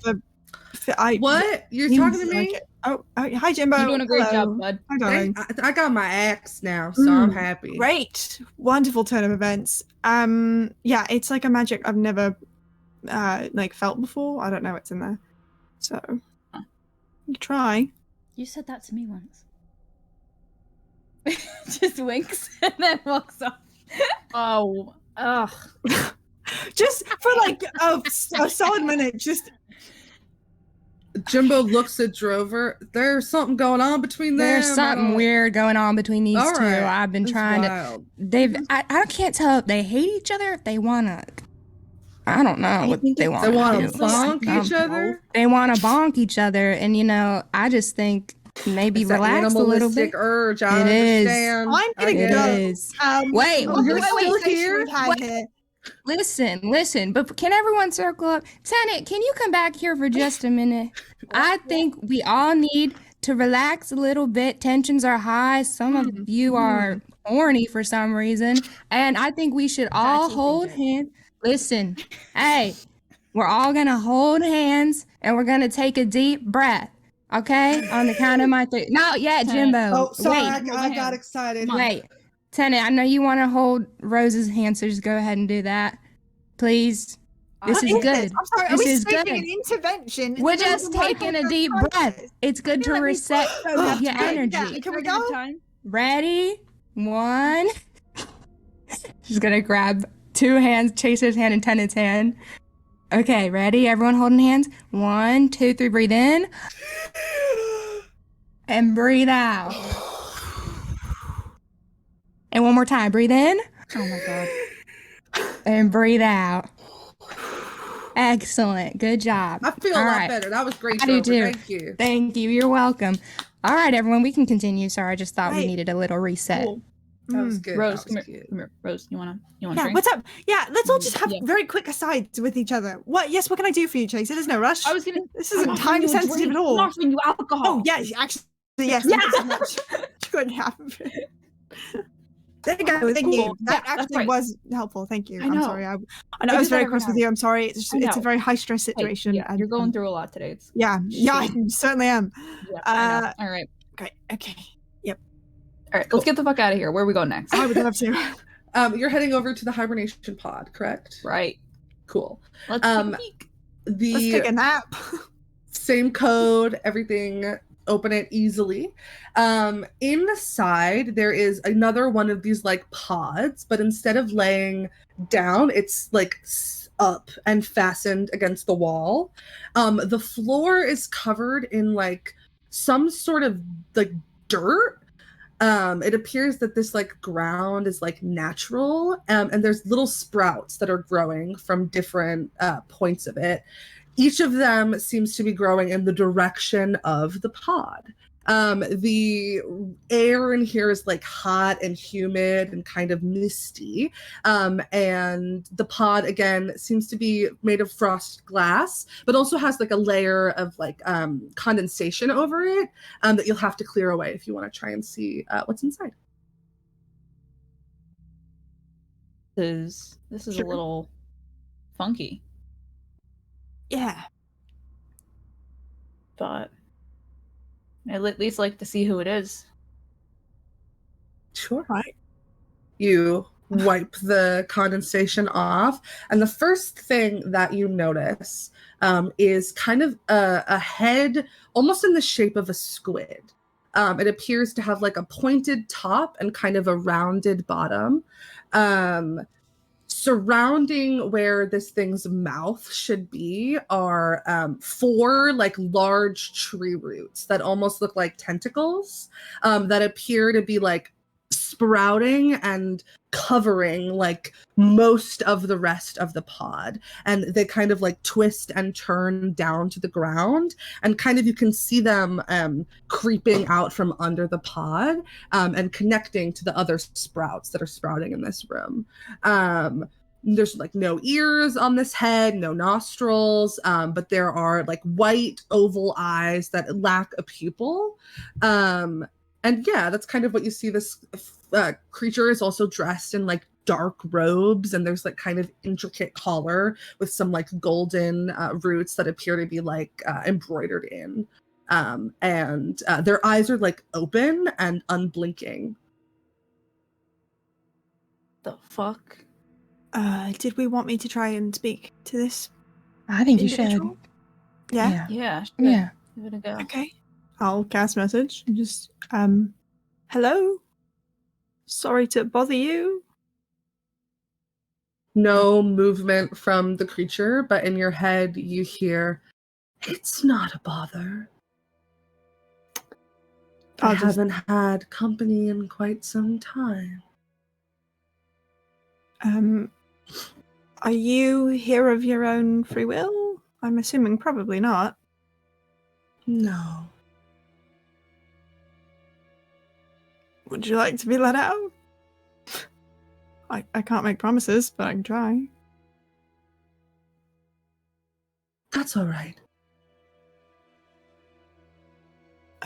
[SPEAKER 1] What? You're
[SPEAKER 5] he
[SPEAKER 1] talking to
[SPEAKER 5] was
[SPEAKER 1] me?
[SPEAKER 5] like, oh, hi Jimbo.
[SPEAKER 2] You're doing a great
[SPEAKER 5] Hello.
[SPEAKER 2] job, bud.
[SPEAKER 5] Hi, darling.
[SPEAKER 1] I got my axe now, so I'm happy.
[SPEAKER 5] Great, wonderful turn of events. Yeah, it's like a magic I've never felt before. I don't know what's in there, so you try.
[SPEAKER 3] You said that to me once. Just winks and then walks off.
[SPEAKER 2] Oh, ugh.
[SPEAKER 5] Just for like a solid minute, just
[SPEAKER 1] Jimbo looks at Drover. There's something going on between them.
[SPEAKER 4] There's something weird going on between these two.
[SPEAKER 1] Right.
[SPEAKER 4] I've been
[SPEAKER 1] It's
[SPEAKER 4] trying
[SPEAKER 1] wild.
[SPEAKER 4] to. I can't tell if they hate each other, if they want to. I don't know what they want.
[SPEAKER 1] They want to
[SPEAKER 4] do.
[SPEAKER 1] bonk each other.
[SPEAKER 4] They want to bonk each other, and I just think maybe
[SPEAKER 1] It's that
[SPEAKER 4] relax a little
[SPEAKER 1] animalistic
[SPEAKER 4] bit.
[SPEAKER 1] urge. I
[SPEAKER 4] It is.
[SPEAKER 1] understand.
[SPEAKER 5] I'm gonna
[SPEAKER 1] I get
[SPEAKER 5] go.
[SPEAKER 1] it.
[SPEAKER 4] It is.
[SPEAKER 5] wait,
[SPEAKER 4] Wait,
[SPEAKER 1] you're still here?
[SPEAKER 4] Listen, but can everyone circle up? Tenet, can you come back here for just a minute? I think we all need to relax a little bit. Tensions are high. Some of you are horny for some reason. And I think we should all hold hands. Listen, hey, we're all going to hold hands and we're going to take a deep breath. Okay? On the count of my three. Not yet, Jimbo.
[SPEAKER 1] Oh, sorry.
[SPEAKER 4] Wait.
[SPEAKER 1] I got excited.
[SPEAKER 4] Wait. Tenet, I know you want to hold Rose's hand, so just go ahead and do that. Please. This is good.
[SPEAKER 5] I'm sorry,
[SPEAKER 4] This
[SPEAKER 5] are we
[SPEAKER 4] is
[SPEAKER 5] taking
[SPEAKER 4] good.
[SPEAKER 5] an intervention?
[SPEAKER 4] We're just taking a deep breath. It's good to reset your energy.
[SPEAKER 5] Yeah, can we go?
[SPEAKER 4] Ready? 1. She's gonna grab 2 hands, Chaser's hand and Tenet's hand. Okay, ready? Everyone holding hands? 1, 2, 3, breathe in. And breathe out. And one more time, breathe in.
[SPEAKER 2] Oh my god.
[SPEAKER 4] And breathe out. Excellent. Good job.
[SPEAKER 1] I feel a
[SPEAKER 4] All
[SPEAKER 1] lot
[SPEAKER 4] right.
[SPEAKER 1] better. That was great.
[SPEAKER 4] I do
[SPEAKER 1] Drover.
[SPEAKER 4] too.
[SPEAKER 1] Thank you.
[SPEAKER 4] Thank you. You're welcome. All right, everyone, we can continue. Sorry, I just thought we
[SPEAKER 5] Right.
[SPEAKER 4] needed a little reset.
[SPEAKER 5] Cool.
[SPEAKER 1] That was good.
[SPEAKER 2] Rose,
[SPEAKER 1] That
[SPEAKER 2] come
[SPEAKER 1] was
[SPEAKER 2] here.
[SPEAKER 1] cute.
[SPEAKER 2] Come here. Rose, you wanna
[SPEAKER 5] Yeah,
[SPEAKER 2] drink?
[SPEAKER 5] what's up? Yeah, let's all just have
[SPEAKER 2] Yeah.
[SPEAKER 5] very quick asides with each other. What can I do for you, Chaser? There's no rush.
[SPEAKER 2] I was gonna.
[SPEAKER 5] This
[SPEAKER 2] I'm
[SPEAKER 5] isn't
[SPEAKER 2] offering
[SPEAKER 5] time
[SPEAKER 2] you a
[SPEAKER 5] sensitive
[SPEAKER 2] drink.
[SPEAKER 5] at all.
[SPEAKER 2] I'm offering you alcohol.
[SPEAKER 5] Oh, yes, actually, yes.
[SPEAKER 2] Yeah.
[SPEAKER 5] Thank you so much. Good half of it. There you go. Thank you.
[SPEAKER 2] Cool.
[SPEAKER 5] That
[SPEAKER 2] Yeah, that's
[SPEAKER 5] actually
[SPEAKER 2] right.
[SPEAKER 5] was helpful. Thank you.
[SPEAKER 2] I
[SPEAKER 5] I'm
[SPEAKER 2] know.
[SPEAKER 5] sorry. I know
[SPEAKER 2] I
[SPEAKER 5] I
[SPEAKER 2] do
[SPEAKER 5] was
[SPEAKER 2] that
[SPEAKER 5] very
[SPEAKER 2] every
[SPEAKER 5] cross with
[SPEAKER 2] time.
[SPEAKER 5] you. I'm sorry. It's
[SPEAKER 2] I
[SPEAKER 5] a
[SPEAKER 2] know.
[SPEAKER 5] very high stress
[SPEAKER 2] Hey,
[SPEAKER 5] situation.
[SPEAKER 2] yeah,
[SPEAKER 5] and,
[SPEAKER 2] you're going through a lot today. It's
[SPEAKER 5] Yeah, I certainly am.
[SPEAKER 2] yeah. I know. All right.
[SPEAKER 5] Okay.
[SPEAKER 2] All right. Let's get the fuck out of here. Where are we going next?
[SPEAKER 5] I would love to.
[SPEAKER 1] You're heading over to the hibernation pod, correct?
[SPEAKER 2] Right.
[SPEAKER 1] Cool.
[SPEAKER 2] Let's take
[SPEAKER 1] Um,
[SPEAKER 2] a peek.
[SPEAKER 5] Let's
[SPEAKER 1] The
[SPEAKER 5] take a nap.
[SPEAKER 1] same code, everything, open it easily. Inside there is another one of these like pods, but instead of laying down, it's like up and fastened against the wall. The floor is covered in like some sort of like dirt. It appears that this like ground is like natural, and there's little sprouts that are growing from different points of it. Each of them seems to be growing in the direction of the pod. The air in here is like hot and humid and kind of misty. And the pod again seems to be made of frosted glass, but also has like a layer of like condensation over it that you'll have to clear away if you want to try and see what's inside.
[SPEAKER 2] This is
[SPEAKER 5] Sure.
[SPEAKER 2] a little funky,
[SPEAKER 5] Yeah.
[SPEAKER 2] but I'd at least like to see who it is.
[SPEAKER 1] Sure.
[SPEAKER 5] Right.
[SPEAKER 1] You wipe the condensation off, and the first thing that you notice is kind of a head almost in the shape of a squid. It appears to have like a pointed top and kind of a rounded bottom. surrounding where this thing's mouth should be are 4 like large tree roots that almost look like tentacles that appear to be like sprouting and covering like most of the rest of the pod, and they kind of like twist and turn down to the ground, and kind of you can see them creeping out from under the pod and connecting to the other sprouts that are sprouting in this room. There's like no ears on this head, no nostrils, but there are like white oval eyes that lack a pupil. And yeah, that's kind of what you see. This creature is also dressed in like dark robes, and there's like kind of intricate collar with some like golden roots that appear to be like embroidered in. And their eyes are like open and unblinking.
[SPEAKER 2] The fuck?
[SPEAKER 5] Did we want me to try and speak to this
[SPEAKER 4] I think you should.
[SPEAKER 5] individual? Yeah?
[SPEAKER 2] Yeah.
[SPEAKER 4] Yeah.
[SPEAKER 2] Give it a go.
[SPEAKER 5] Okay. I'll cast message and just, hello? Sorry to bother you.
[SPEAKER 1] No movement from the creature, but in your head you hear, "It's not a bother. I haven't had company in quite some time."
[SPEAKER 5] Are you here of your own free will? I'm assuming probably not.
[SPEAKER 1] No.
[SPEAKER 5] Would you like to be let out? I can't make promises, but I can try.
[SPEAKER 1] That's all right.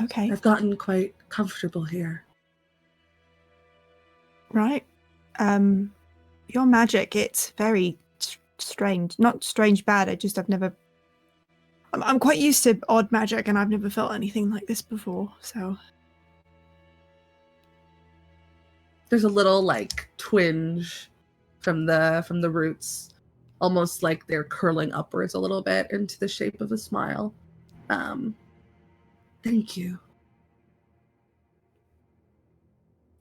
[SPEAKER 5] Okay.
[SPEAKER 1] I've gotten quite comfortable here.
[SPEAKER 5] Right. Your magic, it's very strange. Not strange bad, I'm quite used to odd magic, and I've never felt anything like this before, so...
[SPEAKER 1] There's a little like twinge from the roots, almost like they're curling upwards a little bit into the shape of a smile. Thank you.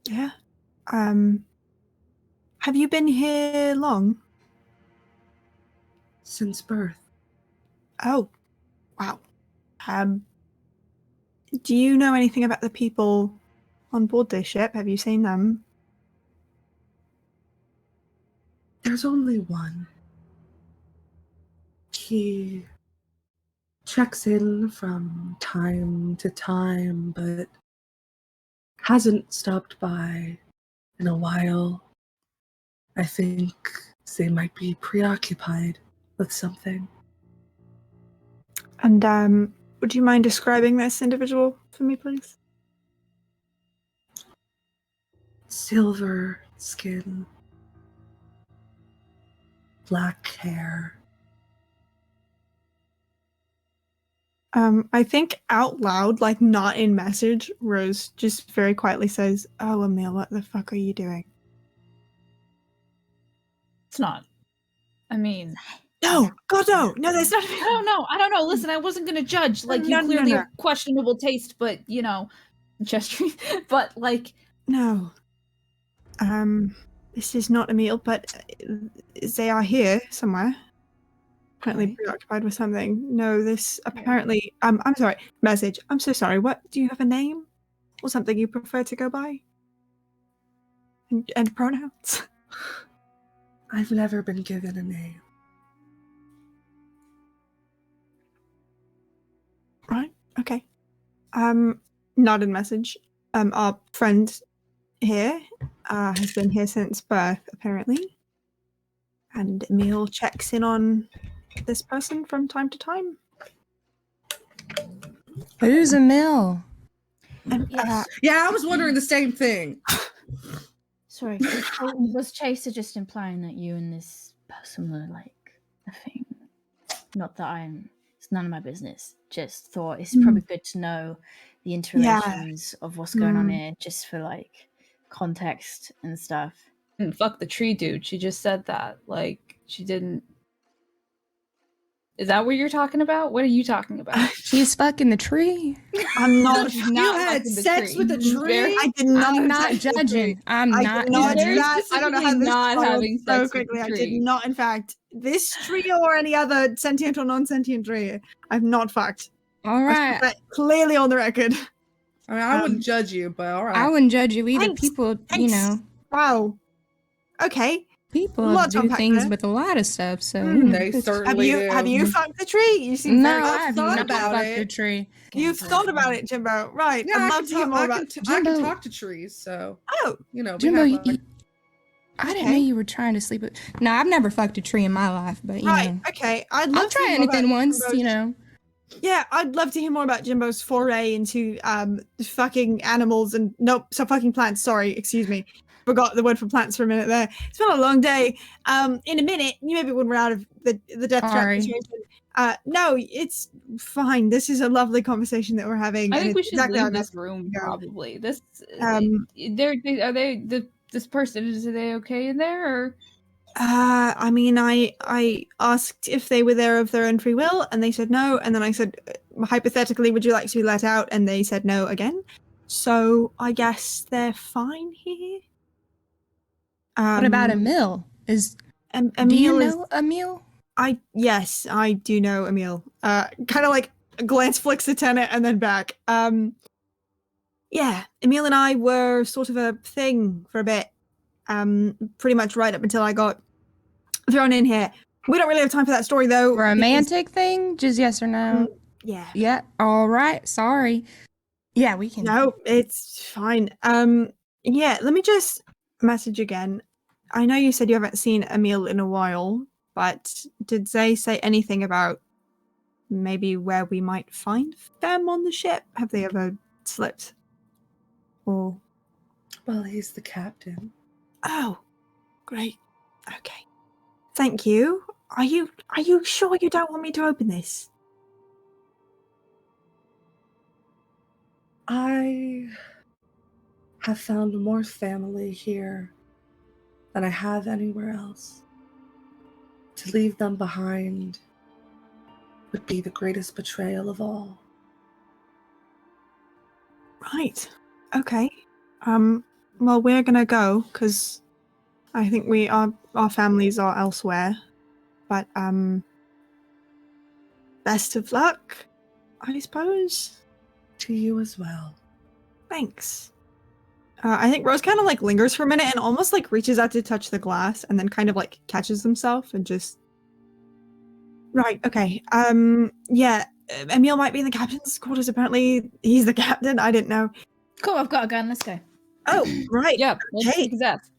[SPEAKER 5] Yeah. Have you been here long?
[SPEAKER 1] Since birth.
[SPEAKER 5] Oh, wow. Do you know anything about the people on board this ship? Have you seen them?
[SPEAKER 1] There's only one. He checks in from time to time, but hasn't stopped by in a while. I think they might be preoccupied with something.
[SPEAKER 5] And would you mind describing this individual for me, please?
[SPEAKER 1] Silver skin, black hair.
[SPEAKER 5] I think out loud, like not in message, Rose just very quietly says, "Oh, Emil, what the fuck are you doing?"
[SPEAKER 2] It's not. I mean,
[SPEAKER 5] No, God, no, that's not.
[SPEAKER 2] I don't know. Listen, I wasn't gonna judge. Like, you clearly have questionable taste, but you know, gesturing. But like,
[SPEAKER 5] No. This is not Emil, but they are here somewhere. Apparently preoccupied with something. No, this apparently. I'm sorry. Message. I'm so sorry. What? Do you have a name or something you prefer to go by? And pronouns.
[SPEAKER 1] I've never been given a name.
[SPEAKER 5] Right. Okay. Not in message. Our friend here has been here since birth, apparently. And Emil checks in on this person from time to time.
[SPEAKER 4] Who's Emil?
[SPEAKER 1] Yeah, I was wondering the same thing.
[SPEAKER 3] Sorry, was Chaser just implying that you and this person were like a thing? Not that it's none of my business. Just thought it's probably good to know the interrelations of what's going on here, just for like context and stuff.
[SPEAKER 2] and fuck the tree dude. She just said that. Like, she didn't. Is that what you're talking about? What are you talking about?
[SPEAKER 4] She's fucking the tree.
[SPEAKER 5] I'm not.
[SPEAKER 2] She's
[SPEAKER 1] You
[SPEAKER 2] not
[SPEAKER 1] had
[SPEAKER 2] fucking the
[SPEAKER 1] sex
[SPEAKER 2] tree.
[SPEAKER 1] with a tree?
[SPEAKER 5] I did not.
[SPEAKER 4] I'm
[SPEAKER 5] have
[SPEAKER 4] not
[SPEAKER 5] sex with a tree.
[SPEAKER 4] judging. I'm
[SPEAKER 5] I
[SPEAKER 4] not
[SPEAKER 5] did not do
[SPEAKER 4] judging.
[SPEAKER 2] Very
[SPEAKER 5] that. I don't know how
[SPEAKER 2] specifically
[SPEAKER 5] this
[SPEAKER 2] not
[SPEAKER 5] spiraled
[SPEAKER 2] having
[SPEAKER 5] so
[SPEAKER 2] sex with
[SPEAKER 5] quickly.
[SPEAKER 2] a
[SPEAKER 5] I did
[SPEAKER 2] tree.
[SPEAKER 5] not, in fact, this tree or any other sentient or non-sentient tree. I've not fucked.
[SPEAKER 4] All
[SPEAKER 5] I
[SPEAKER 4] right.
[SPEAKER 5] put that clearly on the record.
[SPEAKER 1] I mean, I wouldn't judge you, but all right.
[SPEAKER 4] I wouldn't judge you either.
[SPEAKER 5] Thanks.
[SPEAKER 4] People, you
[SPEAKER 5] Thanks.
[SPEAKER 4] know,
[SPEAKER 5] Wow. Okay.
[SPEAKER 4] people
[SPEAKER 5] Lots to
[SPEAKER 4] do
[SPEAKER 5] unpack
[SPEAKER 4] things
[SPEAKER 5] there.
[SPEAKER 4] with a lot of stuff. So
[SPEAKER 5] Mm,
[SPEAKER 4] you know,
[SPEAKER 1] They
[SPEAKER 4] it's-
[SPEAKER 1] certainly
[SPEAKER 5] Have
[SPEAKER 1] do.
[SPEAKER 5] you fucked the tree? You seem
[SPEAKER 4] no,
[SPEAKER 5] very.
[SPEAKER 4] I have
[SPEAKER 1] thought
[SPEAKER 4] not
[SPEAKER 1] about
[SPEAKER 4] fucked
[SPEAKER 1] it.
[SPEAKER 4] a tree.
[SPEAKER 5] You've thought about it, Jimbo. Right.
[SPEAKER 1] Yeah,
[SPEAKER 5] I'd love to hear more about.
[SPEAKER 1] I can
[SPEAKER 4] Jimbo.
[SPEAKER 1] talk to trees, so
[SPEAKER 5] Oh,
[SPEAKER 1] you know. We
[SPEAKER 4] Jimbo,
[SPEAKER 1] have, like,
[SPEAKER 4] I didn't
[SPEAKER 5] Okay.
[SPEAKER 4] know you were trying to sleep with. No, I've never fucked a tree in my life, but you
[SPEAKER 5] right.
[SPEAKER 4] know,
[SPEAKER 5] Okay. I'd love
[SPEAKER 4] I'll
[SPEAKER 5] to
[SPEAKER 4] try
[SPEAKER 5] hear more
[SPEAKER 4] anything
[SPEAKER 5] about
[SPEAKER 4] once.
[SPEAKER 5] Jimbo's-
[SPEAKER 4] You know,
[SPEAKER 5] Yeah, I'd love to hear more about Jimbo's foray into fucking animals and fucking plants. Sorry, excuse me. Forgot the word for plants for a minute there. It's been a long day. In a minute, maybe when we're out of the death trap
[SPEAKER 4] Sorry.
[SPEAKER 5] situation. No, it's fine. This is a lovely conversation that we're having.
[SPEAKER 2] I
[SPEAKER 5] and
[SPEAKER 2] think we
[SPEAKER 5] it's
[SPEAKER 2] should
[SPEAKER 5] exactly how
[SPEAKER 2] leave
[SPEAKER 5] I
[SPEAKER 2] this
[SPEAKER 5] meant
[SPEAKER 2] room
[SPEAKER 5] to go.
[SPEAKER 2] probably. This this person, is they okay in there or
[SPEAKER 5] I mean, I asked if they were there of their own free will, and they said no. And then I said, hypothetically, would you like to be let out? And they said no again. So I guess they're fine here.
[SPEAKER 4] what about Emil? Do you
[SPEAKER 5] Emil is
[SPEAKER 4] know Emil?
[SPEAKER 5] yes, I do know Emil. Kind of like a glance flicks to Tenet and then back. Yeah, Emil and I were sort of a thing for a bit. Pretty much right up until I got thrown in here. We don't really have time for that story though. because-
[SPEAKER 4] Romantic thing? Just yes or no?
[SPEAKER 5] Yeah.
[SPEAKER 4] Yeah. All right. Sorry. Yeah, we can.
[SPEAKER 5] No, it's fine. Yeah, let me just message again. I know you said you haven't seen Emil in a while, but did they say anything about maybe where we might find them on the ship? Have they ever slipped? Or
[SPEAKER 1] well, he's the captain.
[SPEAKER 5] oh, great. Okay. Thank you. Are you sure you don't want me to open this?
[SPEAKER 1] I have found more family here than I have anywhere else. To leave them behind would be the greatest betrayal of all.
[SPEAKER 5] Right. Okay. Well, we're gonna go because I think our families are elsewhere. But best of luck, I suppose.
[SPEAKER 1] To you as well.
[SPEAKER 5] Thanks. I think Rose kind of like lingers for a minute and almost like reaches out to touch the glass and then kind of like catches himself and just. Right. Okay. Yeah. Emil might be in the captain's quarters. Apparently, he's the captain. I didn't know.
[SPEAKER 3] Cool, I've got a gun. Let's go.
[SPEAKER 5] Oh, right.
[SPEAKER 2] yeah, let's
[SPEAKER 5] Okay.
[SPEAKER 2] kick his ass.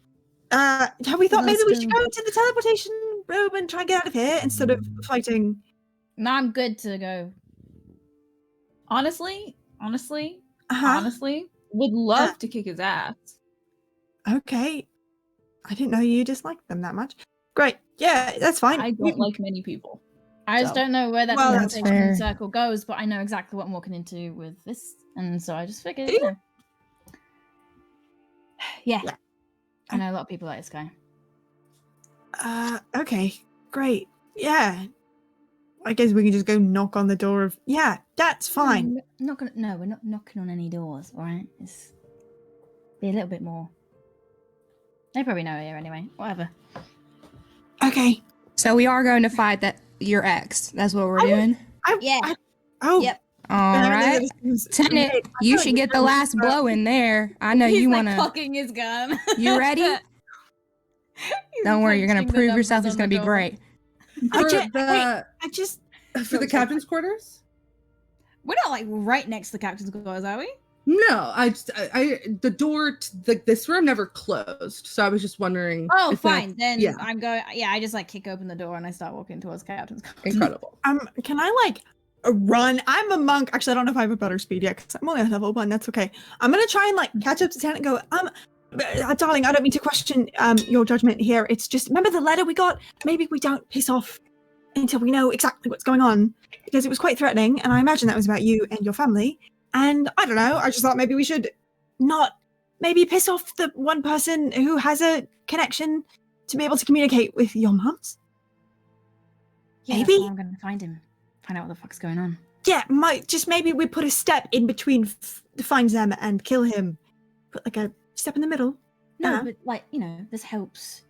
[SPEAKER 5] Have we thought maybe
[SPEAKER 4] Let's
[SPEAKER 5] we should
[SPEAKER 4] go.
[SPEAKER 5] go to the teleportation room and try and get out of here instead of fighting?
[SPEAKER 3] No, I'm good to go.
[SPEAKER 2] Honestly,
[SPEAKER 5] Uh-huh.
[SPEAKER 2] would love to kick his ass.
[SPEAKER 5] Okay. I didn't know you disliked them that much. Great. Yeah, that's fine.
[SPEAKER 2] I don't like many people.
[SPEAKER 3] I just
[SPEAKER 2] So-
[SPEAKER 3] don't know where that
[SPEAKER 5] Well,
[SPEAKER 4] that's
[SPEAKER 3] teleportation
[SPEAKER 4] fair.
[SPEAKER 3] circle goes, but I know exactly what I'm walking into with this, and so I just figured,
[SPEAKER 5] Do
[SPEAKER 3] you
[SPEAKER 5] you?
[SPEAKER 3] know. Yeah.
[SPEAKER 5] Yeah.
[SPEAKER 3] I know a lot of people like this guy.
[SPEAKER 5] Okay. Great. Yeah. I guess we can just go knock on the door of. Yeah, that's fine.
[SPEAKER 3] No, we're not knocking on any doors, alright? It's be a little bit more. They probably know here anyway. Whatever.
[SPEAKER 5] Okay.
[SPEAKER 4] So we are going to fight your ex. That's what we're doing.
[SPEAKER 3] Yeah.
[SPEAKER 5] Oh.
[SPEAKER 3] Yep.
[SPEAKER 4] All
[SPEAKER 5] apparently
[SPEAKER 4] right.
[SPEAKER 5] that is-
[SPEAKER 4] Tenet,
[SPEAKER 5] Wait, I
[SPEAKER 4] you
[SPEAKER 5] feel
[SPEAKER 4] should
[SPEAKER 5] like
[SPEAKER 4] get the
[SPEAKER 5] we're
[SPEAKER 4] last
[SPEAKER 5] talking about-
[SPEAKER 4] blow in there. I know
[SPEAKER 3] He's
[SPEAKER 4] you
[SPEAKER 3] like
[SPEAKER 4] want to.
[SPEAKER 3] cocking his gun.
[SPEAKER 4] You ready?
[SPEAKER 3] He's
[SPEAKER 4] Don't worry, you're going
[SPEAKER 3] punching
[SPEAKER 4] to
[SPEAKER 3] the
[SPEAKER 4] prove yourself.
[SPEAKER 3] numbers
[SPEAKER 4] It's
[SPEAKER 3] on
[SPEAKER 4] going to
[SPEAKER 3] the
[SPEAKER 4] be
[SPEAKER 3] door.
[SPEAKER 4] great.
[SPEAKER 5] I
[SPEAKER 1] For
[SPEAKER 5] ju-
[SPEAKER 1] the
[SPEAKER 5] I just.
[SPEAKER 1] for the captain's quarters?
[SPEAKER 3] We're not like right next to the captain's quarters, are we?
[SPEAKER 1] No, the door to this room never closed, so I was just wondering.
[SPEAKER 3] Oh,
[SPEAKER 1] if that's-
[SPEAKER 3] fine. Then
[SPEAKER 1] yeah.
[SPEAKER 3] I'm going. Yeah, I just like kick open the door and I start walking towards captain's quarters.
[SPEAKER 1] Incredible.
[SPEAKER 5] Can I like run? I'm a monk. Actually, I don't know if I have a better speed yet because I'm only at level 1. That's okay. I'm gonna try and like catch up to Tenet and go. Darling, I don't mean to question your judgment here. It's just remember the letter we got. Maybe we don't piss off until we know exactly what's going on because it was quite threatening, and I imagine that was about you and your family. And I don't know. I just thought maybe we should not maybe piss off the one person who has a connection to be able to communicate with your mums.
[SPEAKER 3] Yeah,
[SPEAKER 5] Maybe?
[SPEAKER 3] that's how I'm gonna find him. Find out what the fuck's going on.
[SPEAKER 5] Yeah, maybe we put a step in between to find them and kill him. Put like a step in the middle.
[SPEAKER 3] No, but like, this helps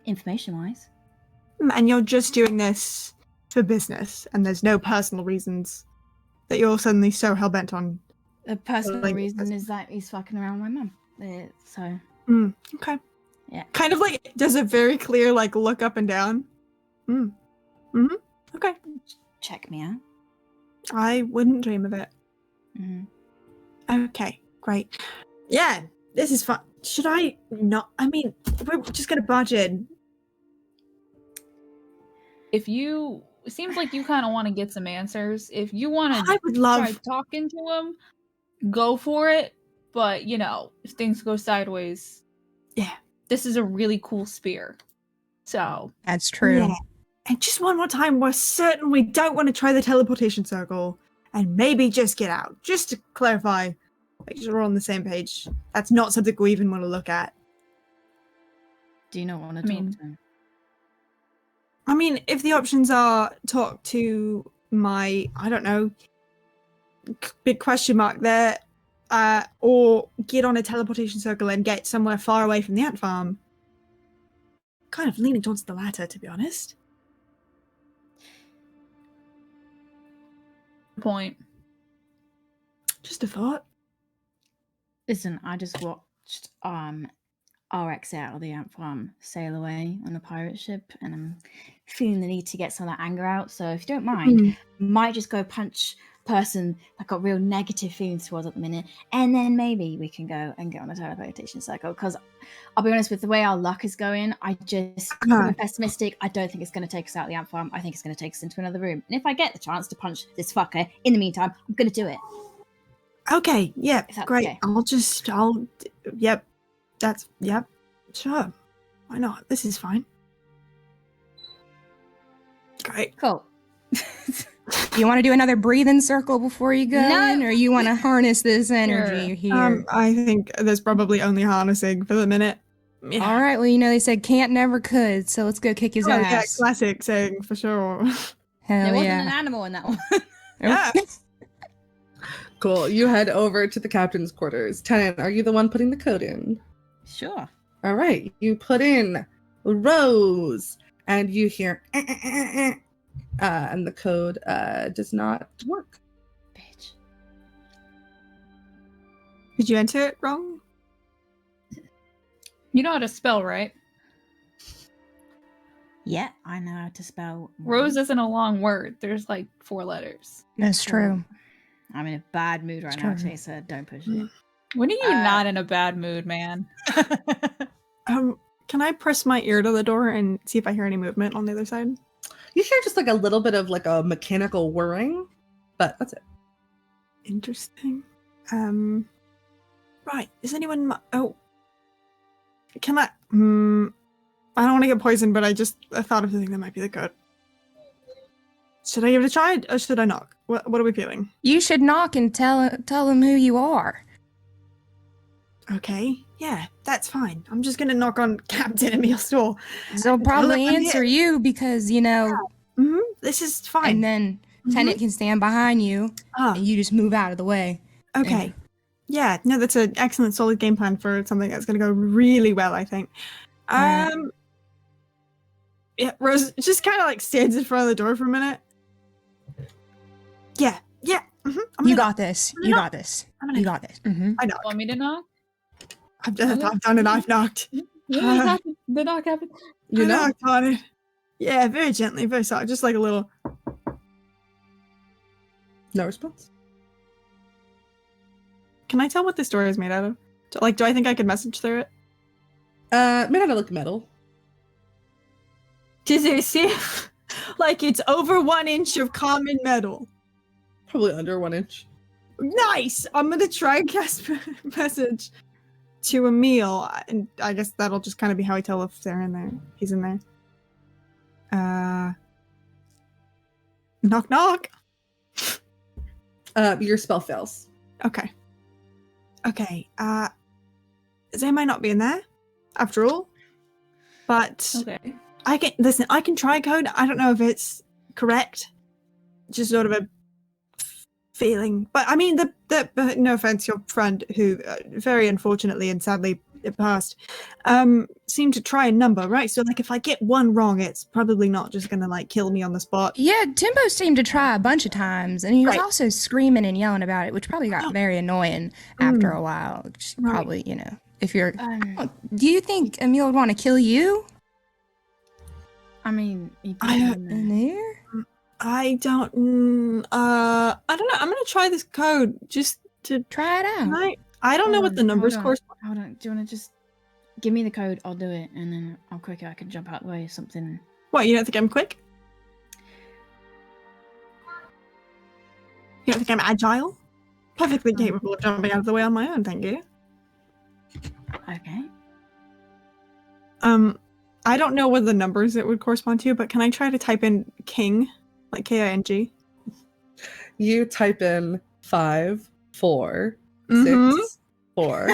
[SPEAKER 3] information-wise.
[SPEAKER 5] And you're just doing this for business, and there's no personal reasons that you're suddenly so hell-bent on.
[SPEAKER 3] The personal
[SPEAKER 5] Like,
[SPEAKER 3] reason is that he's fucking around with my mum. So,
[SPEAKER 5] Okay.
[SPEAKER 3] Yeah.
[SPEAKER 5] Kind of like, does a very clear, like, look up and down. Okay.
[SPEAKER 3] check me out.
[SPEAKER 5] I wouldn't dream of it.
[SPEAKER 3] hmm
[SPEAKER 5] Okay, great. Yeah, this is fun. Should I not? I mean, we're just gonna barge in.
[SPEAKER 2] If you, it seems like you kind of want to get some answers. If you want
[SPEAKER 5] I
[SPEAKER 2] to
[SPEAKER 5] would
[SPEAKER 2] try
[SPEAKER 5] love.
[SPEAKER 2] talking to him, go for it. But if things go sideways,
[SPEAKER 5] Yeah.
[SPEAKER 2] this is a really cool spear. So
[SPEAKER 4] That's true.
[SPEAKER 5] Yeah. And just one more time, we're certain we don't want to try the teleportation circle, and maybe just get out. Just to clarify, make sure we're on the same page. That's not something we even want to look at.
[SPEAKER 3] Do you not want to
[SPEAKER 2] I
[SPEAKER 3] talk
[SPEAKER 2] mean-
[SPEAKER 3] to him?
[SPEAKER 5] I mean, if the options are talk to my, I don't know, big question mark there, or get on a teleportation circle and get somewhere far away from the ant farm. Kind of leaning towards the latter, to be honest.
[SPEAKER 2] point.
[SPEAKER 5] Just a thought.
[SPEAKER 3] Listen, I just watched RX out of the ant farm sail away on a pirate ship, and I'm feeling the need to get some of that anger out. So if you don't mind, might just go punch person I've got real negative feelings towards at the minute, and then maybe we can go and get on a teleportation cycle. Because I'll be honest, with the way our luck is going, I'm pessimistic. I don't think it's going to take us out of the ant farm. I think it's going to take us into another room. And if I get the chance to punch this fucker in the meantime, I'm going to do it.
[SPEAKER 5] Okay, yeah,
[SPEAKER 3] Is that
[SPEAKER 5] great.
[SPEAKER 3] okay?
[SPEAKER 5] Yep, sure. Why not? This is fine. Great.
[SPEAKER 3] Cool.
[SPEAKER 4] You want to do another breathing circle before you go
[SPEAKER 3] No.
[SPEAKER 4] in, or you want to harness this energy here?
[SPEAKER 5] I think there's probably only harnessing for the minute. Yeah.
[SPEAKER 4] All right. Well, they said can't never could, so let's go kick his
[SPEAKER 5] Oh, yeah,
[SPEAKER 4] ass.
[SPEAKER 5] classic saying for sure.
[SPEAKER 4] Hell
[SPEAKER 3] There wasn't
[SPEAKER 4] yeah.
[SPEAKER 3] an animal in that one.
[SPEAKER 5] Yeah.
[SPEAKER 1] Cool. You head over to the captain's quarters. Tenant, are you the one putting the code in?
[SPEAKER 3] Sure.
[SPEAKER 1] All right. You put in Rose, and you hear, and the code does not work.
[SPEAKER 3] Bitch.
[SPEAKER 5] Did you enter it wrong?
[SPEAKER 2] You know how to spell, right?
[SPEAKER 3] Yeah, I know how to spell
[SPEAKER 2] Rose isn't a long word. There's like 4 letters.
[SPEAKER 4] That's true.
[SPEAKER 3] I'm in a bad mood right
[SPEAKER 4] It's
[SPEAKER 3] now,
[SPEAKER 4] true.
[SPEAKER 3] actually, so don't push it.
[SPEAKER 2] When are you not in a bad mood, man?
[SPEAKER 5] Can I press my ear to the door and see if I hear any movement on the other side?
[SPEAKER 1] You hear just like a little bit of like a mechanical whirring, but that's it.
[SPEAKER 5] Interesting. Right. Is anyone? Can I? I don't want to get poisoned, but I thought of something that might be the code. Should I give it a try, or should I knock? What are we feeling?
[SPEAKER 4] You should knock and tell them who you are.
[SPEAKER 5] Okay. Yeah, that's fine. I'm just gonna knock on Captain Emil's door.
[SPEAKER 4] They'll probably
[SPEAKER 5] I'm
[SPEAKER 4] answer you because
[SPEAKER 5] This is fine.
[SPEAKER 4] and then Tenant can stand behind you,
[SPEAKER 5] Ah,
[SPEAKER 4] and you just move out of the way.
[SPEAKER 5] okay. Yeah, no, that's an excellent, solid game plan for something that's gonna go really well, I think.
[SPEAKER 4] Alright.
[SPEAKER 5] Yeah, Rose just kind of like stands in front of the door for a minute. Yeah.
[SPEAKER 4] You got this. You got this. You got this. Mm-hmm.
[SPEAKER 5] I knock.
[SPEAKER 2] Want me to knock?
[SPEAKER 5] I've done it. I've knocked.
[SPEAKER 2] The knock happened.
[SPEAKER 1] You
[SPEAKER 5] I
[SPEAKER 1] know?
[SPEAKER 5] knocked on it. Yeah, very gently, very soft, just like a little.
[SPEAKER 1] No response.
[SPEAKER 5] Can I tell what this door is made out of? Do I think I could message through it?
[SPEAKER 1] Made out of like metal.
[SPEAKER 5] Does it seem like it's over 1 inch of common metal?
[SPEAKER 1] Probably under 1 inch.
[SPEAKER 5] Nice! I'm gonna try and cast message to Emil, and I guess that'll just kind of be how I tell if they're in there. He's in there. Knock knock.
[SPEAKER 1] Your spell fails.
[SPEAKER 5] Okay. They might not be in there, after all. But
[SPEAKER 2] Okay.
[SPEAKER 5] I can try code. I don't know if it's correct. Just sort of a feeling. But I mean, but no offense, your friend who very unfortunately and sadly it passed, seemed to try a number, right? So like if I get one wrong, it's probably not just gonna like kill me on the spot.
[SPEAKER 4] Yeah, Timbo seemed to try a bunch of times, and he was
[SPEAKER 5] Right.
[SPEAKER 4] also screaming and yelling about it, which probably got very annoying after a while. Which
[SPEAKER 5] Right.
[SPEAKER 4] probably, if you're... do you think Emil would want to kill you?
[SPEAKER 3] I mean,
[SPEAKER 4] In there?
[SPEAKER 5] I don't know. I'm gonna try this code just to
[SPEAKER 4] Try it out.
[SPEAKER 5] I don't know what the numbers
[SPEAKER 3] hold on.
[SPEAKER 5] correspond.
[SPEAKER 3] Hold on. Do you want to just give me the code? I'll do it, and then I'll quick. I can jump out the way or something.
[SPEAKER 5] What, you don't think I'm quick? You don't think I'm agile? Perfectly capable of jumping out of the way on my own, thank you.
[SPEAKER 3] Okay.
[SPEAKER 5] I don't know what the numbers it would correspond to, but can I try to type in king, like King?
[SPEAKER 1] You type in 5, 4,
[SPEAKER 5] Mhm.
[SPEAKER 1] 6, 4,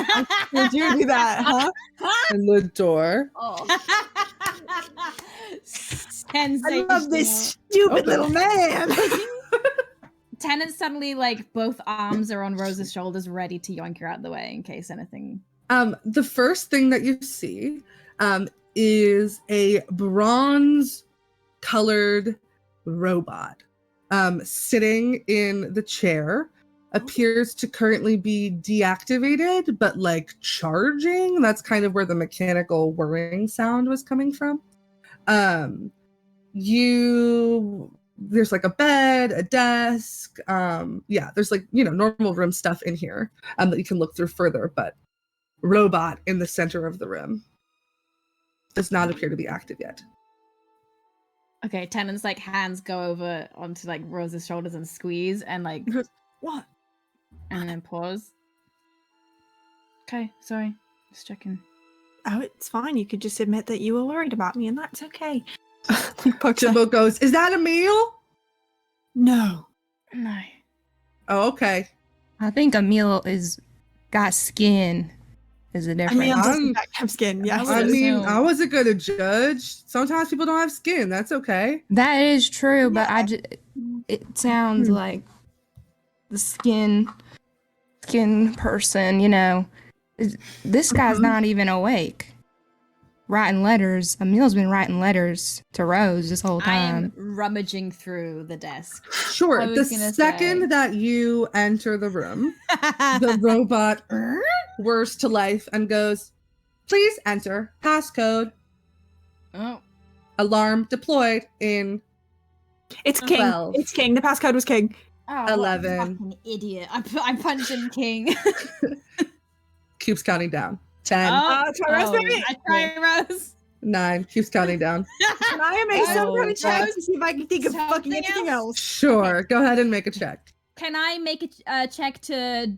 [SPEAKER 5] Would you do that, huh?
[SPEAKER 1] and the door.
[SPEAKER 3] Oh.
[SPEAKER 5] I love this stupid little man.
[SPEAKER 3] Tenant suddenly, like, both arms are on Rose's shoulders, ready to yoink her out the way in case anything.
[SPEAKER 1] The first thing that you see is a bronze-colored robot sitting in the chair. Appears to currently be deactivated, but like charging. That's kind of where the mechanical whirring sound was coming from. There's like a bed, a desk. There's like, normal room stuff in here that you can look through further, but robot in the center of the room does not appear to be active yet.
[SPEAKER 3] Okay, Tenant's, like, hands go over onto, like, Rose's shoulders and squeeze, and, like,
[SPEAKER 5] What?
[SPEAKER 3] and then pause. Okay, sorry. Just checking.
[SPEAKER 5] Oh, it's fine. You could just admit that you were worried about me, and that's okay.
[SPEAKER 1] Jimbo goes, "Is that a meal?"
[SPEAKER 5] No.
[SPEAKER 3] No.
[SPEAKER 1] Oh, okay.
[SPEAKER 4] I think Emil got skin. Is the difference.
[SPEAKER 5] Emil doesn't have skin. Yes.
[SPEAKER 1] I
[SPEAKER 3] would
[SPEAKER 1] mean,
[SPEAKER 3] assume.
[SPEAKER 1] I wasn't gonna judge. Sometimes people don't have skin. That's okay.
[SPEAKER 4] That is true, but it sounds like the skin person, this guy's not even awake. Writing letters. Emil's been writing letters to Rose this whole time.
[SPEAKER 3] I'm rummaging through the desk.
[SPEAKER 1] Sure.
[SPEAKER 3] I
[SPEAKER 1] The
[SPEAKER 3] was gonna
[SPEAKER 1] second
[SPEAKER 3] say.
[SPEAKER 1] that you enter the room, the robot whirs to life and goes, "Please enter passcode."
[SPEAKER 3] Oh.
[SPEAKER 1] Alarm deployed in
[SPEAKER 5] It's King.
[SPEAKER 1] 12.
[SPEAKER 5] It's King. The passcode was King.
[SPEAKER 3] Oh,
[SPEAKER 1] 11.
[SPEAKER 3] What a fucking idiot. I punched in King.
[SPEAKER 1] keeps counting down. 10,
[SPEAKER 5] Try Rose, baby.
[SPEAKER 3] I try Rose.
[SPEAKER 1] 9, keeps counting down.
[SPEAKER 5] Can I make some kind of check
[SPEAKER 3] Rose,
[SPEAKER 5] to see if I can think of fucking
[SPEAKER 3] something
[SPEAKER 5] anything else?
[SPEAKER 1] Sure. Go ahead and make a check.
[SPEAKER 3] Can I make a check to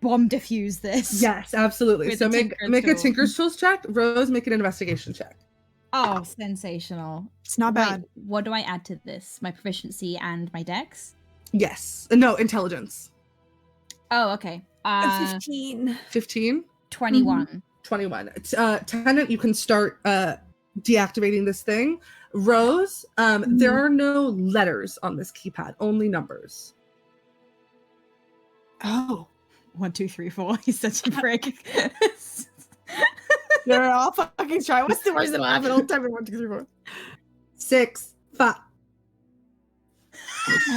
[SPEAKER 3] bomb defuse this?
[SPEAKER 1] Yes, absolutely.
[SPEAKER 3] With
[SPEAKER 1] So
[SPEAKER 3] the
[SPEAKER 1] make
[SPEAKER 3] Tinker's
[SPEAKER 1] a
[SPEAKER 3] tool.
[SPEAKER 1] Tinker's Tools check. Rose, make an investigation check.
[SPEAKER 3] Oh, sensational.
[SPEAKER 5] It's not
[SPEAKER 3] Wait,
[SPEAKER 5] bad.
[SPEAKER 3] what do I add to this? My proficiency and my dex?
[SPEAKER 1] Yes. No, intelligence.
[SPEAKER 3] Oh, okay.
[SPEAKER 5] 15.
[SPEAKER 1] 15,
[SPEAKER 3] 21.
[SPEAKER 1] 21. Tenant, you can start deactivating this thing. Rose, there are no letters on this keypad, only numbers.
[SPEAKER 5] Oh.
[SPEAKER 3] 1, 2, 3, 4. He's such a prick.
[SPEAKER 5] They're all fucking try. What's the worst that'll happen? I'll type in 1, 2, 3, 4.
[SPEAKER 1] 6, 5.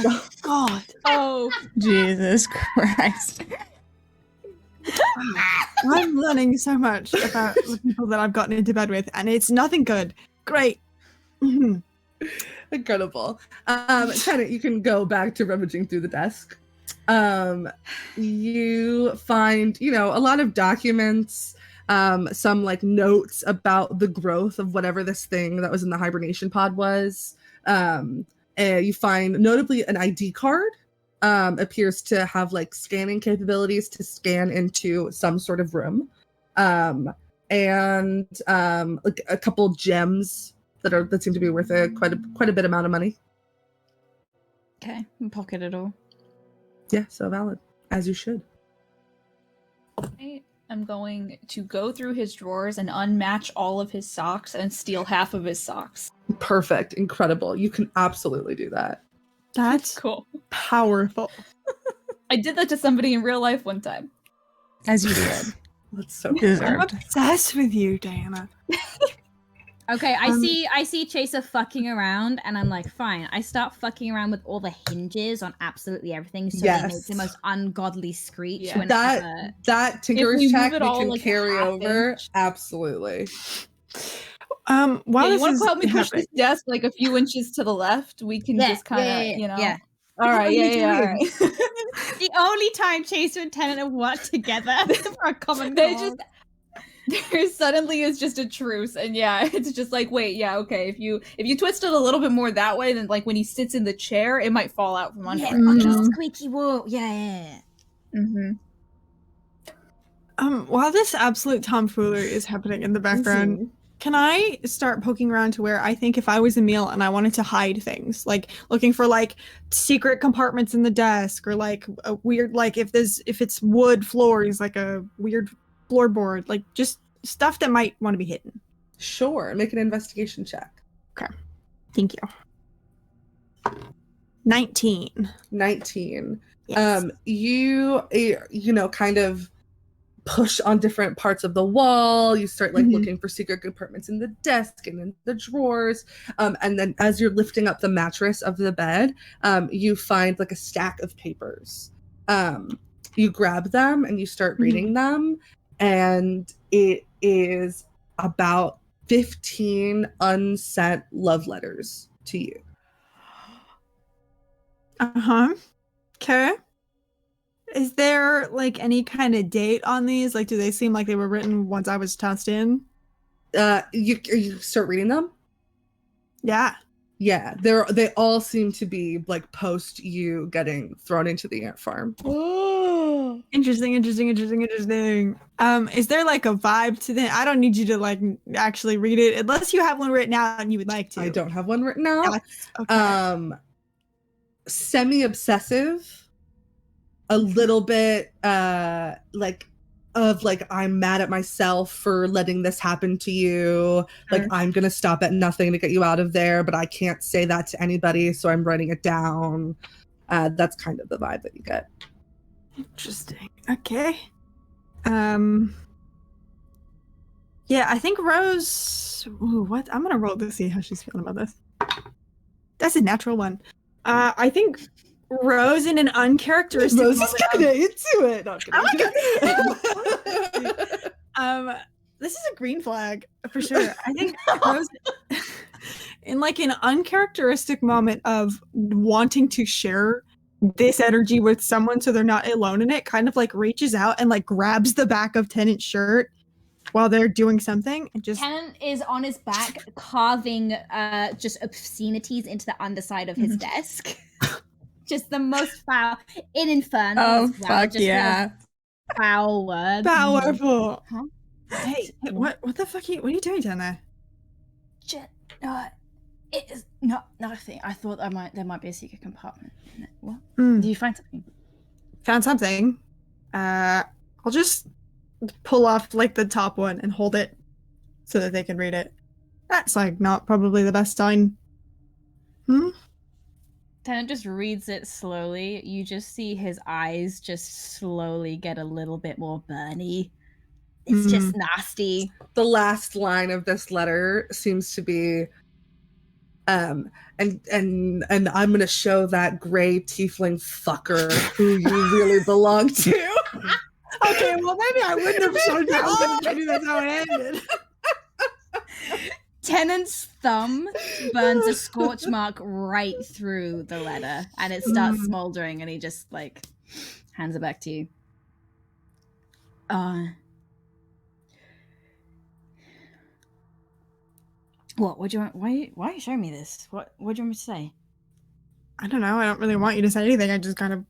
[SPEAKER 5] Oh, God.
[SPEAKER 3] Oh.
[SPEAKER 4] Jesus Christ.
[SPEAKER 5] I'm learning so much about the people that I've gotten into bed with, and it's nothing good. Great. Mhm.
[SPEAKER 1] Incredible. Tenant, you can go back to rummaging through the desk. You find, a lot of documents, some like notes about the growth of whatever this thing that was in the hibernation pod was. And you find notably an ID card. Appears to have like scanning capabilities to scan into some sort of room. And like a couple gems that seem to be worth quite a bit amount of money.
[SPEAKER 3] Okay, pocket it all.
[SPEAKER 1] Yeah, so valid, as you should.
[SPEAKER 3] Right.
[SPEAKER 2] am going to go through his drawers and unmatch all of his socks and steal half of his socks.
[SPEAKER 1] Perfect. Incredible. You can absolutely do that.
[SPEAKER 5] That's
[SPEAKER 2] Cool.
[SPEAKER 5] powerful.
[SPEAKER 2] I did that to somebody in real life one time.
[SPEAKER 4] As you did.
[SPEAKER 1] That's so
[SPEAKER 5] I'm
[SPEAKER 4] Deserved.
[SPEAKER 5] obsessed with you, Diana.
[SPEAKER 3] Okay, I see Chaser fucking around, and I'm like, fine. I start fucking around with all the hinges on absolutely everything, so they make the most ungodly screech.
[SPEAKER 2] Yeah.
[SPEAKER 3] Whenever...
[SPEAKER 1] That
[SPEAKER 2] we
[SPEAKER 1] Tinker's check
[SPEAKER 2] move it
[SPEAKER 1] we
[SPEAKER 2] all,
[SPEAKER 1] can
[SPEAKER 2] like, a
[SPEAKER 1] carry
[SPEAKER 2] half
[SPEAKER 1] over.
[SPEAKER 2] inch.
[SPEAKER 1] Absolutely.
[SPEAKER 5] While
[SPEAKER 2] Yeah, you
[SPEAKER 5] this
[SPEAKER 2] want
[SPEAKER 5] is
[SPEAKER 2] to help me push
[SPEAKER 5] happening,
[SPEAKER 2] this desk like a few inches to the left? We can just kind of, you know.
[SPEAKER 3] Yeah.
[SPEAKER 2] All right,
[SPEAKER 5] What are you
[SPEAKER 2] yeah, all
[SPEAKER 5] doing?
[SPEAKER 2] right.
[SPEAKER 3] The only time Chaser and Tennant have worked together for a common
[SPEAKER 2] They
[SPEAKER 3] cause.
[SPEAKER 2] there suddenly is just a truce, and yeah, it's just like, wait, yeah, okay, if you twist it a little bit more that way, then like when he sits in the chair, it might fall out from under
[SPEAKER 3] Yeah,
[SPEAKER 2] it. You know?
[SPEAKER 3] squeaky wall. Yeah.
[SPEAKER 2] Mm-hmm.
[SPEAKER 5] While this absolute tomfoolery is happening in the background,
[SPEAKER 1] Mhm.
[SPEAKER 5] can I start poking around to where I think if I was Emil and I wanted to hide things, like looking for like secret compartments in the desk, or like a weird, like if it's wood floors, like a weird floorboard, like just stuff that might want to be hidden.
[SPEAKER 1] Sure. Make an investigation check.
[SPEAKER 5] Thank you. 19.
[SPEAKER 1] 19.
[SPEAKER 5] Yes.
[SPEAKER 1] You know, kind of push on different parts of the wall. You start like
[SPEAKER 5] Mhm.
[SPEAKER 1] looking for secret compartments in the desk and in the drawers. And then as you're lifting up the mattress of the bed, you find like a stack of papers. You grab them and you start reading them, and it is about 15 unsent love letters to you.
[SPEAKER 5] Uh-huh. Okay. Is there like any kind of date on these? Like, do they seem like they were written once I was tossed in?
[SPEAKER 1] You start reading them?
[SPEAKER 5] Yeah.
[SPEAKER 1] Yeah, they all seem to be like post you getting thrown into the ant farm.
[SPEAKER 5] Interesting. Is there like a vibe to them? I don't need you to like actually read it unless you have one written out and you would like to.
[SPEAKER 1] I don't have one written out.
[SPEAKER 5] That's okay.
[SPEAKER 1] Semi-obsessive, a little bit like I'm mad at myself for letting this happen to you. Like I'm gonna stop at nothing to get you out of there, but I can't say that to anybody, so I'm writing it down. That's kind of the vibe that you get.
[SPEAKER 5] Interesting. Okay. Yeah, I think Rose. Ooh, what? I'm gonna roll to see how she's feeling about this. That's a natural one. I think Rose in an uncharacteristic.
[SPEAKER 1] Rose is kind of into it. Not
[SPEAKER 5] This is a green flag for sure. I think Rose, in like an uncharacteristic moment of wanting to share this energy with someone so they're not alone in it, kind of like reaches out and like grabs the back of Tennant's shirt while they're doing something and just
[SPEAKER 3] Tennant is on his back carving just obscenities into the underside of his desk. Just the most foul in Inferno.
[SPEAKER 4] Oh,
[SPEAKER 3] as well,
[SPEAKER 4] fuck
[SPEAKER 3] just
[SPEAKER 4] yeah.
[SPEAKER 3] foul words.
[SPEAKER 5] powerful.
[SPEAKER 3] Huh?
[SPEAKER 5] Hey, what the fuck what are you doing down there?
[SPEAKER 6] It is not a thing. I thought there might be a secret compartment in it. What?
[SPEAKER 5] Mm.
[SPEAKER 6] Do you find something?
[SPEAKER 5] Found something. I'll just pull off like the top one and hold it so that they can read it. That's like not probably the best sign.
[SPEAKER 3] Tennant just reads it slowly. You just see his eyes just slowly get a little bit more burny. It's just nasty.
[SPEAKER 1] The last line of this letter seems to be and I'm gonna show that gray tiefling fucker who you really belong to.
[SPEAKER 5] Okay, well maybe I wouldn't have shown that, but maybe that's how it ended.
[SPEAKER 3] Tennant's thumb burns a scorch mark right through the letter, and it starts smoldering, and he just like hands it back to you. What do you want? Why are you showing me this? What do you want me to say?
[SPEAKER 5] I don't know. I don't really want you to say anything. I just kind of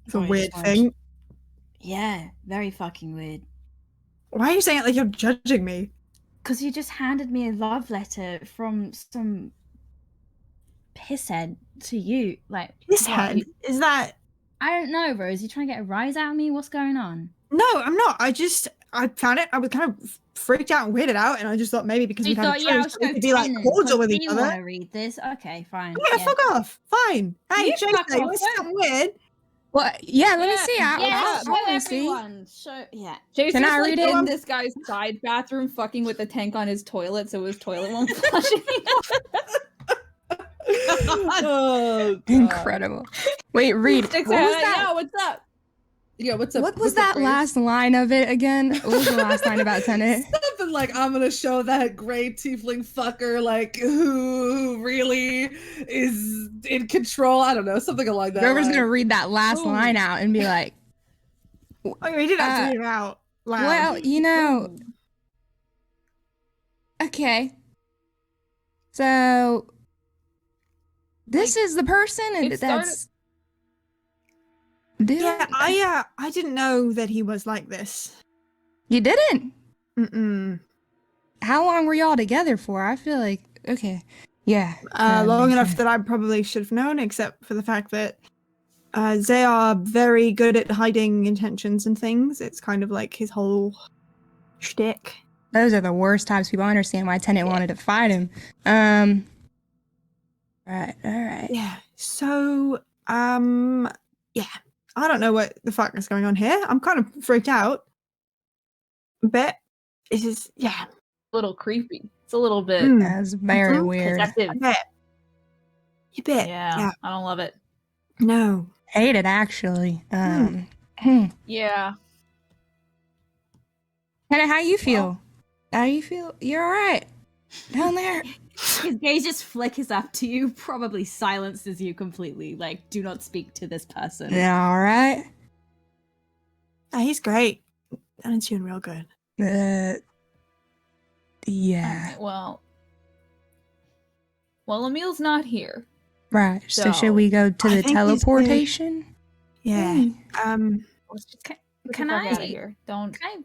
[SPEAKER 5] it's a
[SPEAKER 6] Oh, you
[SPEAKER 5] weird
[SPEAKER 6] just
[SPEAKER 5] thing.
[SPEAKER 6] Yeah, very fucking weird.
[SPEAKER 5] Why are you saying it like you're judging me?
[SPEAKER 6] Because you just handed me a love letter from some pisshead to you. Like
[SPEAKER 5] This
[SPEAKER 6] what,
[SPEAKER 5] head is that?
[SPEAKER 3] I don't know, Rose. You trying to get a rise out of me? What's going on?
[SPEAKER 5] No, I'm not. I I found it. I was kind of freaked out and weirded out, and I just thought maybe because
[SPEAKER 3] You
[SPEAKER 5] we had a
[SPEAKER 3] thought, yeah, I'll
[SPEAKER 5] truce, we
[SPEAKER 3] show
[SPEAKER 5] could be like
[SPEAKER 3] tenants,
[SPEAKER 5] cordial with
[SPEAKER 3] but
[SPEAKER 5] each
[SPEAKER 3] you
[SPEAKER 5] other.
[SPEAKER 3] want to read this? Okay, fine.
[SPEAKER 5] Yeah, fuck off. Fine. Hey,
[SPEAKER 3] You
[SPEAKER 5] Jason,
[SPEAKER 3] fuck
[SPEAKER 5] you
[SPEAKER 3] off.
[SPEAKER 5] want to see something weird?
[SPEAKER 4] Well, yeah, let me
[SPEAKER 2] Yeah,
[SPEAKER 4] see.
[SPEAKER 3] Yeah, show
[SPEAKER 4] I want to see.
[SPEAKER 3] everyone. Show, yeah.
[SPEAKER 2] Jason's
[SPEAKER 4] I
[SPEAKER 2] like
[SPEAKER 4] read
[SPEAKER 2] in
[SPEAKER 4] it?
[SPEAKER 2] this guy's side bathroom fucking with the tank on his toilet so his toilet won't flush.
[SPEAKER 1] Oh, God.
[SPEAKER 4] Incredible. Wait, read. What
[SPEAKER 2] Sticks
[SPEAKER 4] was
[SPEAKER 2] out,
[SPEAKER 4] that?
[SPEAKER 2] "Yo, what's up?"
[SPEAKER 1] Yeah, what's up?
[SPEAKER 4] What was
[SPEAKER 1] what's up,
[SPEAKER 4] that
[SPEAKER 1] Grace?
[SPEAKER 4] last line of it again? What was the last line about Tenet?
[SPEAKER 1] Something like, I'm gonna show that gray tiefling fucker, like, who really is in control. I don't know, something along that
[SPEAKER 4] Whoever's
[SPEAKER 1] line.
[SPEAKER 4] gonna read that last
[SPEAKER 1] Ooh.
[SPEAKER 4] line out and be like,
[SPEAKER 5] Okay, we didn't have to read it out loud.
[SPEAKER 4] well, you know, okay. So this is the person, and
[SPEAKER 2] it started-
[SPEAKER 4] that's. Dude,
[SPEAKER 5] Yeah, I didn't know that he was like this.
[SPEAKER 4] you didn't.
[SPEAKER 5] Mm-mm.
[SPEAKER 4] How long were y'all together for? I feel like okay, yeah.
[SPEAKER 5] Long
[SPEAKER 4] makes
[SPEAKER 5] enough
[SPEAKER 4] sense.
[SPEAKER 5] that I probably should have known, except for the fact that they are very good at hiding intentions and things. It's kind of like his whole shtick.
[SPEAKER 4] Those are the worst times. People understand why Tennant wanted to fight him. Right, all right.
[SPEAKER 5] Yeah. So, yeah. I don't know what the fuck is going on here. I'm kind of freaked out. But it's just, yeah.
[SPEAKER 2] A little creepy. It's a little bit
[SPEAKER 5] Mm.
[SPEAKER 4] That's very
[SPEAKER 5] Mhm.
[SPEAKER 4] weird.
[SPEAKER 2] possessive.
[SPEAKER 5] I bet. You bet.
[SPEAKER 2] Yeah, I don't love it.
[SPEAKER 5] No.
[SPEAKER 4] Hate it actually. Tennant,
[SPEAKER 2] Yeah.
[SPEAKER 4] how you feel? How you feel? You're all right down there.
[SPEAKER 3] His gaze just flickers up to you, probably silences you completely. Like, do not speak to this person.
[SPEAKER 4] Yeah, all right.
[SPEAKER 5] Yeah, he's great. And it's doing real good.
[SPEAKER 4] Yeah.
[SPEAKER 2] Alright, well, Emil's not here.
[SPEAKER 4] Right. So
[SPEAKER 2] So,
[SPEAKER 4] should we go to
[SPEAKER 5] I
[SPEAKER 4] the
[SPEAKER 5] think he's
[SPEAKER 4] teleportation?
[SPEAKER 5] Yeah.
[SPEAKER 2] Let's just
[SPEAKER 3] Can,
[SPEAKER 2] get
[SPEAKER 3] can
[SPEAKER 2] the fuck
[SPEAKER 3] I
[SPEAKER 2] out of here? Don't.
[SPEAKER 3] Can I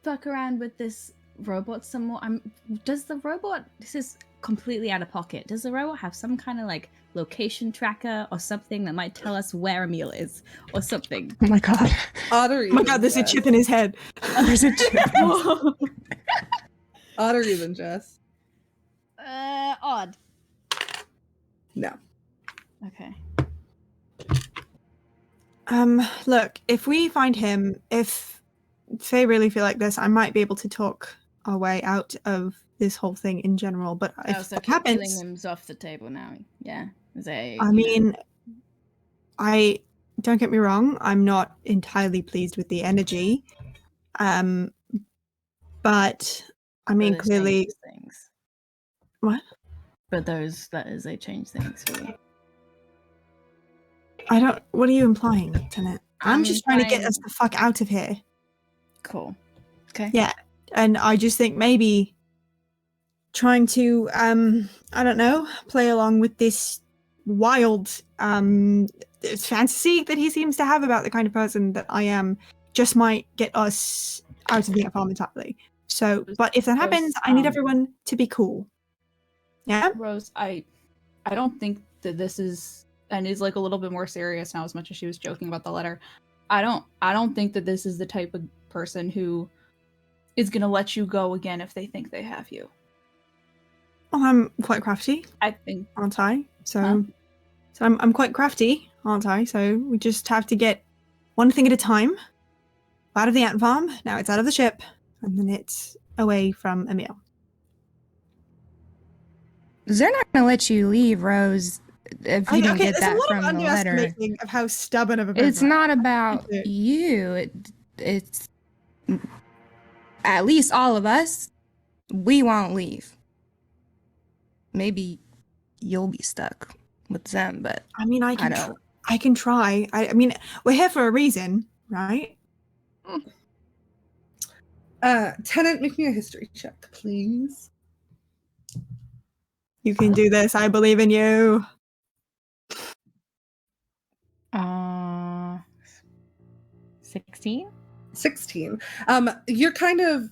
[SPEAKER 3] fuck around with this robot some more? Does the robot? This is completely out of pocket. Does the robot have some kind of like location tracker or something that might tell us where Emil is or something?
[SPEAKER 4] Oh my god.
[SPEAKER 1] Otter
[SPEAKER 5] Oh my god, there's a chip in his head.
[SPEAKER 4] There's a chip.
[SPEAKER 1] Otter even, Jess.
[SPEAKER 3] Odd.
[SPEAKER 1] No.
[SPEAKER 3] Okay.
[SPEAKER 5] Look, if we find him, if they really feel like this, I might be able to talk our way out of this whole thing in general. But if
[SPEAKER 3] so
[SPEAKER 5] that
[SPEAKER 3] killing
[SPEAKER 5] happens,
[SPEAKER 3] him's off the table now. Yeah.
[SPEAKER 5] I mean, I don't get me wrong, I'm not entirely pleased with the energy. But I mean, clearly,
[SPEAKER 3] things.
[SPEAKER 5] What?
[SPEAKER 3] But those that is they change things for you.
[SPEAKER 5] I don't. What are you implying, Lieutenant? I'm just trying to get us
[SPEAKER 3] implying-
[SPEAKER 5] the fuck out of here.
[SPEAKER 3] Cool. Okay.
[SPEAKER 5] Yeah, and I just think maybe trying to, I don't know, play along with this wild fantasy that he seems to have about the kind of person that I am, just might get us out of the farm entirely. So, but if that happens, I need everyone to be cool. Yeah.
[SPEAKER 2] Rose, I don't think that this is, and is like a little bit more serious now, as much as she was joking about the letter. I don't think that this is the type of person who is gonna let you go again if they think they have you.
[SPEAKER 5] Well, I'm quite crafty,
[SPEAKER 2] I think
[SPEAKER 5] aren't I? So,
[SPEAKER 2] Huh?
[SPEAKER 5] so I'm quite crafty, aren't I? So we just have to get one thing at a time. Out of the ant farm. Now it's out of the ship, and then it's away from Emil.
[SPEAKER 4] They're not gonna let you leave, Rose, if you didn't get
[SPEAKER 5] there's
[SPEAKER 4] that
[SPEAKER 5] a lot
[SPEAKER 4] from
[SPEAKER 5] of
[SPEAKER 4] the letter.
[SPEAKER 5] underestimating of how stubborn of a person
[SPEAKER 4] It's not about
[SPEAKER 5] it.
[SPEAKER 4] you. It's at least all of us. We won't leave. Maybe you'll be stuck with them, but
[SPEAKER 5] I mean, I can
[SPEAKER 4] don't.
[SPEAKER 5] I can try. I mean, we're here for a reason, right?
[SPEAKER 1] Tenant, make me a history check, please.
[SPEAKER 5] You can do this. I believe in you.
[SPEAKER 3] 16?
[SPEAKER 1] 16. You're kind of,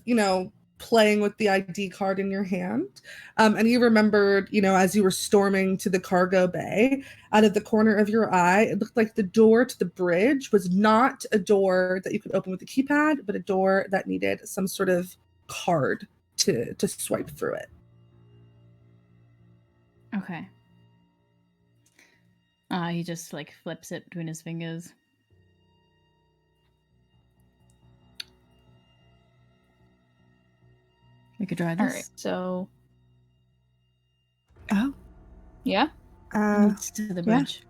[SPEAKER 1] playing with the ID card in your hand. And you remembered, as you were storming to the cargo bay, out of the corner of your eye, it looked like the door to the bridge was not a door that you could open with a keypad, but a door that needed some sort of card to swipe through it.
[SPEAKER 6] Okay. He just like flips it between his fingers. We could try this.
[SPEAKER 2] All right, so
[SPEAKER 5] Oh.
[SPEAKER 2] yeah,
[SPEAKER 6] Leads to the bridge.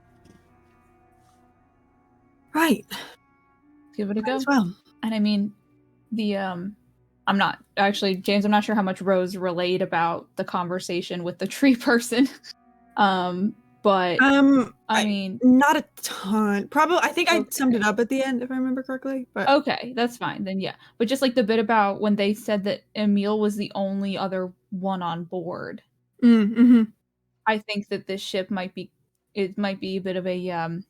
[SPEAKER 5] Right.
[SPEAKER 2] give it a
[SPEAKER 5] Might
[SPEAKER 2] go.
[SPEAKER 5] as well.
[SPEAKER 2] And I mean, I'm not actually, James, I'm not sure how much Rose relayed about the conversation with the tree person. But I mean,
[SPEAKER 5] not a ton. Probably, I think I
[SPEAKER 2] Okay.
[SPEAKER 5] summed it up at the end if I remember correctly. But
[SPEAKER 2] okay, that's fine then. Yeah, but just like the bit about when they said that Emil was the only other one on board,
[SPEAKER 5] mm-hmm.
[SPEAKER 2] I think that this ship might be a bit of a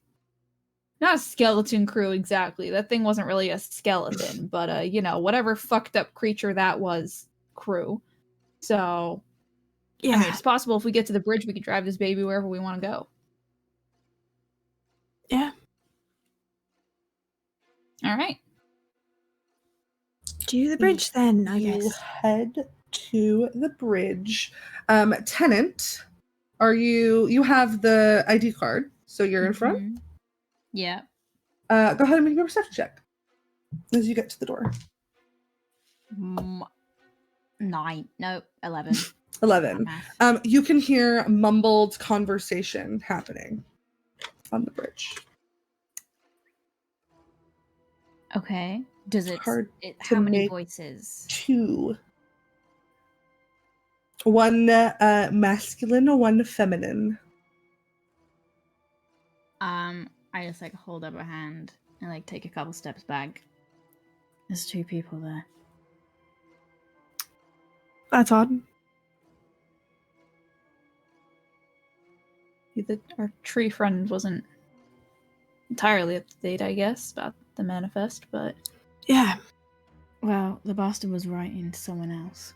[SPEAKER 2] not a skeleton crew exactly. That thing wasn't really a skeleton, but whatever fucked up creature that was, crew. So
[SPEAKER 5] Yeah.
[SPEAKER 2] I mean, it's possible if we get to the bridge, we could drive this baby wherever we want to go.
[SPEAKER 5] Yeah.
[SPEAKER 2] All right.
[SPEAKER 5] Do the bridge then, I
[SPEAKER 1] You
[SPEAKER 5] guess.
[SPEAKER 1] head to the bridge. Tenant, you have the ID card, so you're in front.
[SPEAKER 6] Mhm. Yeah.
[SPEAKER 1] Go ahead and make a perception check as you get to the door.
[SPEAKER 6] 9. No, 11.
[SPEAKER 1] 11.
[SPEAKER 6] Math.
[SPEAKER 1] You can hear mumbled conversation happening on the bridge.
[SPEAKER 6] Okay. Does it?
[SPEAKER 1] Hard
[SPEAKER 6] How
[SPEAKER 1] to
[SPEAKER 6] many
[SPEAKER 1] make
[SPEAKER 6] voices?
[SPEAKER 1] 2. One masculine, one feminine.
[SPEAKER 6] I just like hold up a hand and like take a couple steps back. There's 2 people there.
[SPEAKER 5] That's odd.
[SPEAKER 2] Our tree friend wasn't entirely up to date, I guess, about the manifest, but
[SPEAKER 5] Yeah.
[SPEAKER 6] Well, the bastard was writing to someone else.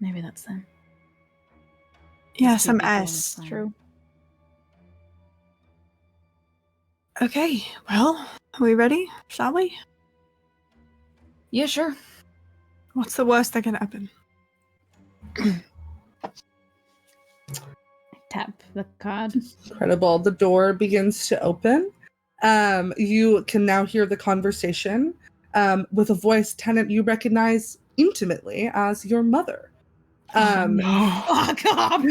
[SPEAKER 6] Maybe that's them.
[SPEAKER 5] Yeah,
[SPEAKER 6] There's 2
[SPEAKER 5] some
[SPEAKER 6] people on this
[SPEAKER 5] S.
[SPEAKER 6] planet.
[SPEAKER 2] true.
[SPEAKER 5] Okay. Well, are we ready? Shall we?
[SPEAKER 2] Yeah, sure.
[SPEAKER 5] What's the worst that can happen?
[SPEAKER 6] Tap the card.
[SPEAKER 1] Incredible. The door begins to open. You can now hear the conversation with a voice, Tenant, you recognize intimately as your mother.
[SPEAKER 6] Fuck off!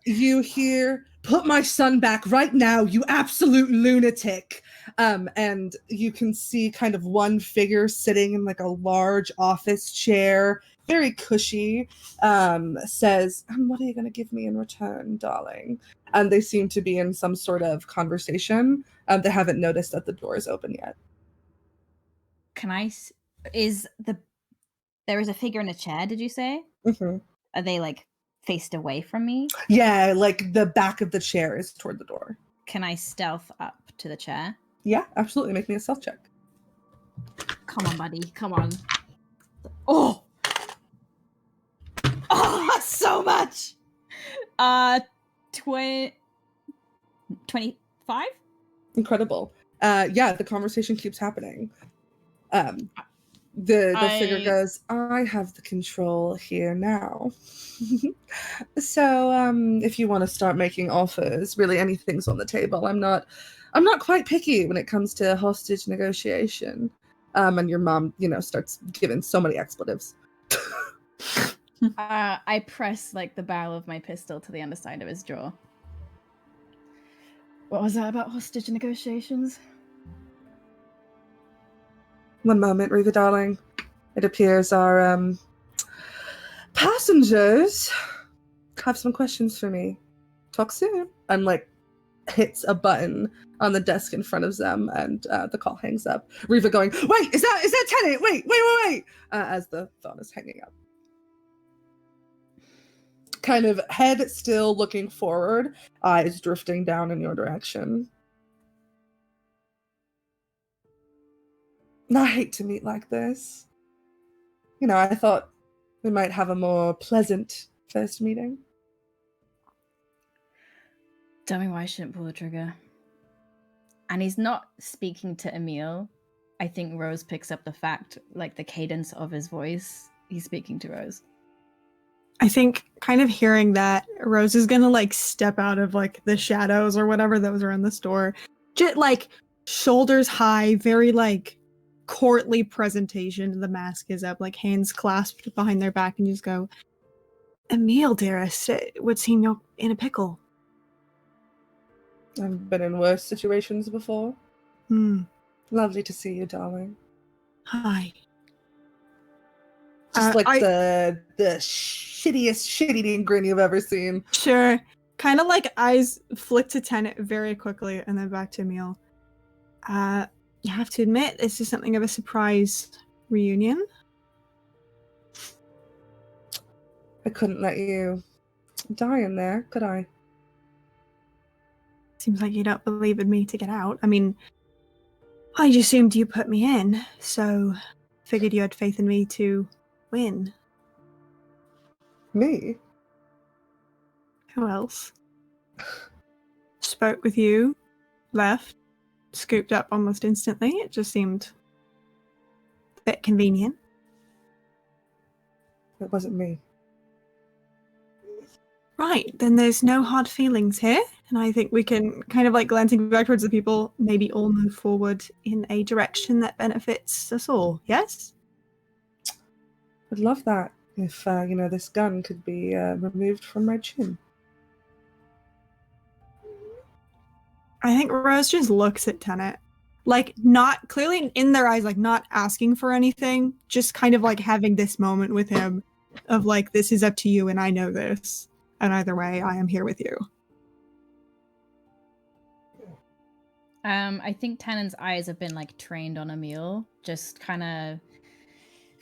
[SPEAKER 1] You hear, put my son back right now, you absolute lunatic. And you can see kind of one figure sitting in like a large office chair, very cushy, says, what are you going to give me in return, darling? And they seem to be in some sort of conversation. They haven't noticed that the door is open yet.
[SPEAKER 6] Can I? There is a figure in a chair? Did you say?
[SPEAKER 1] Mm-hmm.
[SPEAKER 6] Are they like faced away from me?
[SPEAKER 1] Yeah, like the back of the chair is toward the door.
[SPEAKER 6] Can I stealth up to the chair?
[SPEAKER 1] Yeah, absolutely. Make me a stealth check.
[SPEAKER 6] Come on, buddy. Come on. Oh! Oh, so much! 25?
[SPEAKER 1] Incredible. Yeah, the conversation keeps happening. The figure goes, I have the control here now. So if you want to start making offers, really anything's on the table. I'm not quite picky when it comes to hostage negotiation. And your mom, starts giving so many expletives.
[SPEAKER 6] I press like the barrel of my pistol to the underside of his jaw. What was that about hostage negotiations?
[SPEAKER 1] One moment, Reva darling. It appears our passengers have some questions for me. Talk soon. And hits a button on the desk in front of them, and the call hangs up. Reva going, wait, is that Tenant? Wait. As the phone is hanging up. Kind of head still looking forward, eyes drifting down in your direction. I hate to meet like this. I thought we might have a more pleasant first meeting.
[SPEAKER 6] Tell me why I shouldn't pull the trigger. And he's not speaking to Emil. I think Rose picks up the fact, like the cadence of his voice. He's speaking to Rose.
[SPEAKER 5] I think kind of hearing that, Rose is gonna like step out of like the shadows or whatever that was around the store. Just like shoulders high, very like courtly presentation. The mask is up, like hands clasped behind their back, and you just go, Emil, dearest, it would seem you're in a pickle.
[SPEAKER 1] I've been in worse situations before. Lovely to see you, darling.
[SPEAKER 5] Hi.
[SPEAKER 1] Just like the shittiest shit-eating grin you've ever seen.
[SPEAKER 5] Sure. Kind of like eyes flick to Tenet very quickly and then back to Emil. You have to admit, this is something of a surprise reunion.
[SPEAKER 1] I couldn't let you die in there, could I?
[SPEAKER 5] Seems like you don't believe in me to get out. I mean, I assumed you put me in, so figured you had faith in me to win.
[SPEAKER 1] Me?
[SPEAKER 5] Who else? Spoke with you, left, scooped up almost instantly. It just seemed a bit convenient.
[SPEAKER 1] It wasn't me.
[SPEAKER 5] Right, then there's no hard feelings here, and I think we can kind of like glancing back towards the people, maybe all move forward in a direction that benefits us all, yes?
[SPEAKER 1] I'd love that if, this gun could be removed from my chin.
[SPEAKER 5] I think Rose just looks at Tenet, like not clearly in their eyes, like not asking for anything, just kind of like having this moment with him of like, this is up to you and I know this. And either way, I am here with you.
[SPEAKER 6] I think Tannen's eyes have been like trained on Emil. Just kind of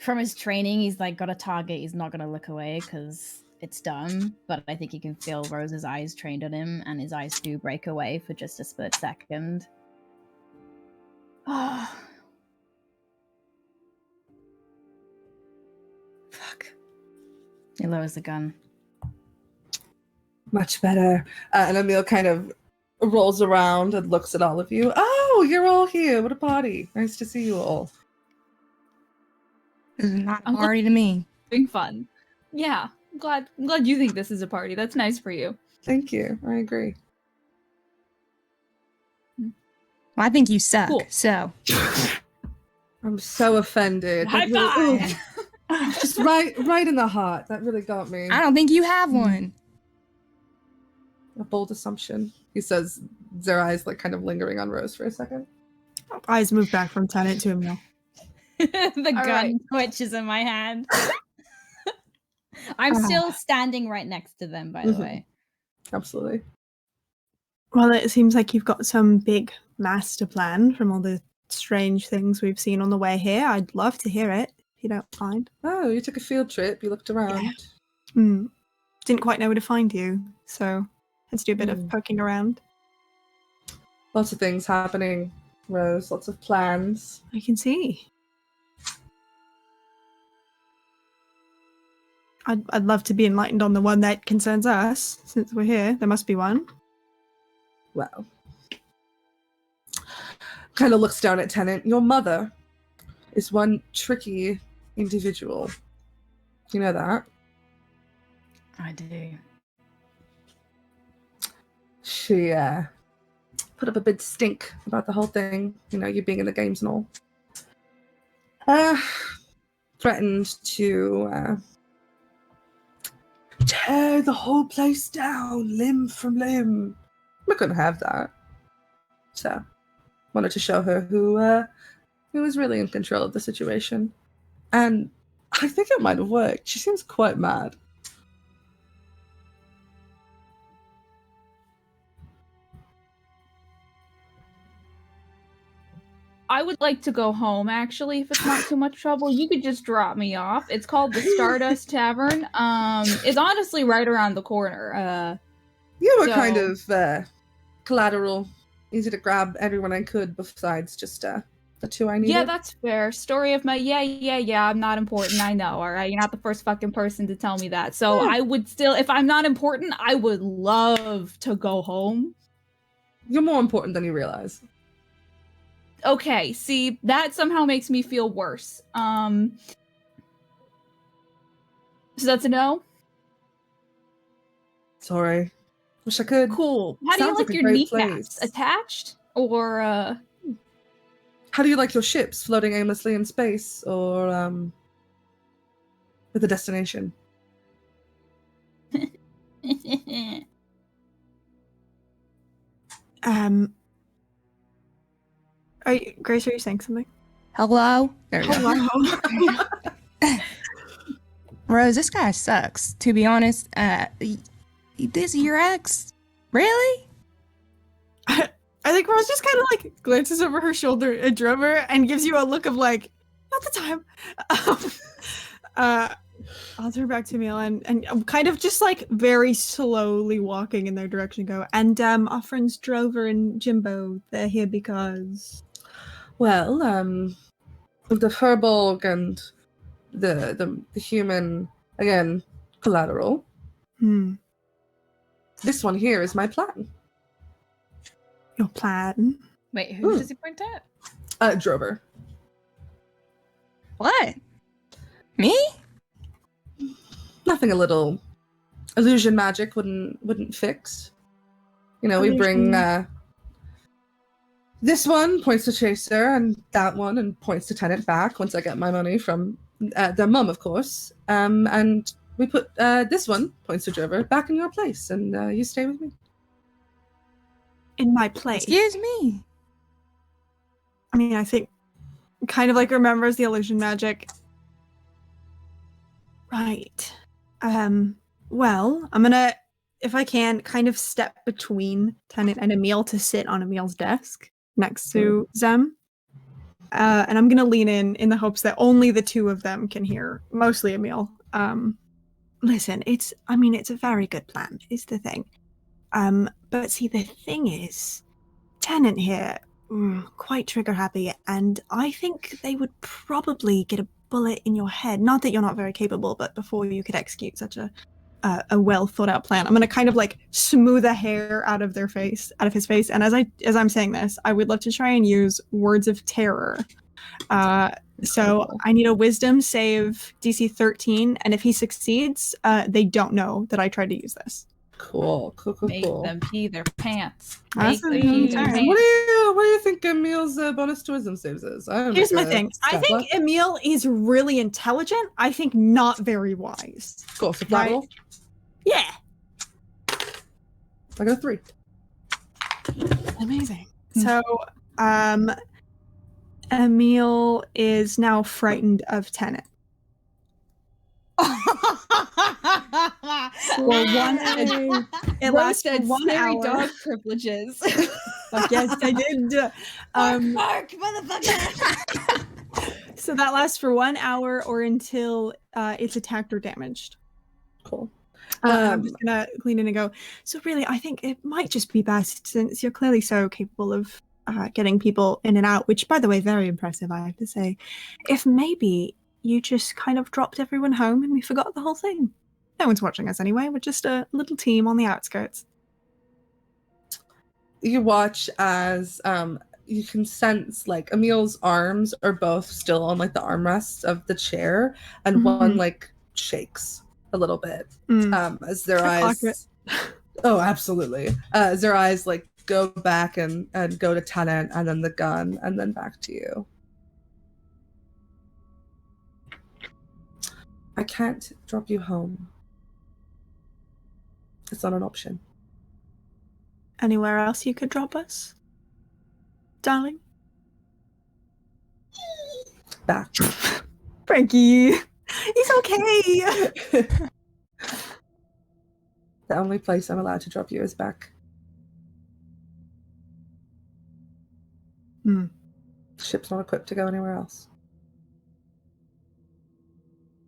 [SPEAKER 6] from his training, he's like got a target. He's not gonna look away because it's dumb. But I think he can feel Rose's eyes trained on him, and his eyes do break away for just a split second. Oh, fuck! He lowers the gun.
[SPEAKER 1] Much better. And Emil kind of rolls around and looks at all of you. Oh, you're all here. What a party. Nice to see you all.
[SPEAKER 4] This is not a party to me.
[SPEAKER 2] Having fun. Yeah, I'm glad you think this is a party. That's nice for you.
[SPEAKER 1] Thank you. I agree.
[SPEAKER 4] Well, I think you suck,
[SPEAKER 2] Cool.
[SPEAKER 4] so.
[SPEAKER 1] I'm so offended.
[SPEAKER 6] High
[SPEAKER 1] That really-
[SPEAKER 6] five!
[SPEAKER 1] just right in the heart. That really got me.
[SPEAKER 4] I don't think you have one.
[SPEAKER 1] A bold assumption. He says, their eyes like kind of lingering on Rose for a second.
[SPEAKER 5] Eyes move back from Tenet to Emil.
[SPEAKER 6] The gun
[SPEAKER 2] right.
[SPEAKER 6] twitches in my hand. I'm still standing right next to them, by the way.
[SPEAKER 1] Absolutely.
[SPEAKER 5] Well, it seems like you've got some big master plan from all the strange things we've seen on the way here. I'd love to hear it, if you don't mind.
[SPEAKER 1] Oh, you took a field trip. You looked around.
[SPEAKER 5] Yeah. Didn't quite know where to find you, so let's do a bit of poking around.
[SPEAKER 1] Lots of things happening, Rose. Lots of plans.
[SPEAKER 5] I can see. I'd love to be enlightened on the one that concerns us, since we're here. There must be one.
[SPEAKER 1] Well, kind of looks down at Tennant. Your mother is one tricky individual. You know that?
[SPEAKER 6] I do.
[SPEAKER 1] She put up a big stink about the whole thing. You being in the games and all. Threatened to tear the whole place down, limb from limb. We couldn't have that. So, wanted to show her who was really in control of the situation. And I think it might have worked. She seems quite mad.
[SPEAKER 2] I would like to go home, actually, if it's not too much trouble. You could just drop me off. It's called the Stardust Tavern. It's honestly right around the corner.
[SPEAKER 1] You were
[SPEAKER 2] So-
[SPEAKER 1] kind of collateral, easy to grab everyone I could besides just the two I needed.
[SPEAKER 2] Yeah, that's fair. Story of my yeah. I'm not important. I know. All right, you're not the first fucking person to tell me that. So I would still, if I'm not important, I would love to go home.
[SPEAKER 1] You're more important than you realize.
[SPEAKER 2] Okay, see, that somehow makes me feel worse. So that's a no?
[SPEAKER 1] Sorry. Wish I could.
[SPEAKER 2] Cool. How do you
[SPEAKER 1] Sounds
[SPEAKER 2] like
[SPEAKER 1] like a
[SPEAKER 2] your
[SPEAKER 1] great
[SPEAKER 2] kneecaps?
[SPEAKER 1] place.
[SPEAKER 2] Attached? Or,
[SPEAKER 1] How do you like your ships floating aimlessly in space, or with a destination?
[SPEAKER 5] Grace, are you saying something?
[SPEAKER 4] Hello?
[SPEAKER 1] There we go.
[SPEAKER 5] Hello.
[SPEAKER 4] Rose, this guy sucks. To be honest, this your ex? Really?
[SPEAKER 5] I think Rose just kind of like glances over her shoulder at Drover and gives you a look of like, not the time. I'll turn back to Emil and kind of just like very slowly walking in their direction go. And our friends Drover and Jimbo, they're here because...
[SPEAKER 1] Well, the Furbolg and the human, again, collateral. This one here is my plan.
[SPEAKER 5] Your plan?
[SPEAKER 6] Wait, who does he point at?
[SPEAKER 1] Drover.
[SPEAKER 4] What? Me?
[SPEAKER 1] Nothing a little illusion magic wouldn't fix. You know, we bring this one points to Chaser and that one and points to Tenant back once I get my money from their mum, of course. And we put this one points to Drover back in your place, and you stay with me.
[SPEAKER 5] In my place?
[SPEAKER 4] Excuse me.
[SPEAKER 5] I mean, I think kind of like remembers the illusion magic. Right. Well, I'm gonna, if I can, kind of step between Tenant and Emil to sit on Emil's desk next to Zem. And I'm gonna lean in the hopes that only the two of them can hear, mostly Emil. Listen, it's a very good plan, is the thing. But see, the thing is, Tenant here, quite trigger happy, and I think they would probably get a bullet in your head. Not that you're not very capable, but before you could execute such a well thought out plan, I'm gonna kind of like smooth a hair out of his face. And as I'm saying this, I would love to try and use words of terror. So I need a wisdom save DC 13, and if he succeeds, they don't know that I tried to use this.
[SPEAKER 1] Cool.
[SPEAKER 2] make them pee their pants.
[SPEAKER 5] That's
[SPEAKER 2] Make
[SPEAKER 5] a
[SPEAKER 2] them pee
[SPEAKER 5] good
[SPEAKER 2] their
[SPEAKER 5] time.
[SPEAKER 2] pants.
[SPEAKER 1] What do you think Emil's bonus to wisdom saves is?
[SPEAKER 5] Here's my thing. I think Emil is really intelligent. I think not very wise.
[SPEAKER 1] Cool. So flat
[SPEAKER 5] Right.
[SPEAKER 1] roll.
[SPEAKER 5] Yeah.
[SPEAKER 1] I got a 3.
[SPEAKER 5] Amazing. So, Emil is now frightened of Tenant. For 1 hour. It lasts for 1 hour.
[SPEAKER 2] dog privileges.
[SPEAKER 5] Fuck yes, I did.
[SPEAKER 6] Mark, motherfucker!
[SPEAKER 5] So that lasts for 1 hour or until it's attacked or damaged.
[SPEAKER 1] Cool.
[SPEAKER 5] I'm just gonna clean in and go. So really, I think it might just be best, since you're clearly so capable of getting people in and out, which, by the way, very impressive, I have to say, if maybe you just kind of dropped everyone home and we forgot the whole thing. No one's watching us anyway. We're just a little team on the outskirts.
[SPEAKER 1] You watch as you can sense like Emil's arms are both still on like the armrests of the chair, and one like shakes a little bit as their eyes. Oh, absolutely. As their eyes like go back and go to Tenant, and then the gun, and then back to you. I can't drop you home. It's not an option.
[SPEAKER 5] Anywhere else you could drop us, darling?
[SPEAKER 1] Back.
[SPEAKER 5] Frankie, he's okay.
[SPEAKER 1] The only place I'm allowed to drop you is back. The ship's not equipped to go anywhere else.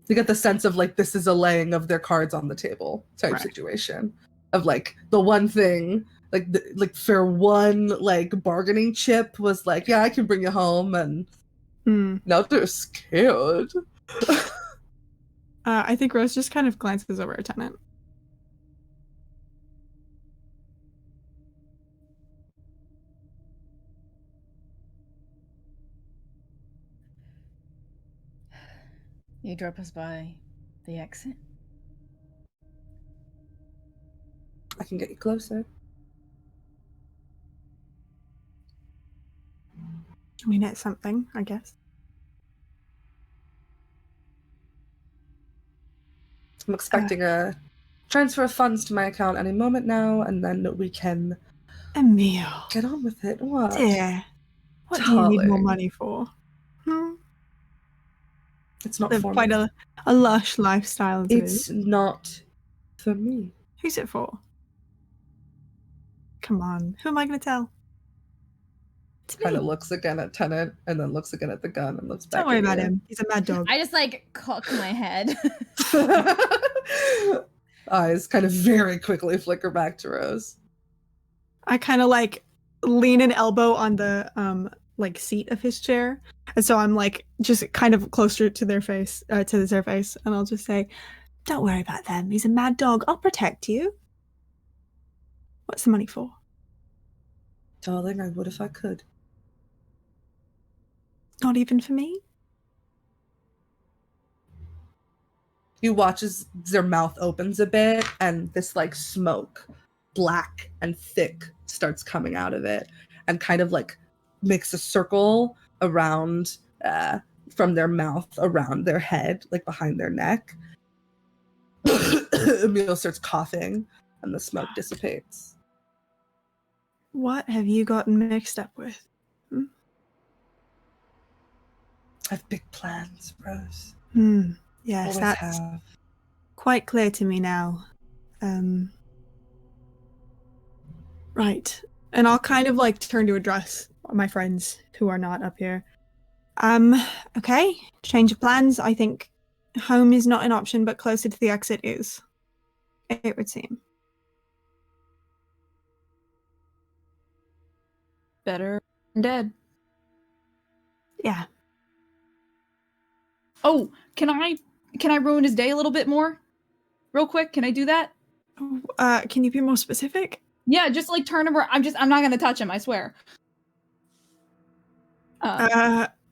[SPEAKER 1] You get the sense of like this is a laying of their cards on the table type situation of like the one thing like for one like bargaining chip was like, yeah, I can bring you home, and now they're scared.
[SPEAKER 5] I think Rose just kind of glances over at Tennant.
[SPEAKER 6] You drop us by the exit?
[SPEAKER 1] I can get you closer.
[SPEAKER 5] I mean, it's something, I guess.
[SPEAKER 1] I'm expecting a transfer of funds to my account any moment now, and then we can
[SPEAKER 5] Emil,
[SPEAKER 1] get on with it. What?
[SPEAKER 5] dear, what do you need more
[SPEAKER 1] Darling.
[SPEAKER 5] money for?
[SPEAKER 1] It's not
[SPEAKER 5] Live
[SPEAKER 1] for
[SPEAKER 5] quite
[SPEAKER 1] me.
[SPEAKER 5] a lush lifestyle as it
[SPEAKER 1] It's
[SPEAKER 5] is.
[SPEAKER 1] not for me.
[SPEAKER 5] Who's it for? Come on, who am I going to tell? It's
[SPEAKER 1] Kind of
[SPEAKER 5] me.
[SPEAKER 1] looks again at Tennant, and then looks again at the gun, and looks back
[SPEAKER 5] Don't worry
[SPEAKER 1] at
[SPEAKER 5] about
[SPEAKER 1] you.
[SPEAKER 5] him. He's a mad dog.
[SPEAKER 6] I just like cock my head.
[SPEAKER 1] Eyes kind of very quickly flicker back to Rose.
[SPEAKER 5] I kind of like lean an elbow on the like seat of his chair, and so I'm like just kind of closer to their face, to their face, and I'll just say, "Don't worry about them. He's a mad dog. I'll protect you." What's the money for?
[SPEAKER 1] Darling, I would if I could.
[SPEAKER 5] Not even for me.
[SPEAKER 1] You watch as their mouth opens a bit, and this like smoke, black and thick, starts coming out of it, and kind of like makes a circle around from their mouth around their head, like behind their neck. Emil starts coughing, and the smoke dissipates.
[SPEAKER 5] What have you gotten mixed up with?
[SPEAKER 1] I have big plans, Rose.
[SPEAKER 5] Yes,
[SPEAKER 1] Always
[SPEAKER 5] that's
[SPEAKER 1] have.
[SPEAKER 5] quite clear to me now. Right. And I'll kind of like turn to address my friends who are not up here. Okay. Change of plans. I think home is not an option, but closer to the exit is. It would seem.
[SPEAKER 2] Better than dead.
[SPEAKER 5] Yeah.
[SPEAKER 2] Oh, can I ruin his day a little bit more? Real quick, can I do that?
[SPEAKER 5] Can you be more specific?
[SPEAKER 2] Yeah, just like turn him around. I'm not gonna touch him, I swear.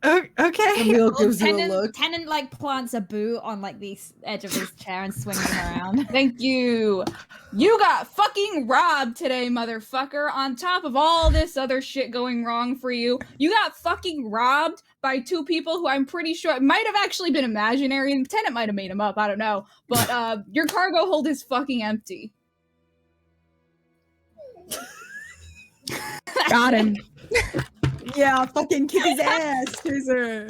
[SPEAKER 5] Okay.
[SPEAKER 1] Emil gives you a look.
[SPEAKER 3] Tennant like plants a boot on like the edge of his chair and swings him around.
[SPEAKER 2] Thank you. You got fucking robbed today, motherfucker. On top of all this other shit going wrong for you, you got fucking robbed by two people who I'm pretty sure might have actually been imaginary, and Tennant might have made them up. I don't know. But your cargo hold is fucking empty.
[SPEAKER 4] Got him.
[SPEAKER 5] Yeah, fucking kick his ass, Chaser.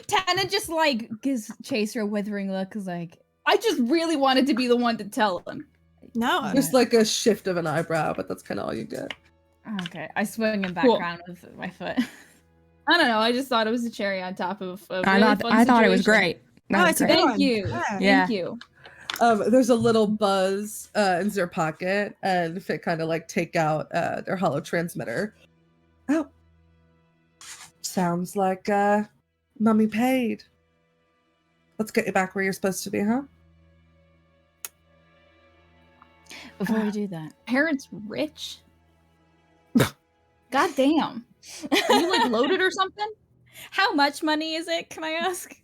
[SPEAKER 6] Tana just like gives Chaser a withering look, is like,
[SPEAKER 2] I just really wanted to be the one to tell him.
[SPEAKER 5] No.
[SPEAKER 1] Just like a shift of an eyebrow, but that's kind of all you get.
[SPEAKER 6] okay. I swing him back
[SPEAKER 2] Cool.
[SPEAKER 6] around with my foot.
[SPEAKER 2] I don't know. I just thought it was a cherry on top of a really
[SPEAKER 4] I
[SPEAKER 2] fun
[SPEAKER 4] thought it was
[SPEAKER 2] situation.
[SPEAKER 4] great.
[SPEAKER 5] No,
[SPEAKER 4] That was
[SPEAKER 5] it's a
[SPEAKER 4] great.
[SPEAKER 5] good
[SPEAKER 2] Thank
[SPEAKER 5] one.
[SPEAKER 2] you.
[SPEAKER 5] Yeah.
[SPEAKER 2] Thank you.
[SPEAKER 1] There's a little buzz in their pocket, and if they kind of like take out their hollow transmitter. Oh, sounds like Mummy paid. Let's get you back where you're supposed to be, huh?
[SPEAKER 6] Before we do that,
[SPEAKER 2] Parents rich? God damn. Are you like loaded or something?
[SPEAKER 6] how much money is it? Can I ask?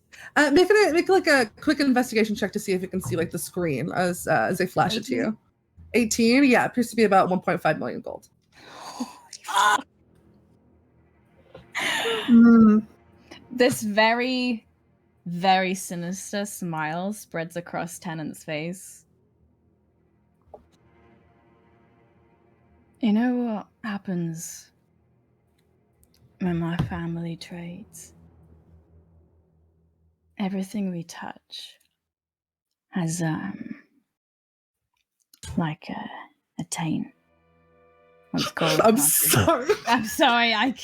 [SPEAKER 1] Make like a quick investigation check to see if you can see like the screen as they flash it to you. 18? Yeah, it appears to be about 1.5 million gold.
[SPEAKER 6] This very, very sinister smile spreads across Tennant's face. You know what happens when my family trades? Everything we touch has like a taint. Once gold
[SPEAKER 1] I'm
[SPEAKER 6] passes-
[SPEAKER 1] sorry.
[SPEAKER 6] I'm sorry.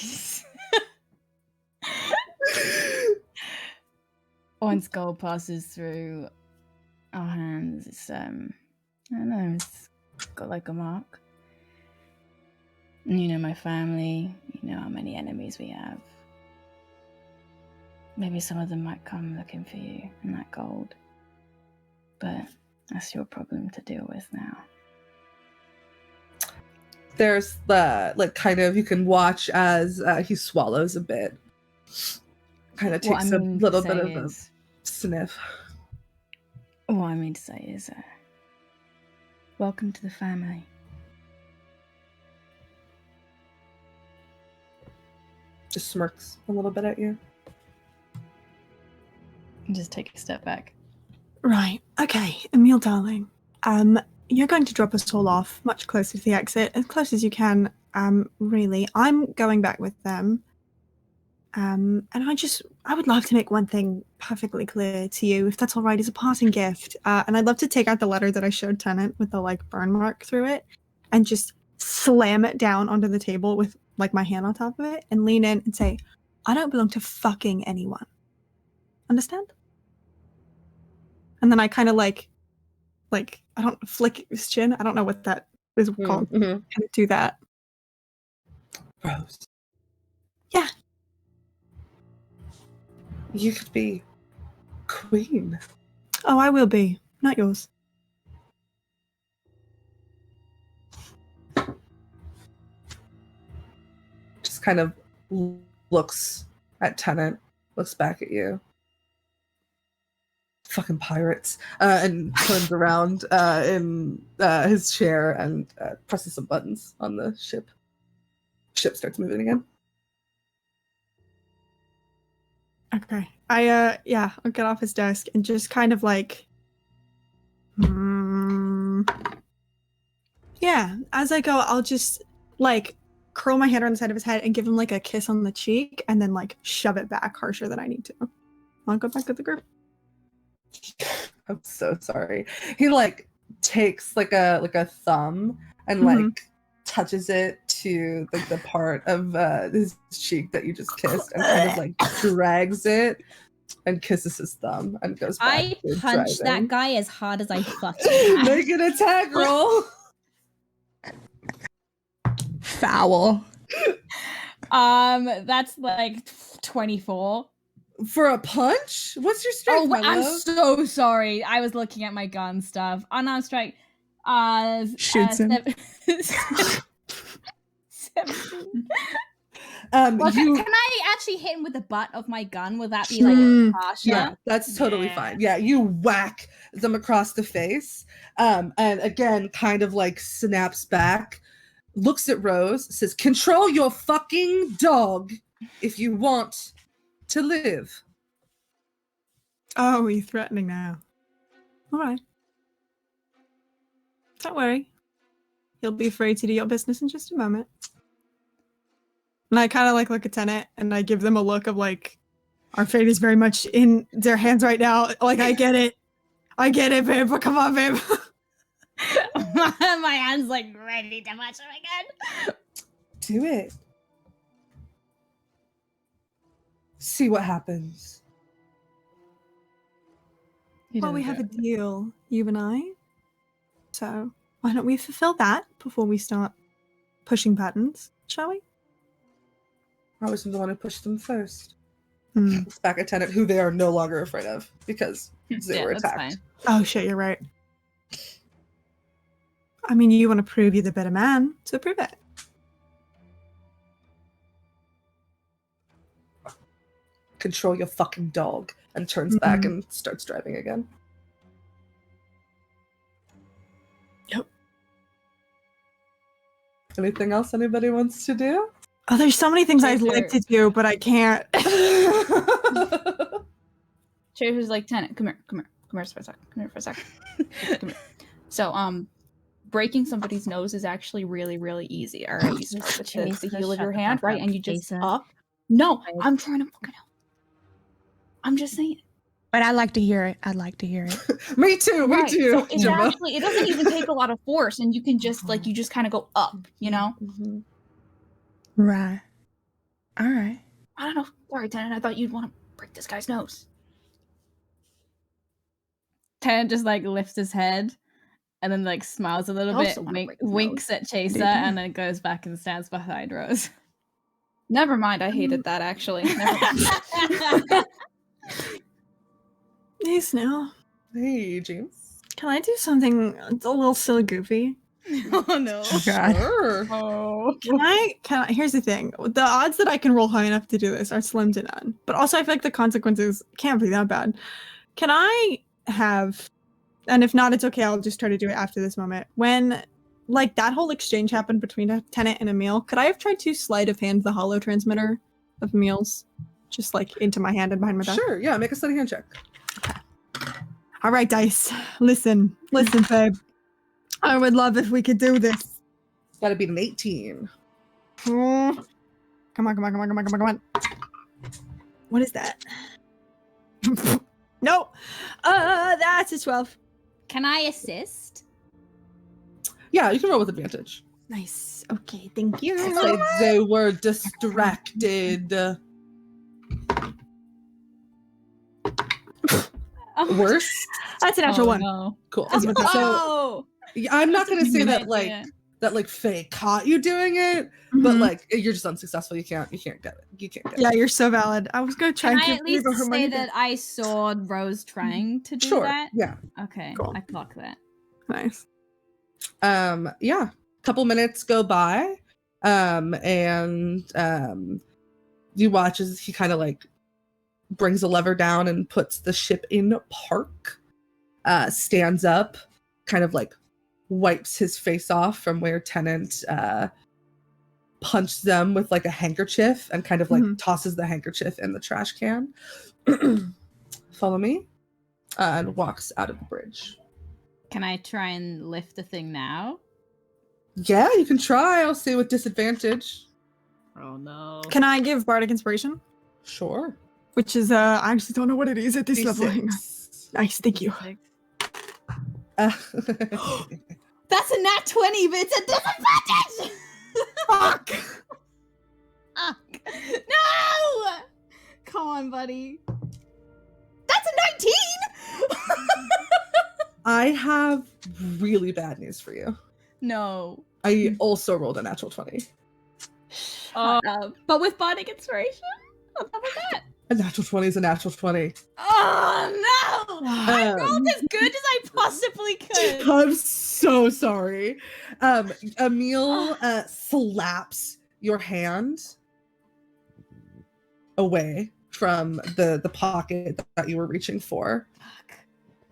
[SPEAKER 6] Once gold passes through our hands, it's I don't know, it's got like a mark. You know my family. You know how many enemies we have. Maybe some of them might come looking for you and that gold. But that's your problem to deal with now.
[SPEAKER 1] There's the, like, kind of, you can watch as he swallows a bit. Kind of takes a little bit of a sniff.
[SPEAKER 6] What I mean to say is, welcome to the family.
[SPEAKER 1] Just smirks a little bit at you.
[SPEAKER 6] And just take a step back.
[SPEAKER 5] Right. Okay, Emil, darling. You're going to drop us all off much closer to the exit, as close as you can. Really, I'm going back with them. And I would love to make one thing perfectly clear to you, if that's all right, as a parting gift. And I'd love to take out the letter that I showed Tennant with the, like, burn mark through it, and just slam it down onto the table with, like, my hand on top of it, and lean in and say, I don't belong to fucking anyone. Understand? And then I kind of like, I don't flick his chin. I don't know what that is called.
[SPEAKER 1] Mm-hmm.
[SPEAKER 5] Kind of do that.
[SPEAKER 1] Rose.
[SPEAKER 5] Yeah.
[SPEAKER 1] You could be queen.
[SPEAKER 5] Oh, I will be. Not yours.
[SPEAKER 1] Just kind of looks at Tennant, looks back at you. Fucking pirates. And turns around in his chair and presses some buttons on the ship. Ship starts moving again.
[SPEAKER 5] Okay. I'll get off his desk and just kind of like, yeah, as I go, I'll just like curl my hand around the side of his head and give him like a kiss on the cheek, and then like shove it back harsher than I need to. I'll go back to the group.
[SPEAKER 1] I'm so sorry. He like takes like a thumb and like touches it to like the part of his cheek that you just kissed, and kind of like drags it and kisses his thumb and goes back.
[SPEAKER 3] I
[SPEAKER 1] to
[SPEAKER 3] punched
[SPEAKER 1] driving.
[SPEAKER 3] that guy as hard as I fucking can.
[SPEAKER 1] Make an attack roll.
[SPEAKER 4] Foul.
[SPEAKER 6] That's like 24.
[SPEAKER 1] For a punch? What's your strength?
[SPEAKER 6] Oh,
[SPEAKER 1] my
[SPEAKER 6] I'm
[SPEAKER 1] love?
[SPEAKER 6] so sorry. I was looking at my gun stuff. Unarmed strike.
[SPEAKER 4] Shoots him.
[SPEAKER 6] 17.
[SPEAKER 1] You,
[SPEAKER 6] Can I actually hit him with the butt of my gun? Will that be like harsher?
[SPEAKER 1] yeah, that's totally
[SPEAKER 6] Yeah.
[SPEAKER 1] fine. Yeah, you whack them across the face, and again, kind of like snaps back, looks at Rose, says, "Control your fucking dog if you want to live."
[SPEAKER 5] Oh, are you threatening now? All right. Don't worry. He'll be afraid to do your business in just a moment. And I kind of like look at Tennant and I give them a look of like, our fate is very much in their hands right now. Like, I get it. I get it, babe. But come on, babe.
[SPEAKER 6] My hand's like ready to punch him again.
[SPEAKER 1] Do it. See what happens.
[SPEAKER 5] Well, we have a deal, you and I. So why don't we fulfill that before we start pushing buttons, shall we?
[SPEAKER 1] I was the one who pushed them first.
[SPEAKER 5] Hmm.
[SPEAKER 1] Looks back at Tennant, who they are no longer afraid of because they were
[SPEAKER 6] that's
[SPEAKER 1] attacked.
[SPEAKER 6] fine.
[SPEAKER 5] Oh shit, you're right. I mean, you want to prove you're the better man, so prove it.
[SPEAKER 1] Control your fucking dog, and turns back and starts driving again.
[SPEAKER 5] Yep.
[SPEAKER 1] Anything else anybody wants to do?
[SPEAKER 5] Oh, there's so many things I'd
[SPEAKER 6] Sure.
[SPEAKER 5] like to do, but I can't.
[SPEAKER 2] Tracer's like, Tennant, come here for a second. Come here for a second. Come here. So, breaking somebody's nose is actually really, really easy. All right, you start with the heel of your hand, right, and you just up. No, I'm trying to fucking help. I'm just saying.
[SPEAKER 4] But I'd like to hear it. I'd like to hear it.
[SPEAKER 1] Me too. Me
[SPEAKER 2] Right,
[SPEAKER 1] too.
[SPEAKER 2] so it's
[SPEAKER 1] Gemma.
[SPEAKER 2] actually, it doesn't even take a lot of force, and you can just like, you just kind of go up, you know?
[SPEAKER 1] Mhm.
[SPEAKER 4] Right. All right.
[SPEAKER 2] I don't know. Sorry, Tennant. I thought you'd want to break this guy's nose.
[SPEAKER 6] Tennant just like lifts his head and then like smiles a little
[SPEAKER 1] I
[SPEAKER 6] bit,
[SPEAKER 1] also wanna break his
[SPEAKER 6] winks at Chaser, and then goes back and stands behind Rose.
[SPEAKER 2] Never mind, I hated that actually. Never mind.
[SPEAKER 5] Hey, Snail.
[SPEAKER 1] Hey, James.
[SPEAKER 5] Can I do something a little silly goofy?
[SPEAKER 6] Oh no.
[SPEAKER 4] Oh God.
[SPEAKER 1] Sure.
[SPEAKER 6] Oh.
[SPEAKER 5] Can I? Here's the thing. The odds that I can roll high enough to do this are slim to none. But also, I feel like the consequences can't be that bad. Can I have, and if not, it's okay. I'll just try to do it after this moment. When, like, that whole exchange happened between a tenant and Emil, could I have tried to sleight of hand the hollow transmitter of Emil's, just like into my hand and behind my back?
[SPEAKER 1] Sure. Yeah. Make a steady hand check.
[SPEAKER 5] All right, Dice. Listen, babe. I would love if we could do this.
[SPEAKER 1] Got to beat an 18.
[SPEAKER 5] Oh. Come on. What is that? No. That's a 12.
[SPEAKER 3] Can I assist?
[SPEAKER 1] Yeah, you can roll with advantage.
[SPEAKER 5] Nice. Okay, thank you.
[SPEAKER 1] I'd say they were distracted. Worse?
[SPEAKER 5] That's a natural one.
[SPEAKER 6] No.
[SPEAKER 1] Cool.
[SPEAKER 5] That's what that-
[SPEAKER 6] Oh.
[SPEAKER 1] Yeah, I'm not gonna say
[SPEAKER 6] Good
[SPEAKER 1] that
[SPEAKER 6] idea.
[SPEAKER 1] like Faye caught you doing it, but
[SPEAKER 5] Mhm.
[SPEAKER 1] like you're just unsuccessful. You can't get it. You can't get
[SPEAKER 5] Yeah,
[SPEAKER 1] it.
[SPEAKER 5] you're so valid. I was gonna try
[SPEAKER 6] Can
[SPEAKER 5] and
[SPEAKER 6] I
[SPEAKER 5] give
[SPEAKER 6] at least
[SPEAKER 5] her her
[SPEAKER 6] say
[SPEAKER 5] money
[SPEAKER 6] that I saw Rose trying to do
[SPEAKER 1] Sure.
[SPEAKER 6] that?
[SPEAKER 1] Yeah.
[SPEAKER 6] Okay,
[SPEAKER 5] Cool.
[SPEAKER 6] I clock that.
[SPEAKER 5] back. Nice.
[SPEAKER 1] Yeah. Couple minutes go by. And you watch as he kind of like brings a lever down and puts the ship in park. Stands up, kind of like wipes his face off from where Tennant punched them with like a handkerchief and kind of like tosses the handkerchief in the trash can. Follow me. And walks out of the bridge.
[SPEAKER 6] Can I try and lift the thing now?
[SPEAKER 1] Yeah, you can try. I'll say with disadvantage.
[SPEAKER 6] Oh no.
[SPEAKER 5] Can I give Bardic Inspiration?
[SPEAKER 1] Sure.
[SPEAKER 5] Which is I actually don't know what it is at this level. Hang on.
[SPEAKER 1] D6.
[SPEAKER 5] Nice, thank you.
[SPEAKER 3] That's a nat 20, but it's a disadvantage!
[SPEAKER 5] Fuck!
[SPEAKER 3] No! Come on, buddy. That's a 19!
[SPEAKER 1] I have really bad news for you.
[SPEAKER 6] No.
[SPEAKER 1] I also rolled a natural 20.
[SPEAKER 3] But with Bardic Inspiration? On top of that.
[SPEAKER 1] A natural 20 is a natural 20.
[SPEAKER 3] Oh, no! I rolled as good as I possibly could.
[SPEAKER 1] I'm so sorry. Emil slaps your hand away from the pocket that you were reaching for.
[SPEAKER 3] Fuck.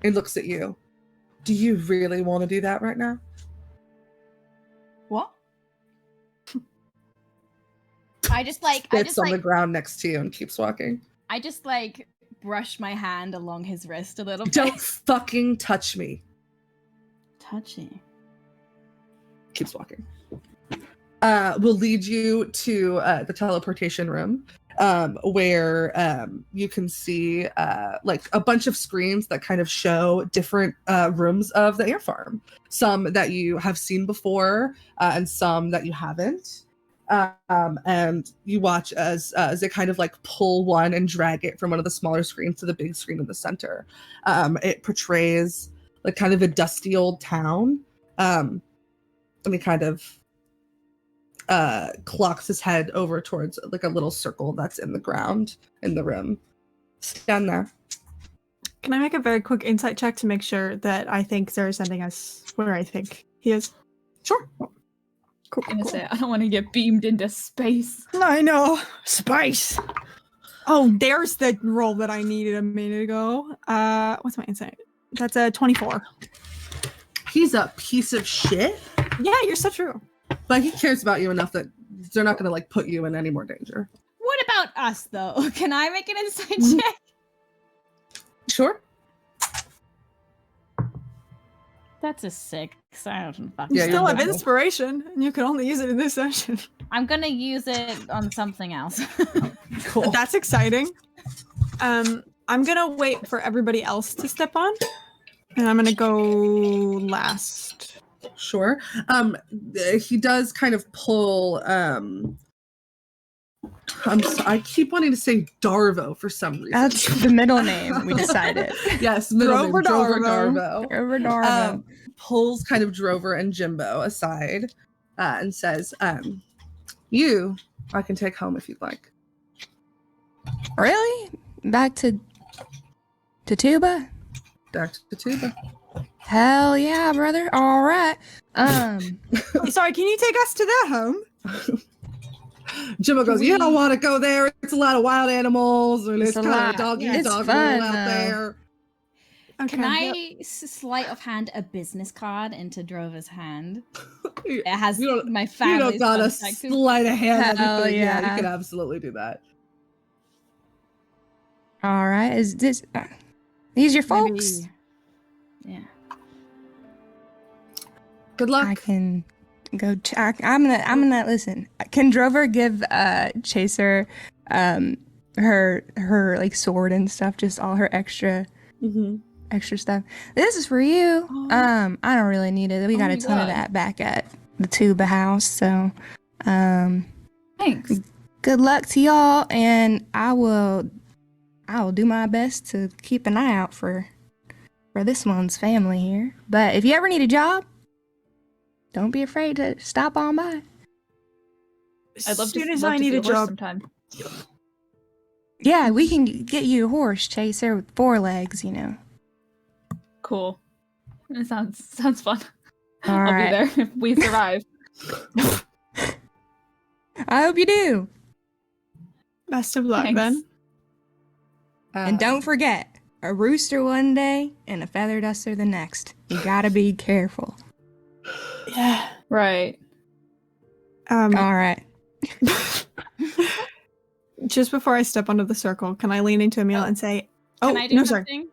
[SPEAKER 1] And looks at you. Do you really want to do that right now?
[SPEAKER 6] What?
[SPEAKER 3] I just
[SPEAKER 1] Spits on the ground next to you and keeps walking.
[SPEAKER 6] I just like brush my hand along his wrist a little bit.
[SPEAKER 1] Don't fucking touch me.
[SPEAKER 6] Touchy.
[SPEAKER 1] Keeps walking. We'll lead you to the teleportation room, where you can see like a bunch of screens that kind of show different rooms of the air farm. Some that you have seen before, and some that you haven't. And you watch as they kind of like pull one and drag it from one of the smaller screens to the big screen in the center. It portrays like kind of a dusty old town. And he kind of clocks his head over towards like a little circle that's in the ground in the room. Stand there.
[SPEAKER 5] Can I make a very quick insight check to make sure that I think Zara's sending us where I think he is?
[SPEAKER 1] Sure.
[SPEAKER 5] Cool.
[SPEAKER 2] I'm gonna say I don't want to get beamed into space.
[SPEAKER 5] I know. Spice. Oh, there's the roll that I needed a minute ago. What's my insight? That's a 24.
[SPEAKER 1] He's a piece of shit,
[SPEAKER 5] Yeah, you're so true.
[SPEAKER 1] but he cares about you enough that they're not going to like put you in any more danger.
[SPEAKER 6] What about us though? Can I make an insight check?
[SPEAKER 1] Sure.
[SPEAKER 6] That's a 6. I don't fucking
[SPEAKER 5] You
[SPEAKER 1] Yeah,
[SPEAKER 5] still
[SPEAKER 1] you're
[SPEAKER 5] have
[SPEAKER 1] right.
[SPEAKER 5] inspiration, and you can only use it in this session.
[SPEAKER 6] I'm gonna use it on something else.
[SPEAKER 1] Cool.
[SPEAKER 5] That's exciting. I'm gonna wait for everybody else to step on, and I'm gonna go last.
[SPEAKER 1] Sure. He does kind of pull I keep wanting to say Darvo for some reason.
[SPEAKER 4] That's the middle name, we decided.
[SPEAKER 1] Yes, middle name,
[SPEAKER 5] Drover
[SPEAKER 1] Drover
[SPEAKER 5] Darvo.
[SPEAKER 1] Darvo.
[SPEAKER 4] Over Darvo.
[SPEAKER 1] Pulls kind of Drover and Jimbo aside and says, you, I can take home if you'd like.
[SPEAKER 4] Really? Back to Tuba?
[SPEAKER 1] Back to Tuba.
[SPEAKER 4] Hell yeah, brother. All right.
[SPEAKER 5] Sorry, can you take us to their home?
[SPEAKER 1] Jimbo goes, you don't want to go there. It's a lot of wild animals, and it's
[SPEAKER 4] It's a
[SPEAKER 1] kind of
[SPEAKER 4] lot.
[SPEAKER 1] a dog eat
[SPEAKER 4] It's
[SPEAKER 1] dog
[SPEAKER 4] fun,
[SPEAKER 1] world out
[SPEAKER 4] though.
[SPEAKER 1] there.
[SPEAKER 5] Okay.
[SPEAKER 6] Can I sleight of hand a business card into Drover's hand? It has
[SPEAKER 1] You don't-
[SPEAKER 6] my
[SPEAKER 1] You
[SPEAKER 6] family's
[SPEAKER 1] don't gotta
[SPEAKER 6] contact.
[SPEAKER 1] sleight of hand
[SPEAKER 4] Hell
[SPEAKER 1] anything. Yeah,
[SPEAKER 4] yeah.
[SPEAKER 1] you can absolutely do that.
[SPEAKER 4] All right. Is this these your folks?
[SPEAKER 6] Maybe- Yeah.
[SPEAKER 1] Good luck.
[SPEAKER 4] I can go check. I'm gonna listen. Can Drover give Chaser her like sword and stuff, just all her extra stuff. This is for you.
[SPEAKER 1] Oh.
[SPEAKER 4] I don't really need it. We got
[SPEAKER 2] Oh
[SPEAKER 4] a
[SPEAKER 2] my
[SPEAKER 4] ton of
[SPEAKER 2] God.
[SPEAKER 4] that back at the Tuba house, so
[SPEAKER 2] Thanks.
[SPEAKER 4] good luck to y'all, and I will do my best to keep an eye out for this one's family here. But if you ever need a job, don't be afraid to stop on by.
[SPEAKER 2] I'd love
[SPEAKER 5] As soon
[SPEAKER 2] to
[SPEAKER 5] as
[SPEAKER 2] love
[SPEAKER 5] I
[SPEAKER 2] to
[SPEAKER 5] need
[SPEAKER 2] see
[SPEAKER 5] a
[SPEAKER 2] horse
[SPEAKER 5] job.
[SPEAKER 2] sometime.
[SPEAKER 4] Yeah, we can get you a horse, Chaser, with 4 legs, you know.
[SPEAKER 2] Cool. It sounds fun.
[SPEAKER 4] All
[SPEAKER 2] I'll
[SPEAKER 4] right.
[SPEAKER 2] be there if we survive.
[SPEAKER 4] I hope you do.
[SPEAKER 5] Best of luck
[SPEAKER 2] Thanks.
[SPEAKER 5] then.
[SPEAKER 4] And don't forget, a rooster one day and a feather duster the next. You gotta be careful.
[SPEAKER 5] Yeah.
[SPEAKER 2] Right.
[SPEAKER 4] All right.
[SPEAKER 5] Just before I step onto the circle, can I lean into Emil and say, "Oh,
[SPEAKER 6] Can I do
[SPEAKER 5] no, sorry."
[SPEAKER 6] something?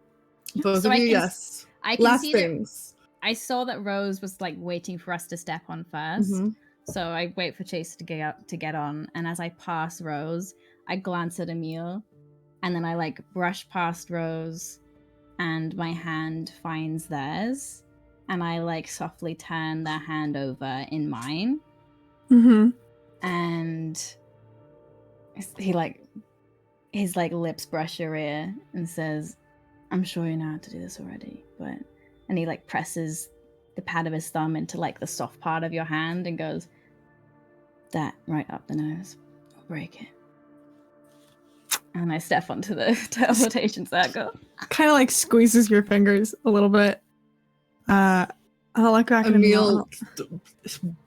[SPEAKER 1] Both
[SPEAKER 6] So
[SPEAKER 1] of
[SPEAKER 6] I
[SPEAKER 1] you,
[SPEAKER 6] can-
[SPEAKER 1] yes.
[SPEAKER 6] I can
[SPEAKER 1] Last
[SPEAKER 6] see that
[SPEAKER 1] things.
[SPEAKER 6] I saw that Rose was like waiting for us to step on 1st.
[SPEAKER 1] Mhm.
[SPEAKER 6] So I wait for Chase to get on, and as I pass Rose, I glance at Emil, and then I like brush past Rose, and my hand finds theirs, and I like softly turn their hand over in mine,
[SPEAKER 5] Mm-hmm.
[SPEAKER 6] and he like his like lips brush your ear and says, "I'm sure you know how to do this already," and he like presses the pad of his thumb into like the soft part of your hand and goes, "That right up the nose, will break it." And I step onto the teleportation circle.
[SPEAKER 5] Kind of like squeezes your fingers a little bit. I'll look back at Emil.
[SPEAKER 1] Emil,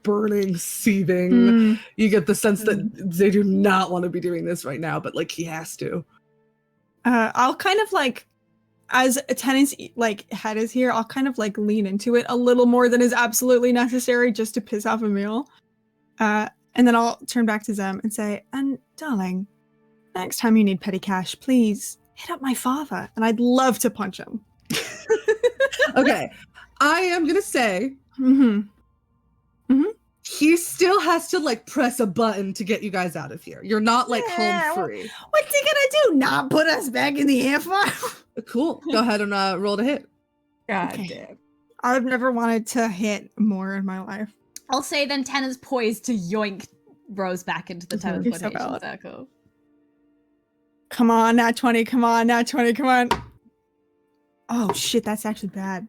[SPEAKER 1] burning, seething.
[SPEAKER 5] Mm.
[SPEAKER 1] You get the sense that they do not want to be doing this right now, but like he has to.
[SPEAKER 5] I'll kind of like, as a tenant's like head is here, I'll kind of like lean into it a little more than is absolutely necessary just to piss off Emil. And then I'll turn back to Zem and say, "And darling, next time you need petty cash, please hit up my father, and I'd love to punch him."
[SPEAKER 1] Okay, I am gonna say
[SPEAKER 5] Mm-hmm.
[SPEAKER 1] he still has to like press a button to get you guys out of here. You're not like
[SPEAKER 5] Yeah,
[SPEAKER 1] home free.
[SPEAKER 5] What's he gonna do? Not put us back in the air fire?
[SPEAKER 1] Cool. Go ahead and roll to hit.
[SPEAKER 4] God
[SPEAKER 5] Okay.
[SPEAKER 4] damn.
[SPEAKER 5] I've never wanted to hit more in my life.
[SPEAKER 6] I'll say then Tenna's poised to yoink Rose back into the
[SPEAKER 1] Mhm.
[SPEAKER 5] You're so
[SPEAKER 6] teleportation
[SPEAKER 5] valid.
[SPEAKER 6] circle.
[SPEAKER 5] Come on, nat 20, come on, nat 20, come on. Oh shit, that's actually bad.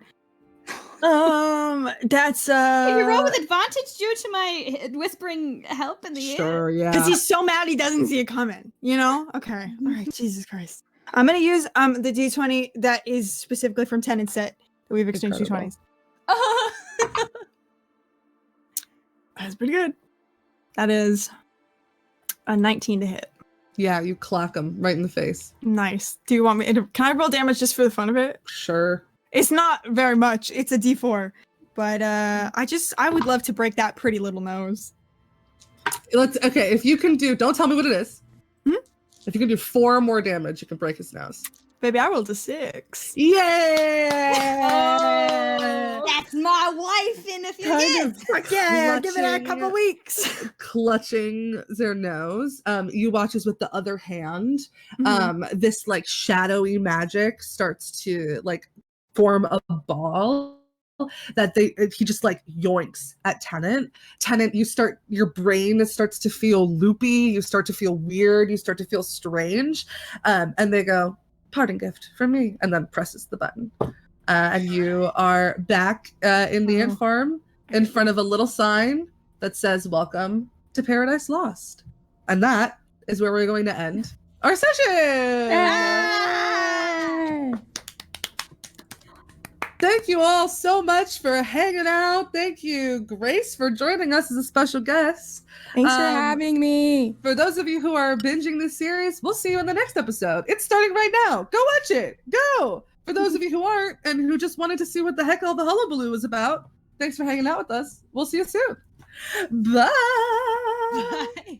[SPEAKER 5] That's
[SPEAKER 6] Can you roll with advantage due to my whispering help in the air?
[SPEAKER 1] Sure, yeah.
[SPEAKER 5] because he's so mad he doesn't see it coming, you know? Okay. All right, Jesus Christ. I'm gonna use the D20 that is specifically from Tenant set that we've exchanged
[SPEAKER 1] Incredible.
[SPEAKER 5] D20s. That's pretty good. That is a 19 to hit.
[SPEAKER 1] Yeah, you clock him right in the face.
[SPEAKER 5] Nice. Do you want me to, can I roll damage just for the fun of it?
[SPEAKER 1] Sure.
[SPEAKER 5] It's not very much. It's a D4. But I would love to break that pretty little nose.
[SPEAKER 1] Okay, if you can do, don't tell me what it is.
[SPEAKER 5] Hmm?
[SPEAKER 1] If you can do 4 more damage, you can break his nose.
[SPEAKER 5] Baby, I rolled a 6.
[SPEAKER 1] Yeah!
[SPEAKER 6] That's my wife in a few
[SPEAKER 1] Kind
[SPEAKER 6] years.
[SPEAKER 1] of
[SPEAKER 5] Fuck yeah, give it a couple weeks.
[SPEAKER 1] clutching their nose. You watch as with the other hand,
[SPEAKER 5] Mhm.
[SPEAKER 1] this like shadowy magic starts to like form a ball that he just like yoinks at Tenant. Tenant, your brain starts to feel loopy, you start to feel weird, you start to feel strange, and they go, parting gift from me, and then presses the button. And you are back in the ant farm in front of a little sign that says, welcome to Paradise Lost. And that is where we're going to end our session. Thank you all so much for hanging out. Thank you, Grace, for joining us as a special guest.
[SPEAKER 4] Thanks for having me.
[SPEAKER 1] For those of you who are binging this series, we'll see you in the next episode. It's starting right now. Go watch it. Go. For those of you who aren't and who just wanted to see what the heck all the hullabaloo was about, thanks for hanging out with us. We'll see you soon. Bye.
[SPEAKER 6] Bye.